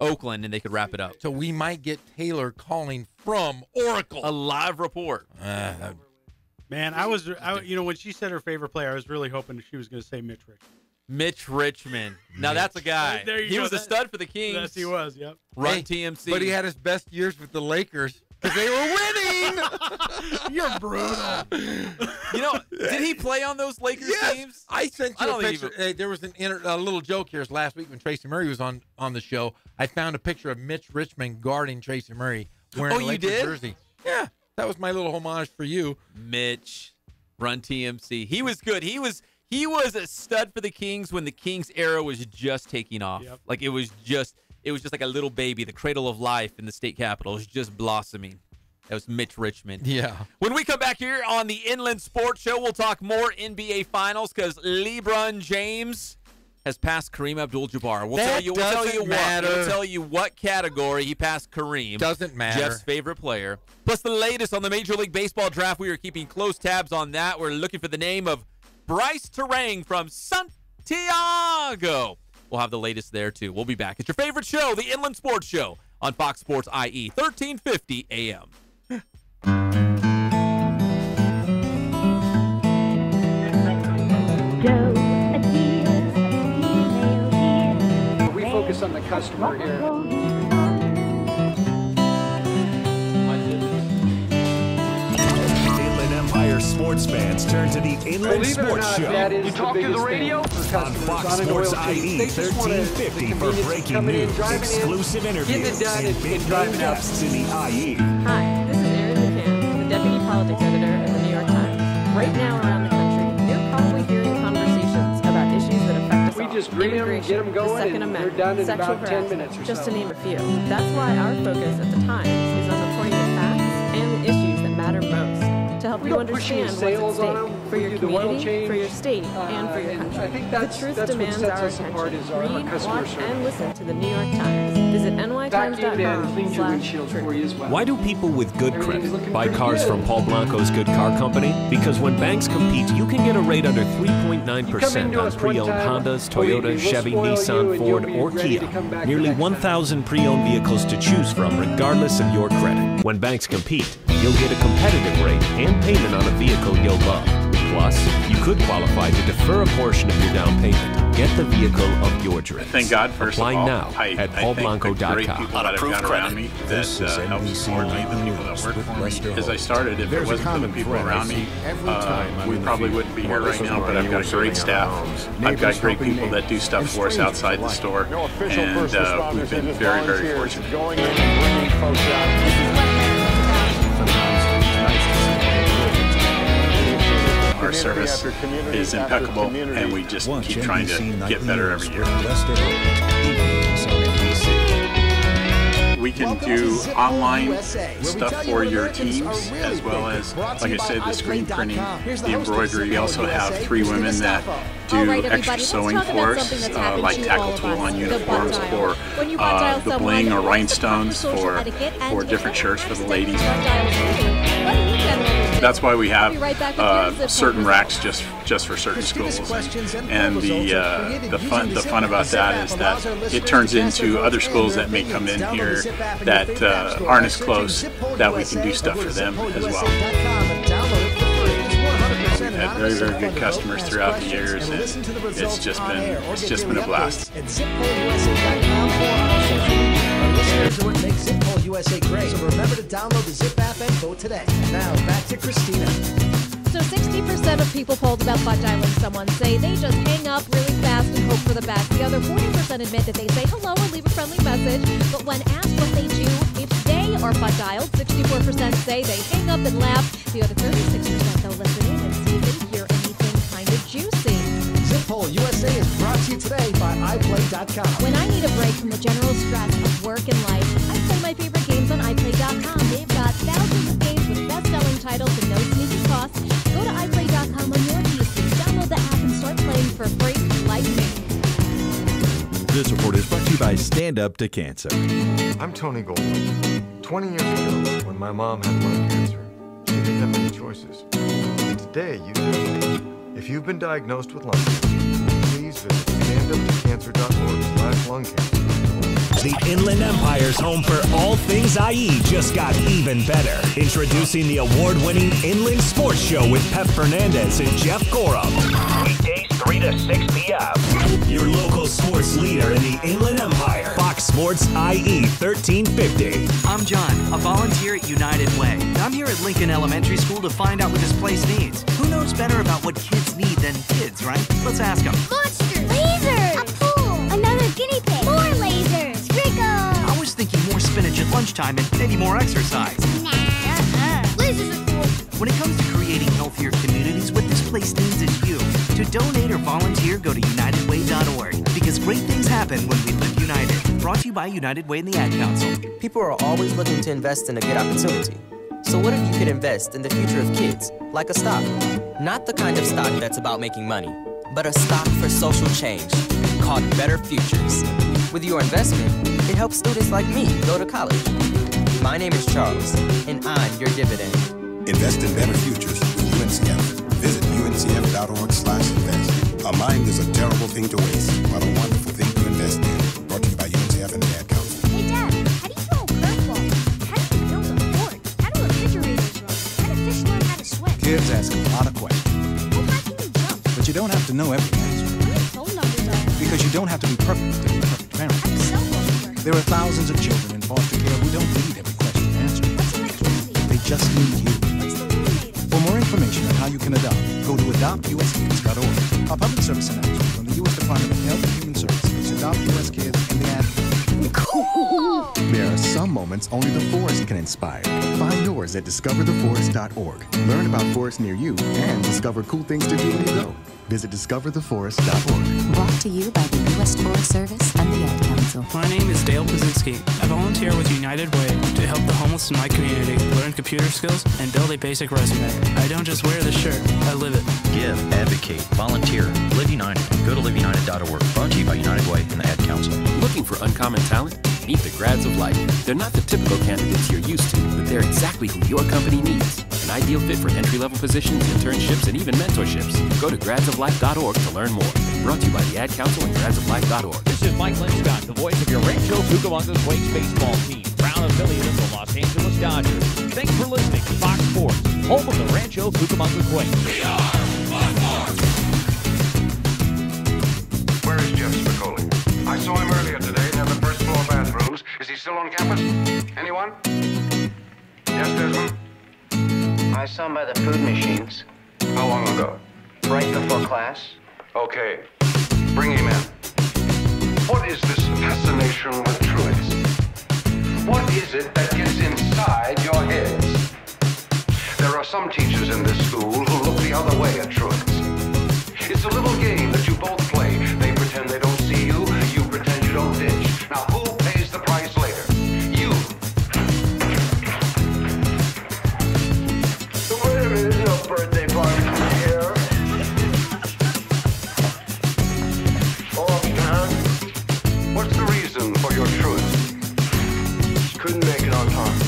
Oakland, and they could wrap it up. So we might get Taylor calling from Oracle. A live report. Man, when she said her favorite player, I was really hoping she was going to say Mitch Richmond. Mitch Richmond. Now that's a guy. He was a stud for the Kings. Yes, he was. Yep. Run TMC. But he had his best years with the Lakers because they were winning. You're brutal. You know, did he play on those Lakers teams? I sent you a picture. Hey, there was a little joke here last week when Tracy Murray was on the show. I found a picture of Mitch Richmond guarding Tracy Murray wearing a Lakers jersey. Yeah, that was my little homage for you. Mitch, Run TMC. He was good. He was a stud for the Kings when the Kings era was just taking off. Yep. Like it was just like a little baby, the cradle of life in the state capitol. It was just blossoming. That was Mitch Richmond. Yeah. When we come back here on the Inland Sports Show, we'll talk more NBA Finals because LeBron James has passed Kareem Abdul-Jabbar. We'll tell you what category he passed Kareem. Doesn't matter. Jeff's favorite player. Plus the latest on the Major League Baseball draft. We are keeping close tabs on that. We're looking for the name of Bryce Terang from Santiago. We'll have the latest there, too. We'll be back. It's your favorite show, the Inland Sports Show, on Fox Sports IE, 1350 AM. We focus on the customer here. sports fans turn to the Inland Believe it or Sports not, Show. that is the biggest thing for customers on Fox on an oil Sports change. IE They just want the 1350 for convenience of breaking coming in, news, driving exclusive in, interviews, getting it done, and big and driving out. guests in the IE. Hi, this is Erin McCann, the Deputy Politics Editor at the New York Times. Right now around the country, you're probably hearing conversations about issues that affect us all. We just read them, get them the going, Second and Amendment, they're done in sexual about 10 harassment, minutes or just so. to name a few. That's why our focus at the Times is on reporting the facts and the issues that matter most to help We you don't push any understand what's sales at on stake them. for We your do the oil community, change, for your state, and for your country. I think the that's truth what demands sets our us apart attention. is our Read, customer watch, service. and listen to the New York Times. Visit nytimes.com/truth. for you as well. Why do people with good Everything's credit looking buy pretty cars good. from Paul Blanco's Good Car Company? Because when banks compete, you can get a rate under You come 3.9% into on us one pre-owned time, Hondas, believe me, Toyota, we'll Chevy, spoil you Nissan, and Ford, you'll be or ready Kia. to come back the Nearly next time. 1,000 pre-owned vehicles to choose from, regardless of your credit. When banks compete, you'll get a competitive rate and payment on a vehicle you'll love. Plus, you could qualify to defer a portion of your down payment. Get the vehicle of your dreams. Thank God, first Apply of all, now I at thank the great paulblanco.com. people that I've got around me that help support me, the people that work for me. As I started, if it wasn't for the people around me, we probably wouldn't be here right now, but I've got a great staff. I've got great people that do stuff for us outside the store, and we've been very, very fortunate. Our service is impeccable, and we just keep trying to get better every year. We can do online stuff for your teams, as well as, like I said, the screen printing, the embroidery. We also have 3 women that do extra sewing for us, like tackle tool on uniforms, or the bling or rhinestones for different shirts for the ladies. That's why we have certain racks just for certain schools, and the fun about that is that it turns into other schools that may come in here that aren't as close, that we can do stuff for them as well. We've had very, very good customers throughout the years, and it's just been a blast. Listeners are what makes Zip Poll USA great. So remember to download the Zip app and vote today. Now back to Christina. So 60% of people polled about butt dialing someone say they just hang up really fast and hope for the best. The other 40% admit that they say hello or leave a friendly message. But when asked what they do if they are butt dialed, 64% say they hang up and laugh. The other 36% though listen in and see if they hear anything kind of juicy. Zip Poll USA is brought to you today by iPlay.com. When I need a break from the general stress of work and life, I play my favorite games on iPlay.com. They've got thousands of games with best-selling titles and no sneaky costs. Go to iPlay.com on your PC, download the app, and start playing for free like me. This report is brought to you by Stand Up to Cancer. I'm Tony Goldman. 20 years ago, when my mom had lung cancer, she didn't have many choices. And today, you do. If you've been diagnosed with lung cancer, please visit standuptocancer.org/lung cancer. The Inland Empire's home for all things IE just got even better. Introducing the award-winning Inland Sports Show with Pep Fernandez and Jeff Gorham. Weekdays 3 to 6 p.m. Your local sports leader in the Inland Empire. Fox Sports IE 1350. I'm John, a volunteer at United Way. I'm here at Lincoln Elementary School to find out what this place needs. Who knows better about what kids need than kids, right? Let's ask them. Monsters! Lasers! A pool! Another guinea pig! More lasers! Sprinkles! I was thinking more spinach at lunchtime and maybe more exercise. Nah. Lasers are cool. When it comes to creating healthier communities, what this place needs is you. To donate or volunteer, go to UnitedWay.org. Because great things happen when we live united. Brought to you by United Way and the Ad Council. People are always looking to invest in a good opportunity. So what if you could invest in the future of kids, like a stock? Not the kind of stock that's about making money, but a stock for social change, called Better Futures. With your investment, it helps students like me go to college. My name is Charles, and I'm your dividend. Invest in better futures with UNCF. Visit uncf.org/invest. A mind is a terrible thing to waste, but a wonderful thing to invest in. Brought to you by UNCF and the Ad Council. Hey, Dad, how do you throw a curveball? How do you build a fort? How do refrigerators run? How do fish learn how to swim? Kids ask a lot of questions. Well, how can you jump? But you don't have to know every answer. How many phone numbers are there? Because you don't have to be perfect to be a perfect parent. How do cell phones work? There are thousands of children in foster care who don't need every question answered. What's electricity? They just need you. What's the moon made of? For more information on how you can adopt, go to adoptuskids.org. A public service announcement from the U.S. Department of Health and Human Services. Adopt U.S. Kids and the ad. There are some moments only the forest can inspire. Find yours at discovertheforest.org. Learn about forests near you and discover cool things to do when you go. Visit discovertheforest.org. Brought to you by the U.S. Forest Service and the Ad Council. My name is Dale Pazinski. I volunteer with United Way to help the homeless in my community learn computer skills and build a basic resume. I don't just wear the shirt, I live it. Give, advocate, volunteer, Live United. Go to liveunited.org. Brought to you by United Way and the Ad Council. Looking for uncommon talent? Meet the grads of life. They're not the typical candidates you're used to, but they're exactly who your company needs. An ideal fit for entry-level positions, internships, and even mentorships. Go to gradsoflife.org to learn more. Brought to you by the Ad Council and gradsoflife.org. This is Mike Linscott, the voice of your Rancho Cucamonga Quakes baseball team, proud affiliate of the Los Angeles Dodgers. Thanks for listening to Fox Sports, home of the Rancho Cucamonga Quakes. We are Fox Sports. Where is Jeff Spicoli? I saw him earlier today near the first floor bathrooms. Is he still on campus? Anyone? Yes, Desmond? I saw him by the food machines. How long ago? Right before class. Okay. Bring him in. What is this fascination with truants? What is it that gets inside your heads? There are some teachers in this school who look the other way at truants. It's a little game that you both play. They pretend they don't see you, you pretend you don't ditch. Now who pays the price later? You. Wait a minute, there's no birthday party here. What's the reason for your truant? Couldn't make it on time.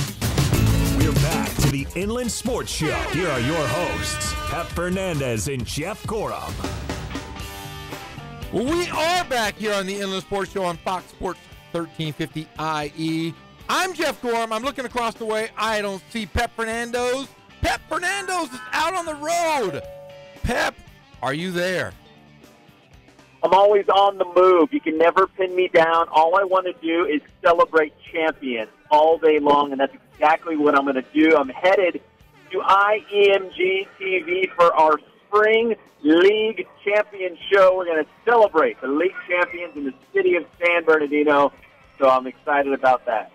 We're back to the Inland Sports Show. Here are your hosts, Pep Fernandez and Jeff Gorham. Well, we are back here on the Inland Sports Show on Fox Sports 1350 IE. I'm Jeff Gorham. I'm looking across the way. I don't see Pep Fernandez. Pep Fernandez is out on the road. Pep, are you there? I'm always on the move. You can never pin me down. All I want to do is celebrate champions all day long, and that's exactly what I'm going to do. I'm headed to IEMG TV for our Spring League Champion Show. We're going to celebrate the league champions in the city of San Bernardino, so I'm excited about that.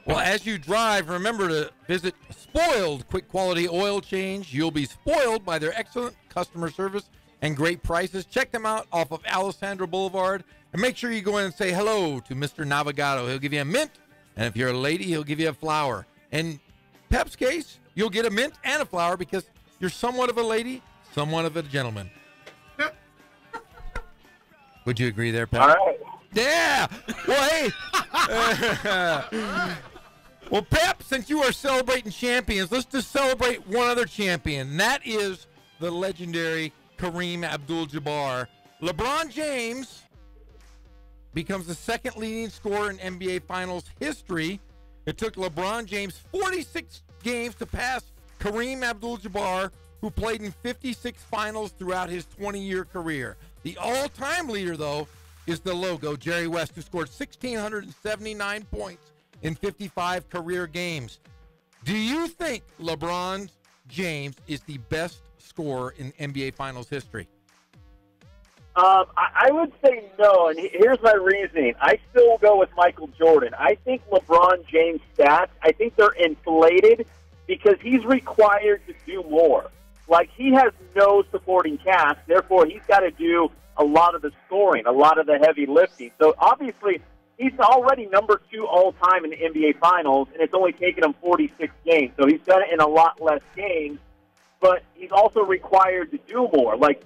Well, as you drive, remember to visit Spoiled Quick Quality Oil Change. You'll be spoiled by their excellent customer service and great prices. Check them out off of Alessandra Boulevard. And make sure you go in and say hello to Mr. Navigado. He'll give you a mint. And if you're a lady, he'll give you a flower. In Pep's case, you'll get a mint and a flower because you're somewhat of a lady, somewhat of a gentleman. Would you agree there, Pep? All right. Yeah. Well, hey. Well, Pep, since you are celebrating champions, let's just celebrate one other champion. And that is the legendary Kareem Abdul-Jabbar. LeBron James becomes the second leading scorer in NBA Finals history. It took LeBron James 46 games to pass Kareem Abdul-Jabbar, who played in 56 finals throughout his 20-year career. The all-time leader, though, is the logo, Jerry West, who scored 1,679 points in 55 career games. Do you think LeBron James is the best scorer in NBA Finals history? I would say no, and here's my reasoning. I still go with Michael Jordan. I think LeBron James' stats, I think they're inflated because he's required to do more. Like, he has no supporting cast, therefore he's got to do a lot of the scoring, a lot of the heavy lifting. So, obviously, he's already number 2 all-time in the NBA Finals, and it's only taken him 46 games. So he's done it in a lot less games, but he's also required to do more. Like,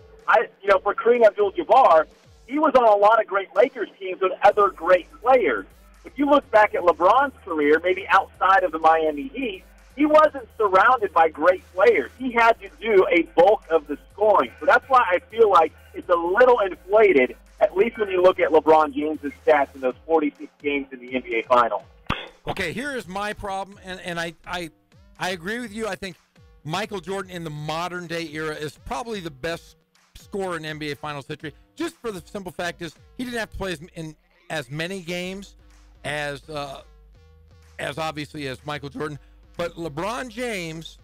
for Kareem Abdul-Jabbar, he was on a lot of great Lakers teams with other great players. If you look back at LeBron's career, maybe outside of the Miami Heat, he wasn't surrounded by great players. He had to do a bulk of the scoring. So that's why I feel like it's a little inflated, at least when you look at LeBron James' stats in those 46 games in the NBA Finals. Okay, here is my problem, and I agree with you. I think Michael Jordan in the modern-day era is probably the best scorer in NBA Finals history, just for the simple fact is he didn't have to play in as many games as obviously as Michael Jordan. But LeBron James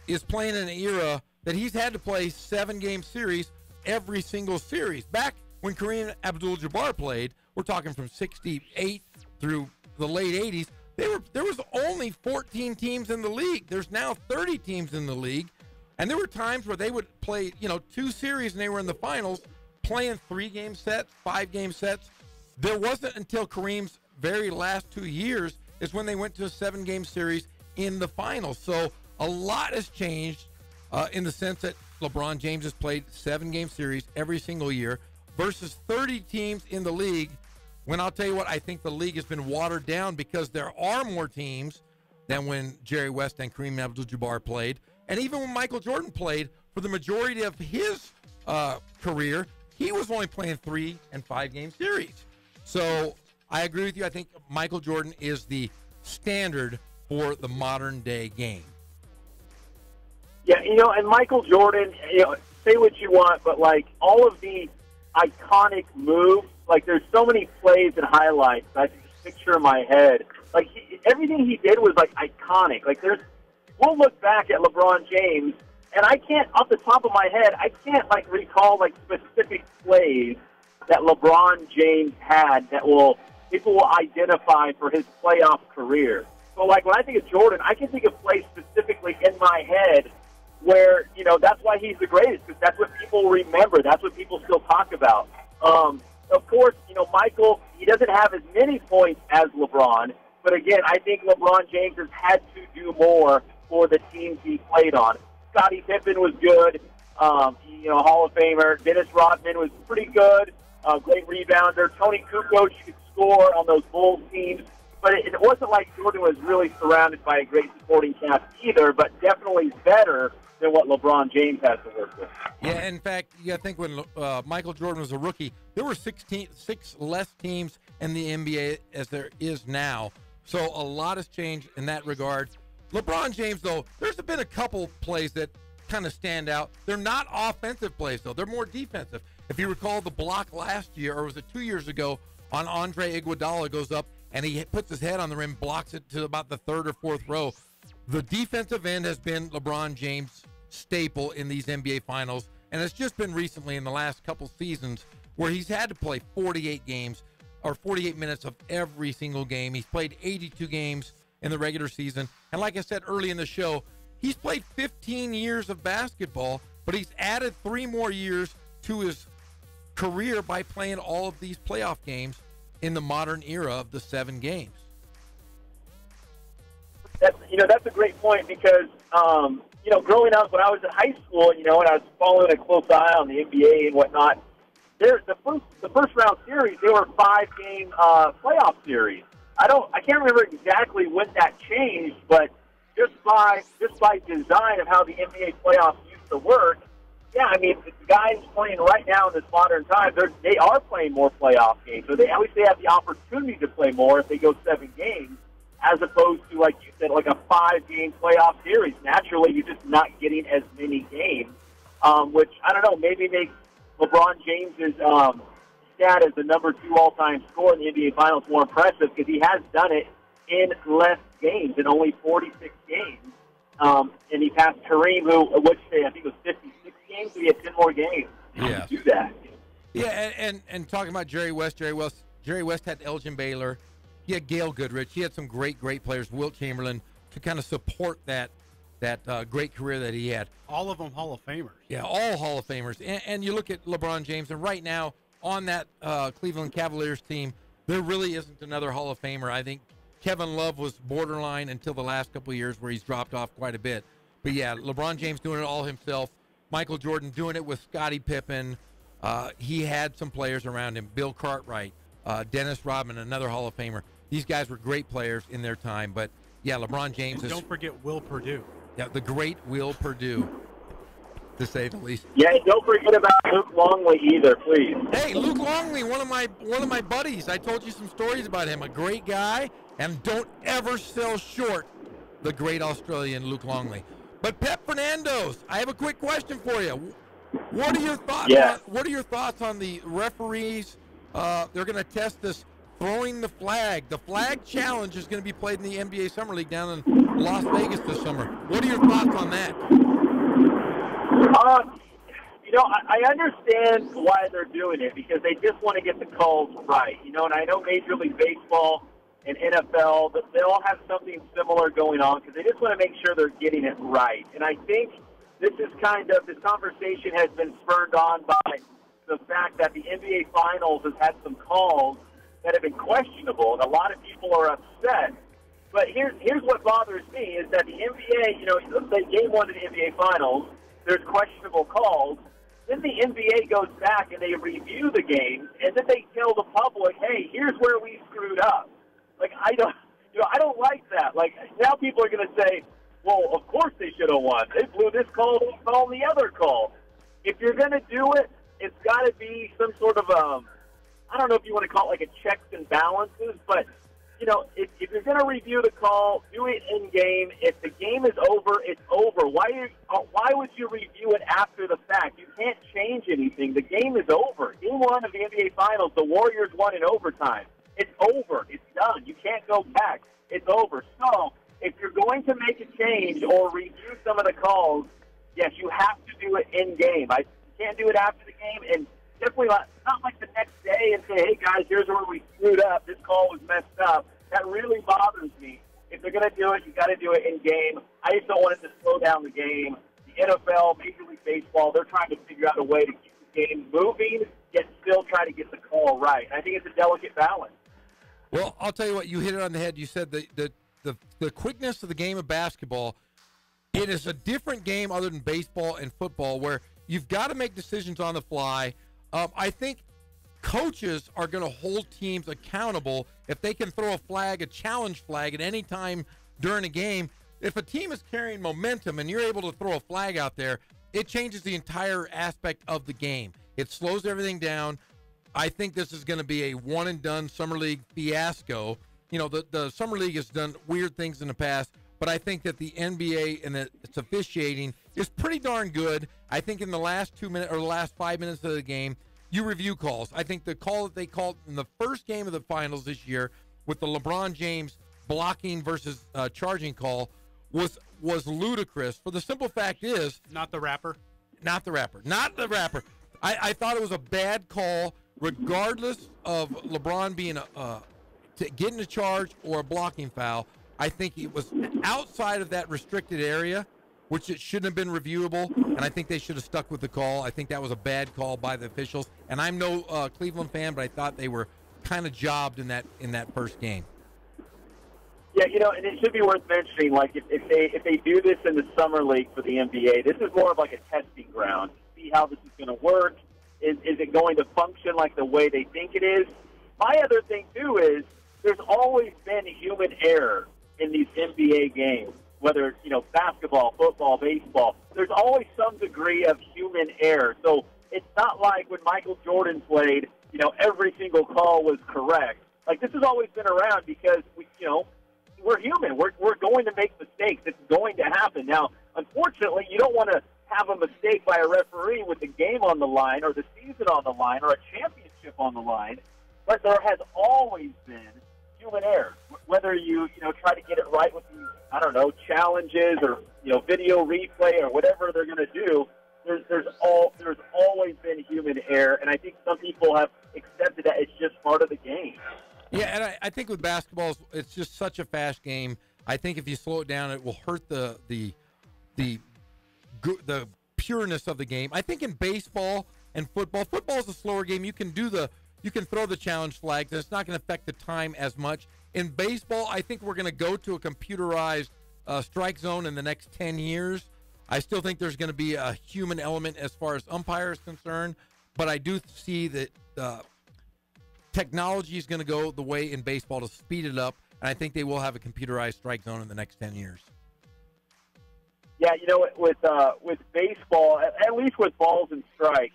is playing in an era that he's had to play 7-game series every single series. Back when Kareem Abdul-Jabbar played, we're talking from 68 through the late 80s, there was only 14 teams in the league. There's now 30 teams in the league. And there were times where they would play, 2 series and they were in the finals playing 3-game sets, 5-game sets. There wasn't until Kareem's very last 2 years is when they went to a 7-game series in the finals. So a lot has changed in the sense that LeBron James has played 7-game series every single year versus 30 teams in the league. When I'll tell you what, I think the league has been watered down because there are more teams than when Jerry West and Kareem Abdul-Jabbar played. And even when Michael Jordan played, for the majority of his career, he was only playing 3- and 5-game series. So I agree with you. I think Michael Jordan is the standard for the modern day game. Yeah, and Michael Jordan, say what you want, but like all of the iconic moves, like there's so many plays and highlights that I can just picture in my head. Like everything he did was like iconic. Like we'll look back at LeBron James, and I can't, off the top of my head, I can't like recall like specific plays that LeBron James had that people will identify for his playoff career. So like when I think of Jordan, I can think of plays specifically in my head where, that's why he's the greatest, because that's what people remember. That's what people still talk about. Of course, Michael, he doesn't have as many points as LeBron, but again, I think LeBron James has had to do more for the teams he played on. Scottie Pippen was good, Hall of Famer. Dennis Rodman was pretty good, great rebounder. Tony Kukoc could score on those Bulls teams, but it wasn't like Jordan was really surrounded by a great supporting cast either, but definitely better than what LeBron James has to work with. Yeah, in fact, I think when Michael Jordan was a rookie, there were 6 less teams in the NBA as there is now. So a lot has changed in that regard. LeBron James, though, there's been a couple plays that kind of stand out. They're not offensive plays, though. They're more defensive. If you recall the block last year, or was it 2 years ago, on Andre Iguodala, goes up and he puts his head on the rim, blocks it to about the 3rd or 4th row. The defensive end has been LeBron James' staple in these NBA Finals, and it's just been recently in the last couple seasons where he's had to play 48 games or 48 minutes of every single game. He's played 82 games in the regular season, and like I said early in the show, he's played 15 years of basketball, but he's added 3 more years to his career by playing all of these playoff games in the modern era of the 7 games. That's a great point because, growing up when I was in high school, and I was following a close eye on the NBA and whatnot, the first round series, they were 5-game playoff series. I can't remember exactly when that changed, but just by design of how the NBA playoffs used to work, yeah, I mean, the guys playing right now in this modern time, they are playing more playoff games. So at least they have the opportunity to play more if they go 7 games, as opposed to, like you said, like a 5-game playoff series. Naturally, you're just not getting as many games, which, I don't know, maybe makes LeBron James's stat as the number 2 all-time scorer in the NBA Finals more impressive because he has done it in less games, in only 46 games. And he passed Kareem, who, I think it was 56 games, so he had 10 more games to do that. Yeah, and talking about Jerry West had Elgin Baylor. He had Gail Goodrich. He had some great players, Wilt Chamberlain, to kind of support that great career that he had. All of them Hall of Famers. Yeah, all Hall of Famers. And you look at LeBron James, and right now on that Cleveland Cavaliers team, there really isn't another Hall of Famer. I think Kevin Love was borderline until the last couple of years where he's dropped off quite a bit. But, yeah, LeBron James doing it all himself. Michael Jordan doing it with Scottie Pippen. He had some players around him. Bill Cartwright, Dennis Rodman, another Hall of Famer. These guys were great players in their time. But, yeah, LeBron James and don't forget Will Perdue. Yeah, the great Will Perdue, to say the least. Yeah, and don't forget about Luke Longley either, please. Hey, Luke Longley, one of my buddies. I told you some stories about him. A great guy, and don't ever sell short the great Australian Luke Longley. But Pep Fernandes, I have a quick question for you. What are your thoughts? What are your thoughts on the referees? They're going to test this throwing the flag. The flag challenge is going to be played in the NBA Summer League down in Las Vegas this summer. What are your thoughts on that? I understand why they're doing it because they just want to get the calls right. And I know Major League Baseball and NFL, but they all have something similar going on because they just want to make sure they're getting it right. And I think this conversation has been spurred on by the fact that the NBA Finals has had some calls that have been questionable, and a lot of people are upset. But here's what bothers me is that the NBA, let's say Game 1 of the NBA Finals, there's questionable calls. Then the NBA goes back and they review the game, and then they tell the public, "Hey, here's where we screwed up." Like I don't like that. Like now, people are going to say, "Well, of course they should have won. They blew this call, and the other call." If you're going to do it, it's got to be some sort of I don't know if you want to call it like a checks and balances, but if you're going to review the call, do it in game. If the game is over, it's over. Why would you review it after the fact? You can't change anything. The game is over. Game 1 of the NBA Finals, the Warriors won in overtime. It's over. It's done. You can't go back. It's over. So if you're going to make a change or review some of the calls, yes, you have to do it in game. You can't do it after the game, and definitely not like the next day and say, "Hey guys, here's where we screwed up. This call was messed up." That really bothers me. If they're going to do it, you got to do it in game. I just don't want it to slow down the game. The NFL, Major League Baseball, they're trying to figure out a way to keep the game moving, yet still try to get the call right. I think it's a delicate balance. Well, I'll tell you what, you hit it on the head. You said the quickness of the game of basketball, it is a different game other than baseball and football where you've got to make decisions on the fly. I think coaches are going to hold teams accountable if they can throw a challenge flag at any time during a game. If a team is carrying momentum and you're able to throw a flag out there, it changes the entire aspect of the game. It slows everything down. I think this is going to be a one-and-done Summer League fiasco. The Summer League has done weird things in the past, but I think that the NBA and its officiating is pretty darn good. I think in the last 2 minutes or the last 5 minutes of the game, you review calls. I think the call that they called in the first game of the finals this year with the LeBron James blocking versus charging call was ludicrous. For the simple fact is... Not the rapper? Not the rapper. I thought it was a bad call regardless of LeBron being getting a charge or a blocking foul. I think it was outside of that restricted area, which it shouldn't have been reviewable, and I think they should have stuck with the call. I think that was a bad call by the officials, and I'm no Cleveland fan, but I thought they were kind of jobbed in that first game. Yeah, and it should be worth mentioning, like if they do this in the summer league for the NBA, this is more of like a testing ground to see how this is going to work. Is it going to function like the way they think it is? My other thing too is there's always been human error in these NBA games. Whether it's, basketball, football, baseball, there's always some degree of human error. So it's not like when Michael Jordan played, every single call was correct. Like, this has always been around because, we're human. We're going to make mistakes. It's going to happen. Now, unfortunately, you don't want to have a mistake by a referee with the game on the line or the season on the line or a championship on the line, but there has always been human error. Whether you try to get it right with these, challenges or video replay or whatever they're going to do, there's always been human error, and I think some people have accepted that it's just part of the game. Yeah, and I think with basketball, it's just such a fast game. I think if you slow it down, it will hurt the pureness of the game. I think in baseball and football is a slower game. You can throw the challenge flags, and it's not going to affect the time as much. In baseball, I think we're going to go to a computerized strike zone in the next 10 years. I still think there's going to be a human element as far as umpire is concerned, but I do see that technology is going to go the way in baseball to speed it up, and I think they will have a computerized strike zone in the next 10 years. Yeah, with baseball, at least with balls and strikes,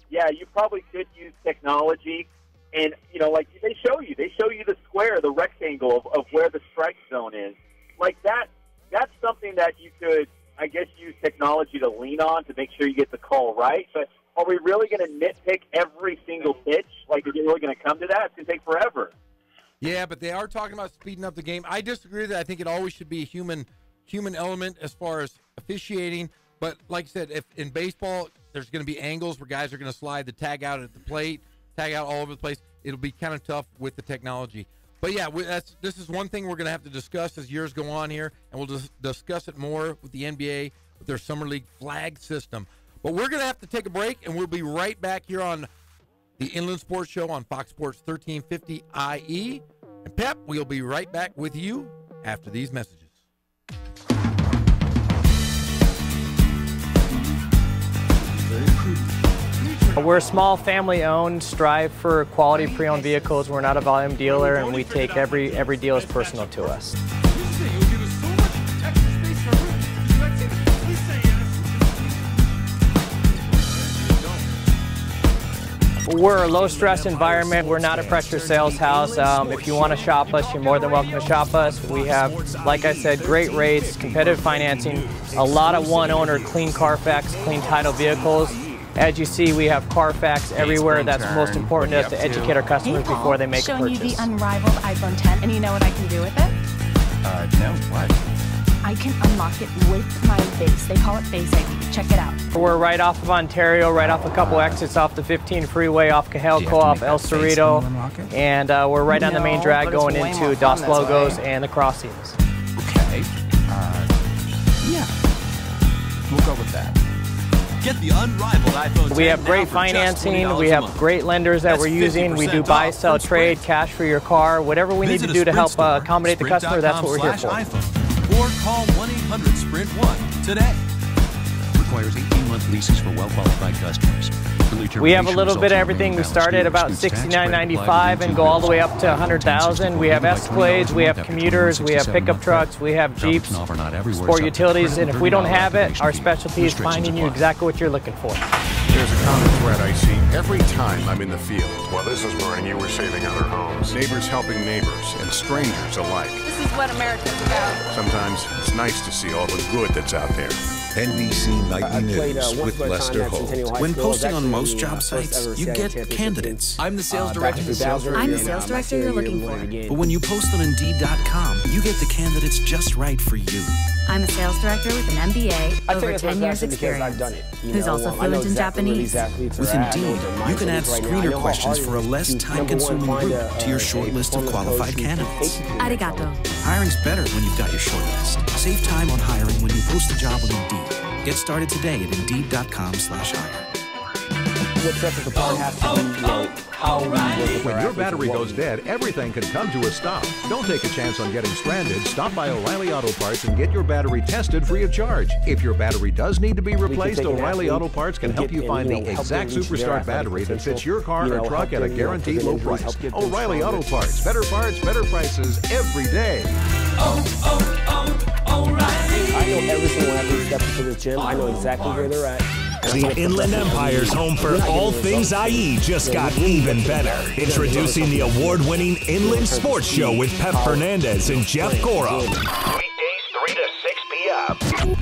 yeah, you probably could use technology, and like they show you the square, the rectangle of where the strike zone is. Like that, that's something that you could, I guess, use technology to lean on to make sure you get the call right. But are we really going to nitpick every single pitch? Like, is it really going to come to that? It's going to take forever. Yeah, but they are talking about speeding up the game. I disagree with that. I think it always should be a human element as far as officiating. But like I said, if in baseball, There's going to be angles where guys are going to slide the tag out at the plate, tag out all over the place. It'll be kind of tough with the technology. But, yeah, this is one thing we're going to have to discuss as years go on here, and we'll discuss it more with the NBA, with their Summer League flag system. But we're going to have to take a break, and we'll be right back here on the Inland Sports Show on Fox Sports 1350 IE. And, Pep, we'll be right back with you after these messages. We're a small family-owned, strive for quality pre-owned vehicles. We're not a volume dealer, and we take every deal as personal to us. We're a low-stress environment. We're not a pressure sales house. If you want to shop us, you're more than welcome to shop us. We have, like I said, great rates, competitive financing, a lot of one-owner, clean Carfax, clean title vehicles. As you see, we have Carfax everywhere. That's most important to us, to educate our customers before they make a purchase. Showing you the unrivaled iPhone 10, and you know what I can do with it? No, what? I can unlock it with my face. They call it Face ID. Check it out. We're right off of Ontario, right off a couple exits off the 15 freeway, off Cajelco, off El Cerrito, and we're right on the main drag going into Dos Logos and the crossings. Okay. Yeah. We'll go with that. Get the unrivaled iPhone. We have great financing. We have great lenders that we're using. We do buy, sell, trade, cash for your car. Whatever we need to do to help accommodate the customer, that's what we're here for. Or call 1-800-SPRINT1 today. Requires 18-month leases for well-qualified customers. We have a little bit of everything. We start at about $69.95 and go all the way up to $100,000. We have Escalades, we have commuters, we have pickup trucks, we have Jeeps, sport utilities, and if we don't have it, our specialty is finding you exactly what you're looking for. There's a common thread I see every time I'm in the field. While this is burning, you were saving other homes. Neighbors helping neighbors, and strangers alike. This is what America's about. Sometimes it's nice to see all the good that's out there. NBC Nightly News with Lester Holt. When posting on most job sites, you get candidates. I'm the sales director for sales. I'm the sales director you're looking for. But when you post on Indeed.com, you get the candidates just right for you. I'm a sales director with an MBA, over 10 years experience, who's also fluent in Japanese. With Indeed, you can add screener questions for a less time-consuming route to your short list of qualified candidates. Arigato. Hiring's better when you've got your short list. Save time on hiring when you post a job with Indeed. Get started today at Indeed.com/hire. What sets us apart has to be, how we work with When your battery goes dead, everything can come to a stop. Don't take a chance on getting stranded. Stop by O'Reilly Auto Parts and get your battery tested free of charge. If your battery does need to be replaced, O'Reilly Auto Parts can help you find the exact Superstart battery that fits your car or truck at a guaranteed low price. O'Reilly Auto Parts. Better prices every day. O'Reilly. I know every single one who steps into the gym. I know exactly where they're at. The Inland Empire's home for all things IE just got even better. Introducing the award-winning Inland Sports Show with Pep Fernandez and Jeff Gorham. Weekdays 3 to 6 p.m.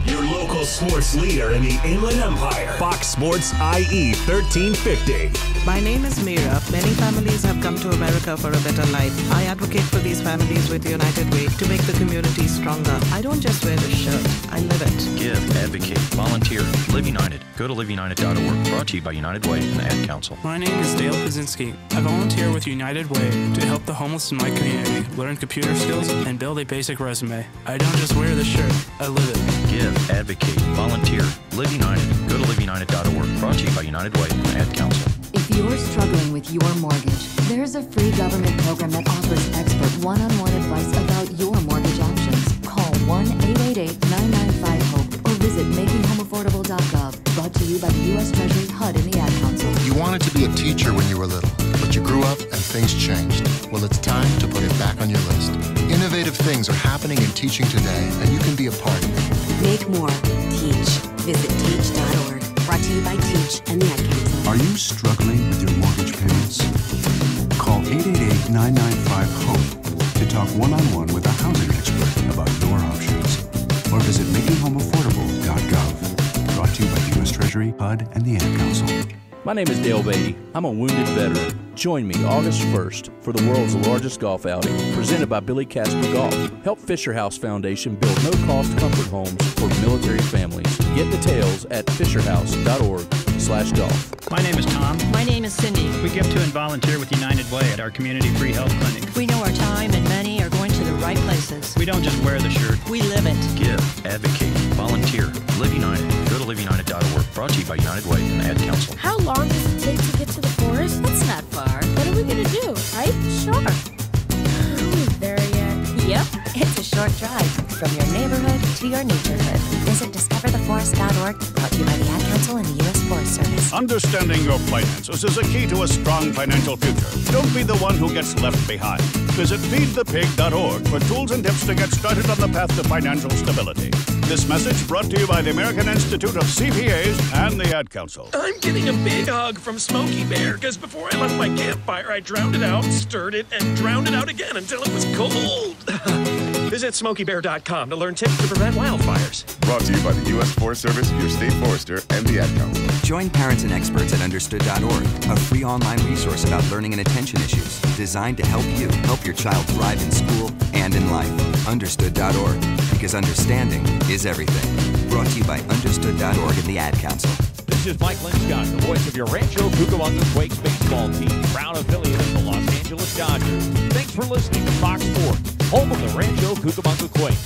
Your local sports leader in the Inland Empire. Fox Sports IE 1350. My name is Mira. Many families have come to America for a better life. I advocate for these families with United Way to make the community stronger. I don't just wear the shirt, I live it. Give, advocate, volunteer, Live United. Go to liveunited.org. Brought to you by United Way and the Ad Council. My name is Dale Kaczynski. I volunteer with United Way to help the homeless in my community learn computer skills and build a basic resume. I don't just wear the shirt, I live it. Give, advocate, volunteer, Live United. Go to liveunited.org. Brought to you by United Way and the Ad Council. If you're struggling with your mortgage, there's a free government program that offers expert one-on-one advice about your mortgage options. Call 1-888-995-HOPE or visit makinghomeaffordable.gov. Brought to you by the U.S. Treasury, HUD, and the Ad Council. You wanted to be a teacher when you were little, but you grew up and things changed. Well, it's time to put it back on your list. Innovative things are happening in teaching today, and you can be a part of it. Make more. Teach. Visit teach.org. Brought to you by Teach and the Ad Council. Are you struggling with your mortgage payments? Call 888-995-HOPE to talk one-on-one with a housing expert about your options. Or visit makinghomeaffordable.gov. Brought to you by the U.S. Treasury, HUD, and the Ad Council. My name is Dale Beatty. I'm a wounded veteran. Join me August 1st for the world's largest golf outing, presented by Billy Casper Golf. Help Fisher House Foundation build no-cost comfort homes for military families. Get details at fisherhouse.org. Understood.org/golf. My name is Tom. My name is Cindy. We give to and volunteer with United Way at our community free health clinic. We know our time and money are going to the right places. We don't just wear the shirt. We live it. Give, advocate, volunteer. Live United. Go to liveunited.org. Brought to you by United Way and the Ad Council. How long does it take to get to the forest? That's not far. What are we going to do, right? Sure. Are we there yet? Yep. It's a short drive from your neighborhood to your neighborhood. Visit discovertheforest.org, brought to you by the Ad Council and the U.S. Forest Service. Understanding your finances is a key to a strong financial future. Don't be the one who gets left behind. Visit feedthepig.org for tools and tips to get started on the path to financial stability. This message brought to you by the American Institute of CPAs and the Ad Council. I'm getting a big hug from Smokey Bear because before I left my campfire, I drowned it out, stirred it, and drowned it out again until it was cold. Visit SmokeyBear.com to learn tips to prevent wildfires. Brought to you by the U.S. Forest Service, your state forester, and the Ad Council. Join parents and experts at Understood.org, a free online resource about learning and attention issues designed to help you help your child thrive in school and in life. Understood.org, because understanding is everything. Brought to you by Understood.org and the Ad Council. This is Mike Linscott, the voice of your Rancho Cucamonga Quakes baseball team, proud affiliate of the Los Angeles Dodgers. Thanks for listening to Fox Sports, home of the Rancho Cucamonga Quakes.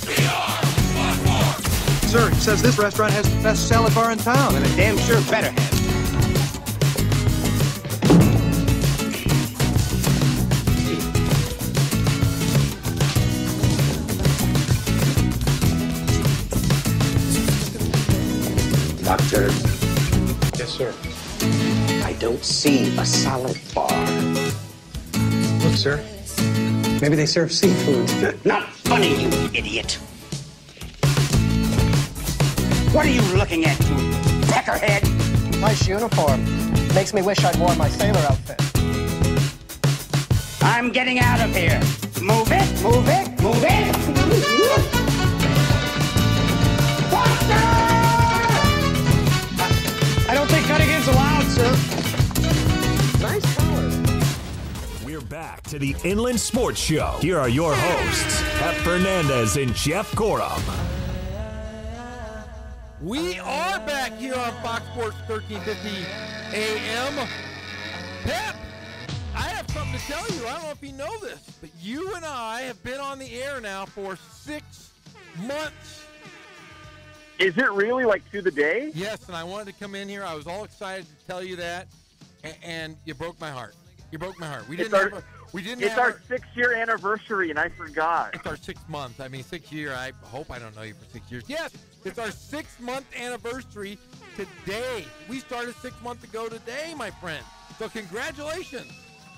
Sir, it says this restaurant has the best salad bar in town. Well, it damn sure better have. Doctor. Yes, sir. I don't see a salad bar. Look, sir. Maybe they serve seafood. Not funny, you idiot. What are you looking at, you peckerhead? Nice uniform. Makes me wish I'd worn my sailor outfit. I'm getting out of here. Move it, move it, move it. I don't think cutting in's allowed, sir. Nice color. We're back to the Inland Sports Show. Here are your hosts, Pep Fernandez and Jeff Gorham. We are back here on Fox Sports 1350 AM. Pep, I have something to tell you. I don't know if you know this, but you and I have been on the air now for 6 months. Is it really like to the day? Yes, and I wanted to come in here. I was all excited to tell you that, and you broke my heart. You broke my heart. It's our 6-year anniversary, and I forgot. It's our 6th month. I mean, 6 year. I hope I don't know you for 6 years. Yes, it's our 6-month anniversary today. We started 6 months ago today, my friend. So congratulations.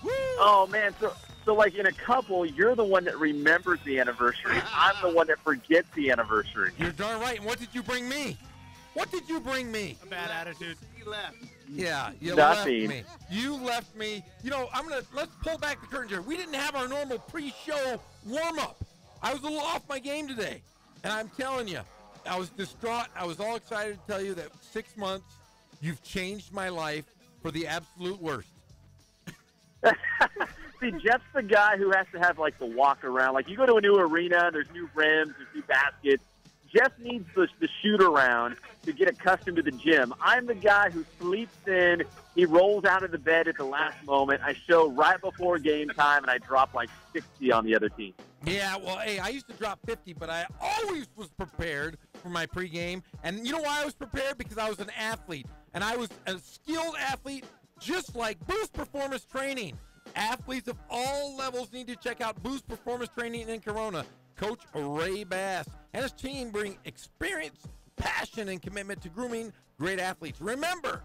Woo! Oh man, so like in a couple, you're the one that remembers the anniversary. I'm the one that forgets the anniversary. You're darn right. And what did you bring me? What did you bring me? A bad attitude. He left. Yeah, you Nothing. left me. You left me. You know, let's pull back the curtain here. We didn't have our normal pre-show warm-up. I was a little off my game today. And I'm telling you, I was distraught. I was all excited to tell you that 6 months, you've changed my life for the absolute worst. See, Jeff's the guy who has to have, like, the walk around. Like, you go to a new arena, there's new rims, there's new baskets. Jeff needs the shoot around to get accustomed to the gym. I'm the guy who sleeps in. He rolls out of the bed at the last moment. I show right before game time, and I drop like 60 on the other team. Yeah, well, hey, I used to drop 50, but I always was prepared for my pregame. And you know why I was prepared? Because I was an athlete, and I was a skilled athlete just like Boost Performance Training. Athletes of all levels need to check out Boost Performance Training in Corona. Coach Ray Bass and his team bring experience, passion, and commitment to grooming great athletes. Remember,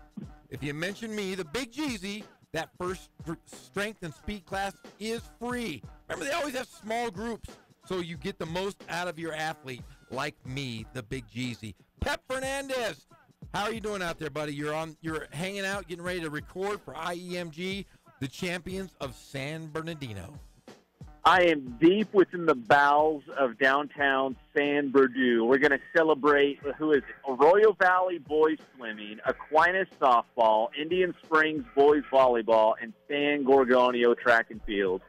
if you mention me, the Big Jeezy, that first strength and speed class is free. Remember, they always have small groups, so you get the most out of your athlete, like me, the Big Jeezy. Pep Fernandez, how are you doing out there, buddy? You're hanging out, getting ready to record for IEMG, the champions of San Bernardino. I am deep within the bowels of downtown San Bernardino. We're going to celebrate, who is it? Arroyo Valley boys swimming, Aquinas softball, Indian Springs boys volleyball, and San Gorgonio track and field.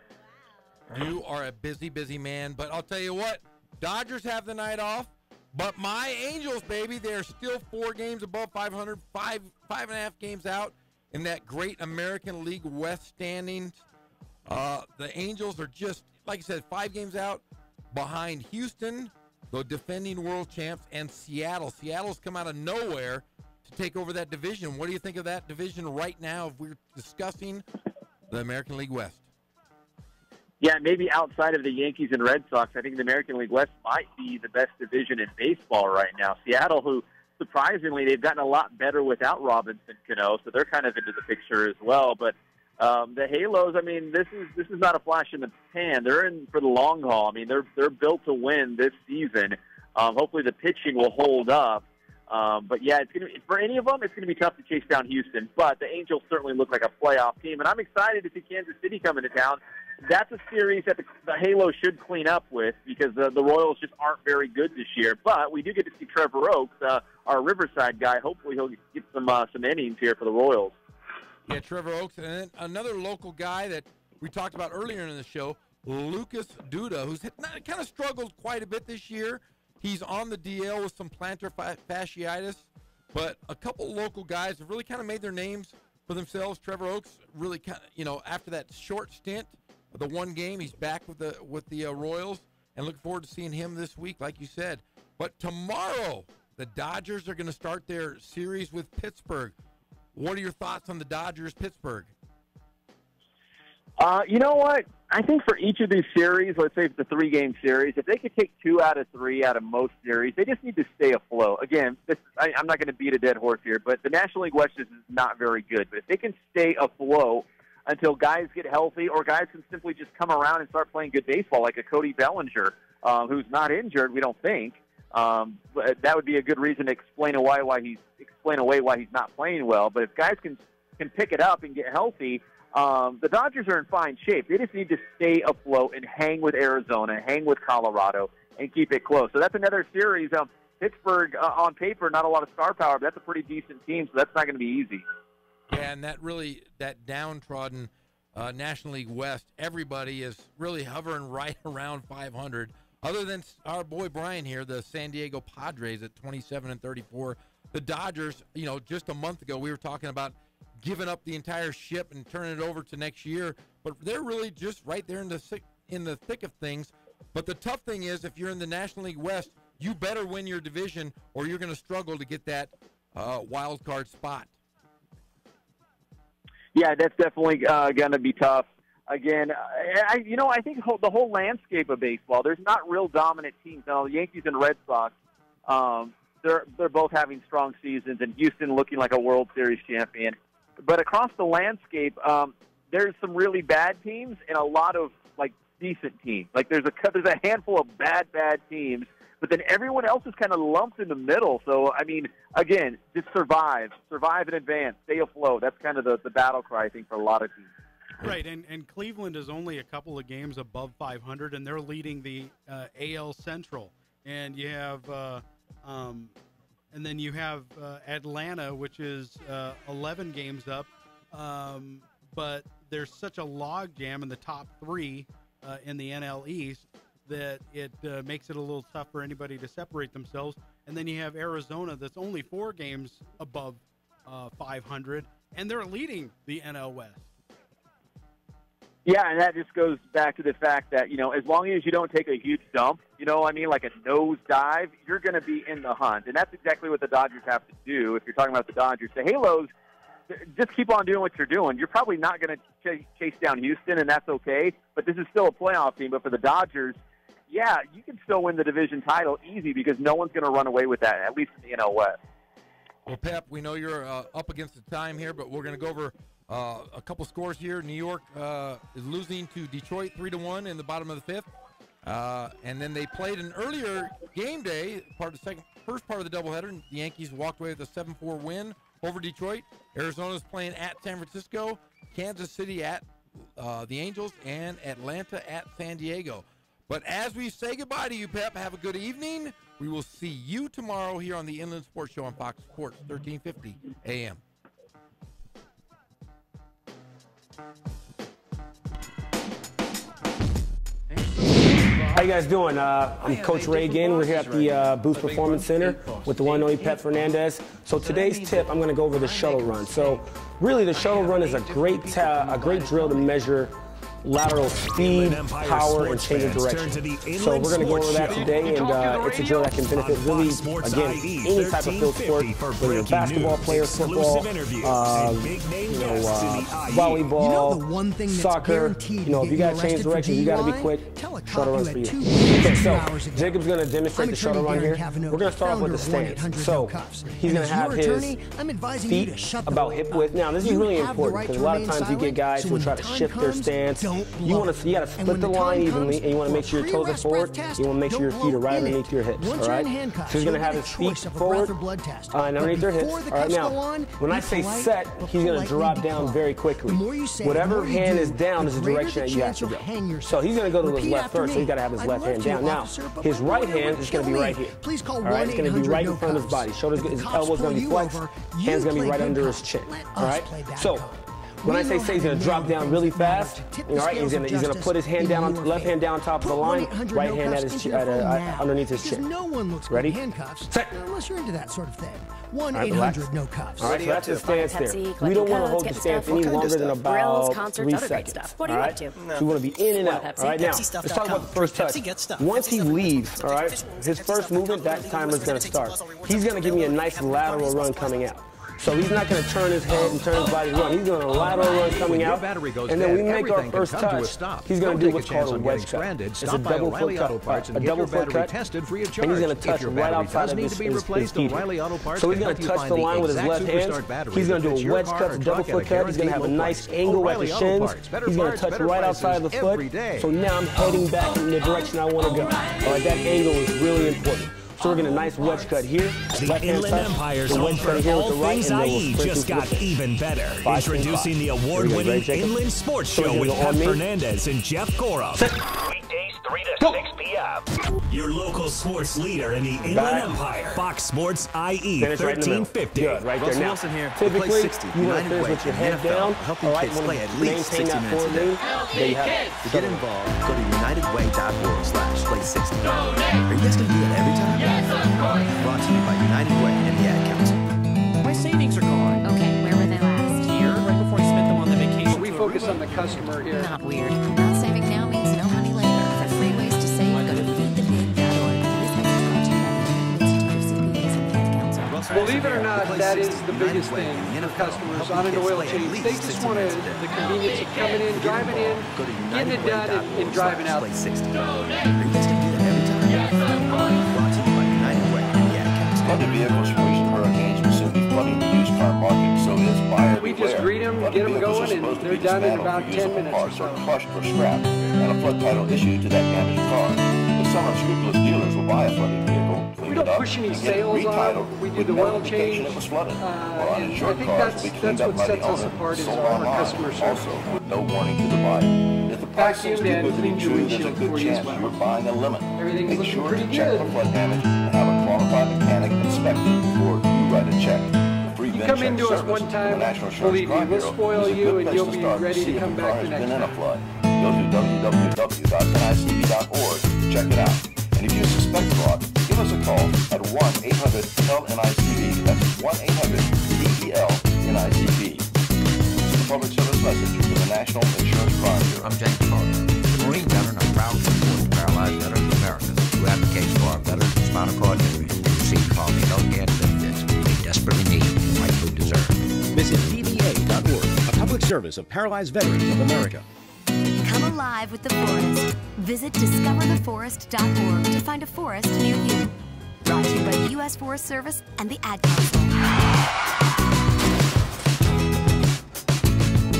You are a busy, busy man, but I'll tell you what, Dodgers have the night off. But my Angels, baby, they're still 4 games above 500, five and a half games out in that great American League West standings. The Angels are just, like I said, 5 games out behind Houston, the defending world champs, and Seattle. Seattle's come out of nowhere to take over that division. What do you think of that division right now if we're discussing the American League West? Yeah, maybe outside of the Yankees and Red Sox, I think the American League West might be the best division in baseball right now. Seattle, who surprisingly, they've gotten a lot better without Robinson Cano, so they're kind of into the picture as well. But the Halos, I mean, this is not a flash in the pan. They're in for the long haul. I mean, they're built to win this season. Hopefully, the pitching will hold up. But yeah, it's gonna be, for any of them, it's going to be tough to chase down Houston. But the Angels certainly look like a playoff team, and I'm excited to see Kansas City coming to town. That's a series that the Halos should clean up with because the Royals just aren't very good this year. But we do get to see Trevor Oaks, our Riverside guy. Hopefully he'll get some innings here for the Royals. Yeah, Trevor Oaks. And then another local guy that we talked about earlier in the show, Lucas Duda, who's kind of struggled quite a bit this year. He's on the DL with some plantar fasciitis. But a couple local guys have really kind of made their names for themselves. Trevor Oaks really kind of, after that short stint, the one game, he's back with the Royals, and look forward to seeing him this week, like you said. But tomorrow, the Dodgers are going to start their series with Pittsburgh. What are your thoughts on the Dodgers-Pittsburgh? You know what? I think for each of these series, let's say it's the 3-game series, if they could take 2 out of 3 out of most series, they just need to stay afloat. Again, I'm not going to beat a dead horse here, but the National League West is not very good. But if they can stay afloat until guys get healthy or guys can simply just come around and start playing good baseball, like a Cody Bellinger, who's not injured, we don't think. But that would be a good reason to explain away why he's not playing well. But if guys can pick it up and get healthy, the Dodgers are in fine shape. They just need to stay afloat and hang with Arizona, hang with Colorado, and keep it close. So that's another series. Pittsburgh, on paper, not a lot of star power, but that's a pretty decent team, so that's not going to be easy. Yeah, and that downtrodden National League West, everybody is really hovering right around 500. Other than our boy Brian here, the San Diego Padres at 27-34. The Dodgers, just a month ago we were talking about giving up the entire ship and turning it over to next year, but they're really just right there in the thick of things. But the tough thing is, if you're in the National League West, you better win your division, or you're going to struggle to get that wild card spot. Yeah, that's definitely going to be tough. Again, I think the whole landscape of baseball, there's not real dominant teams. Now, the Yankees and Red Sox, they're both having strong seasons, and Houston looking like a World Series champion. But across the landscape, there's some really bad teams and a lot of decent teams. There's a handful of bad teams, but then everyone else is kind of lumped in the middle. So I mean, again, just survive in advance, stay afloat. That's kind of the battle cry, I think, for a lot of teams. Right, and Cleveland is only a couple of games above 500, and they're leading the AL Central. And you have, and then you have Atlanta, which is 11 games up, but there's such a logjam in the top 3 in the NL East that it makes it a little tough for anybody to separate themselves. And then you have Arizona, that's only 4 games above 500, and they're leading the NL West. Yeah, and that just goes back to the fact that, as long as you don't take a huge dump, like a nose dive, you're going to be in the hunt. And that's exactly what the Dodgers have to do. If you're talking about the Dodgers, the Halos, just keep on doing what you're doing. You're probably not going to chase down Houston, and that's okay. But this is still a playoff team. But for the Dodgers, yeah, you can still win the division title easy because no one's going to run away with that, at least in the NL West. Well, Pep, we know you're up against the time here, but we're going to go over a couple scores here. New York is losing to Detroit 3-1 in the bottom of the 5th. And then they played an earlier game day, first part of the doubleheader. The Yankees walked away with a 7-4 win over Detroit. Arizona's playing at San Francisco, Kansas City at the Angels, and Atlanta at San Diego. But as we say goodbye to you, Pep, have a good evening. We will see you tomorrow here on the Inland Sports Show on Fox Sports 1350 AM. How you guys doing? I'm Coach Ray again. We're here at the Boost Performance Center with the one and only Pep Fernandez. So today's tip, I'm going to go over the shuttle run. So really, the shuttle run is a great drill to measure lateral speed, power, and change of direction. So we're going to go over that today, and it's a drill that can benefit really, again, any type of field sport, whether you're a basketball player, football, volleyball, soccer. If you got to change direction, you got to be quick. Shuttle run for you. Okay, so Jacob's going to demonstrate the shuttle run here. We're going to start off with the stance. So he's going to have his feet about hip width. Now, this is really important because a lot of times you get guys who try to shift their stance. You got to split the line evenly, and you want to make sure your toes are forward. You want to make sure your feet are right underneath your hips. All right. So he's going to have his feet forward and underneath their hips. All right. Now, when I say set, he's going to drop down very quickly. Whatever hand is down is the direction that you have to go. So he's going to go to his left first. So he's got to have his left hand down. Now, his right hand is going to be right here. All right. It's going to be right in front of his body. His elbow's going to be flexed. Hand's going to be right under his chin. All right. So when I say he's going to drop down really fast, all right, he's going to put his hand down, left hand down on top of the line, right hand at his underneath his chin. Ready? Set. Unless you're into that sort of thing. 1-800-NO-CUFFS. All right, so that's the stance there. We don't want to hold the stance any longer than about 3 seconds. All right? So we want to be in and out. All right, now, let's talk about the first touch. Once he leaves, all right, his first movement, that timer is going to start. He's going to give me a nice lateral run coming out. So he's not going to turn his head and turn his body run. He's going to lateral run coming out, and then we make our first touch. He's going to do what's called a wedge cut. It's a double foot cut, and he's going to touch right outside of his feet. So he's going to touch the line with his left hand. He's going to do a wedge cut, a double foot cut. He's going to have a nice angle at the shins. He's going to touch right outside of the foot. So now I'm heading back in the direction I want to go. All right, that angle is really important. So we're getting a nice wedge cut here. The Inland Empire's home for all things IE just got even better. Introducing the award-winning Inland Sports Show with Pep Fernandez and Jeff Gorup. Weekdays 3 to 6 p.m. Your local sports leader in the Inland Empire. Fox Sports IE 1350. Good, right there. Now, typically, you want to finish with your head down. All right, want to maintain that forward lean. There you have it. To get involved, go to unitedway.org/play60. Are you guys going to do that every time? Yes, of course. Brought to you by United Way and the Ad Council. My savings are gone. Okay, where were they last? Here, right before I spent them on the vacation. We focus on the customer here. Not weird. Not saving now means no money later. For free ways to save, go to feedthepig.org. Believe it or not, that is the biggest thing for customers on an oil change. They just want the convenience of coming in, driving in, getting it done, and driving out. Flooded vehicles from recent hurricanes will soon be flooding the used car market, so is buyer We just greet them, get them going, and they're done in about 10 minutes or so. Crushed or scrapped, and a flood title issued to that damaged car. But some unscrupulous dealers will buy a flooded vehicle, We don't push any sales on it. We do the oil change. It was flooded. And I think that's what sets us apart is our customer service. Also, with no warning to the buyer. If the price looks too good to be true, there's a good chance you're buying a lemon. Everything's Make sure looking to pretty check good. for flood damage and have a qualified mechanic inspect it before you write a check. You come into us one time, believe me, we'll spoil you and you'll be ready to come back the next time. Go to www.nicb.org to check it out. And if you suspect fraud, give us a call at 1-800-TEL-NICB. That's 1-800-TEL-NICB. This is a public service message from the National Insurance Crime Bureau. I'm James Carter. The Marine veteran, I'm proud to support the Paralyzed Veterans of America who advocates for our veterans with spinal cord injuries to receive quality health care and benefits they desperately need and rightfully deserve. Visit PVA.org, a public service of Paralyzed Veterans of America. Come alive with the forest. Visit discovertheforest.org to find a forest near you. Brought to you by the U.S. Forest Service and the Ad Council.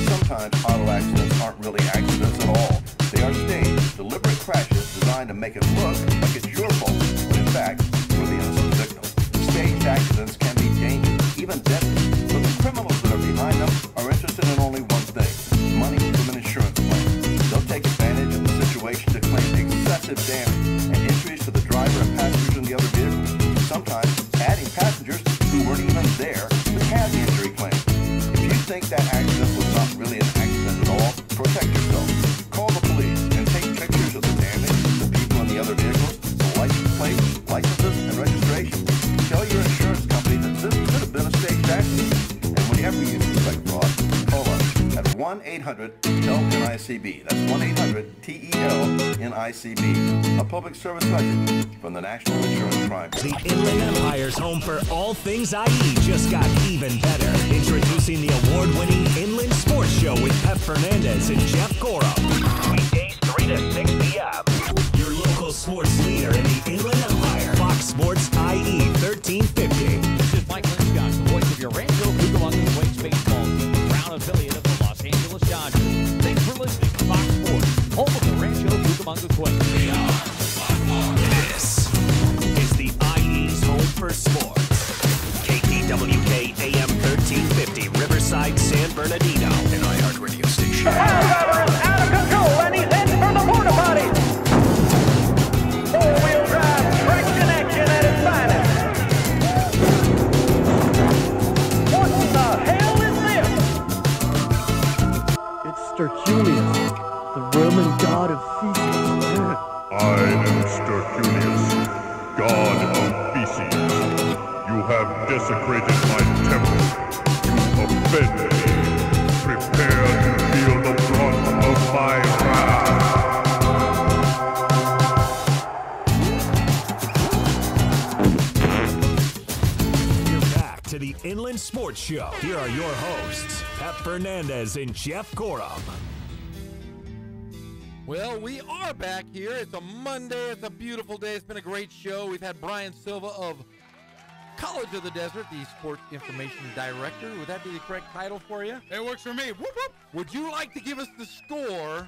Sometimes auto accidents aren't really accidents at all. They are staged, deliberate crashes designed to make it look like it's your fault, when in fact, you're the innocent victim. Staged accidents can be dangerous, even deadly, but the criminals that are behind them are interested in only one thing: money from an insurance claim. They'll take advantage of the situation to claim excessive damage and injuries to the driver and passengers in the other vehicle, sometimes adding passengers who weren't even there to have the injury claim. If you think that accident was not really an accident at all, protect yourself. Call the police and take pictures of the damage, the people in the 1-800-TEL-NICB. That's 1-800-TEL-NICB. A public service message from the National Insurance Crime Bureau. The Inland Empire's home for all things IE just got even better. Introducing the award-winning Inland Sports Show with Pep Fernandez and Jeff Gorham. Weekdays 3 to 6 p.m. Your local sports leader in the Inland Empire. Fox Sports IE 1350. This is Mike Linscott, the voice of your Rancho Cucamonga Quakes baseball team, proud affiliate of the Los Angeles Dodgers. Thanks for listening to Fox Sports, home of the Rancho Cucamonga Quakes. This is the IE's home for sports. KPWK AM 1350, Riverside, San Bernardino, an iHeartRadio station. The power driver is out of control, and he's heading for the porta potty. Four-wheel drive traction action at its finest. What the hell is this? It's Sterculius, the Roman god of feces. I am Sterculius, god of feces. You have desecrated my temple. You offend me. Prepare to feel the brunt of my wrath. You're back to the Inland Sports Show. Here are your hosts, Pep Fernandez and Jeff Gorham. Well, we are back here. It's a Monday. It's a beautiful day. It's been a great show. We've had Brian Sylva of College of the Desert, the Sports Information Director. Would that be the correct title for you? It works for me. Whoop, whoop. Would you like to give us the score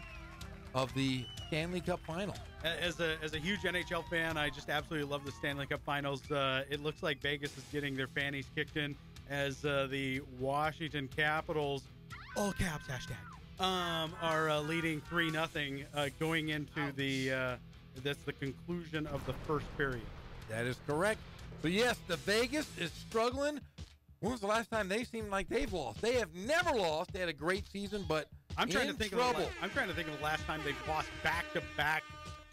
of the Stanley Cup Final? As a huge NHL fan, I just absolutely love the Stanley Cup Finals. It looks like Vegas is getting their fannies kicked in as the Washington Capitals, all caps hashtag, are leading 3-0 going into that's the conclusion of the first period. That is correct. So yes, the Vegas is struggling. When was the last time they seemed like they've lost? They have never lost. They had a great season, but I'm trying to think of the last time they've lost back-to-back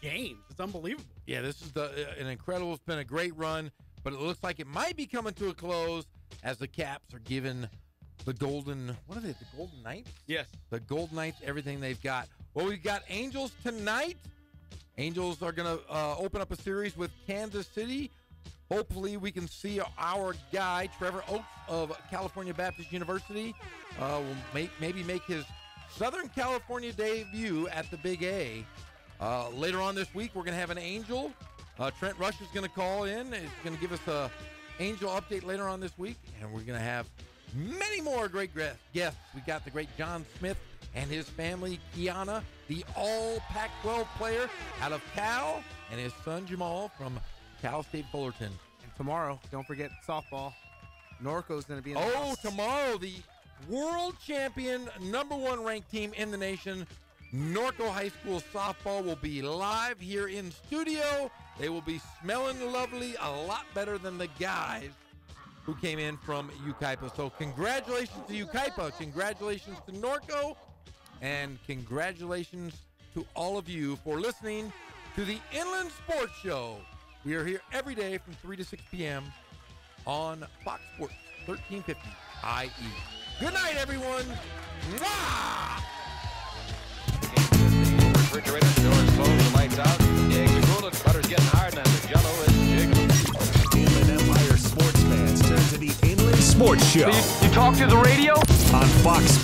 games. It's unbelievable. Yeah, this is an incredible. It's been a great run, but it looks like it might be coming to a close as the Caps are given the Golden. What are they? The Golden Knights? Yes, the Golden Knights. Everything they've got. Well, we've got Angels tonight. Angels are going to open up a series with Kansas City. Hopefully, we can see our guy, Trevor Oakes of California Baptist University, will maybe make his Southern California debut at the Big A. Later on this week, we're going to have an Angel. Trent Rush is going to call in. He's going to give us a Angel update later on this week. And we're going to have many more great guests. We got the great John Smith and his family, Kiana, the all Pac-12 player out of Cal, and his son, Jamal, from Cal State Fullerton. And tomorrow, don't forget softball. Norco's going to be in the house. Tomorrow, the world champion, #1 ranked team in the nation, Norco High School softball, will be live here in studio. They will be smelling lovely, a lot better than the guys who came in from Yucaipa. So congratulations to Yucaipa, congratulations to Norco, and congratulations to all of you for listening to the Inland Sports Show. We are here every day from 3 to 6 p.m. on Fox Sports 1350 IE. Good night, everyone. Mwah! Refrigerator, the doors closed, the lights out, the eggs are cool, the butter's getting hard, and the jello is jiggling. Inland Empire sports fans turn to the Inland Sports Show. You talk to the radio? On Fox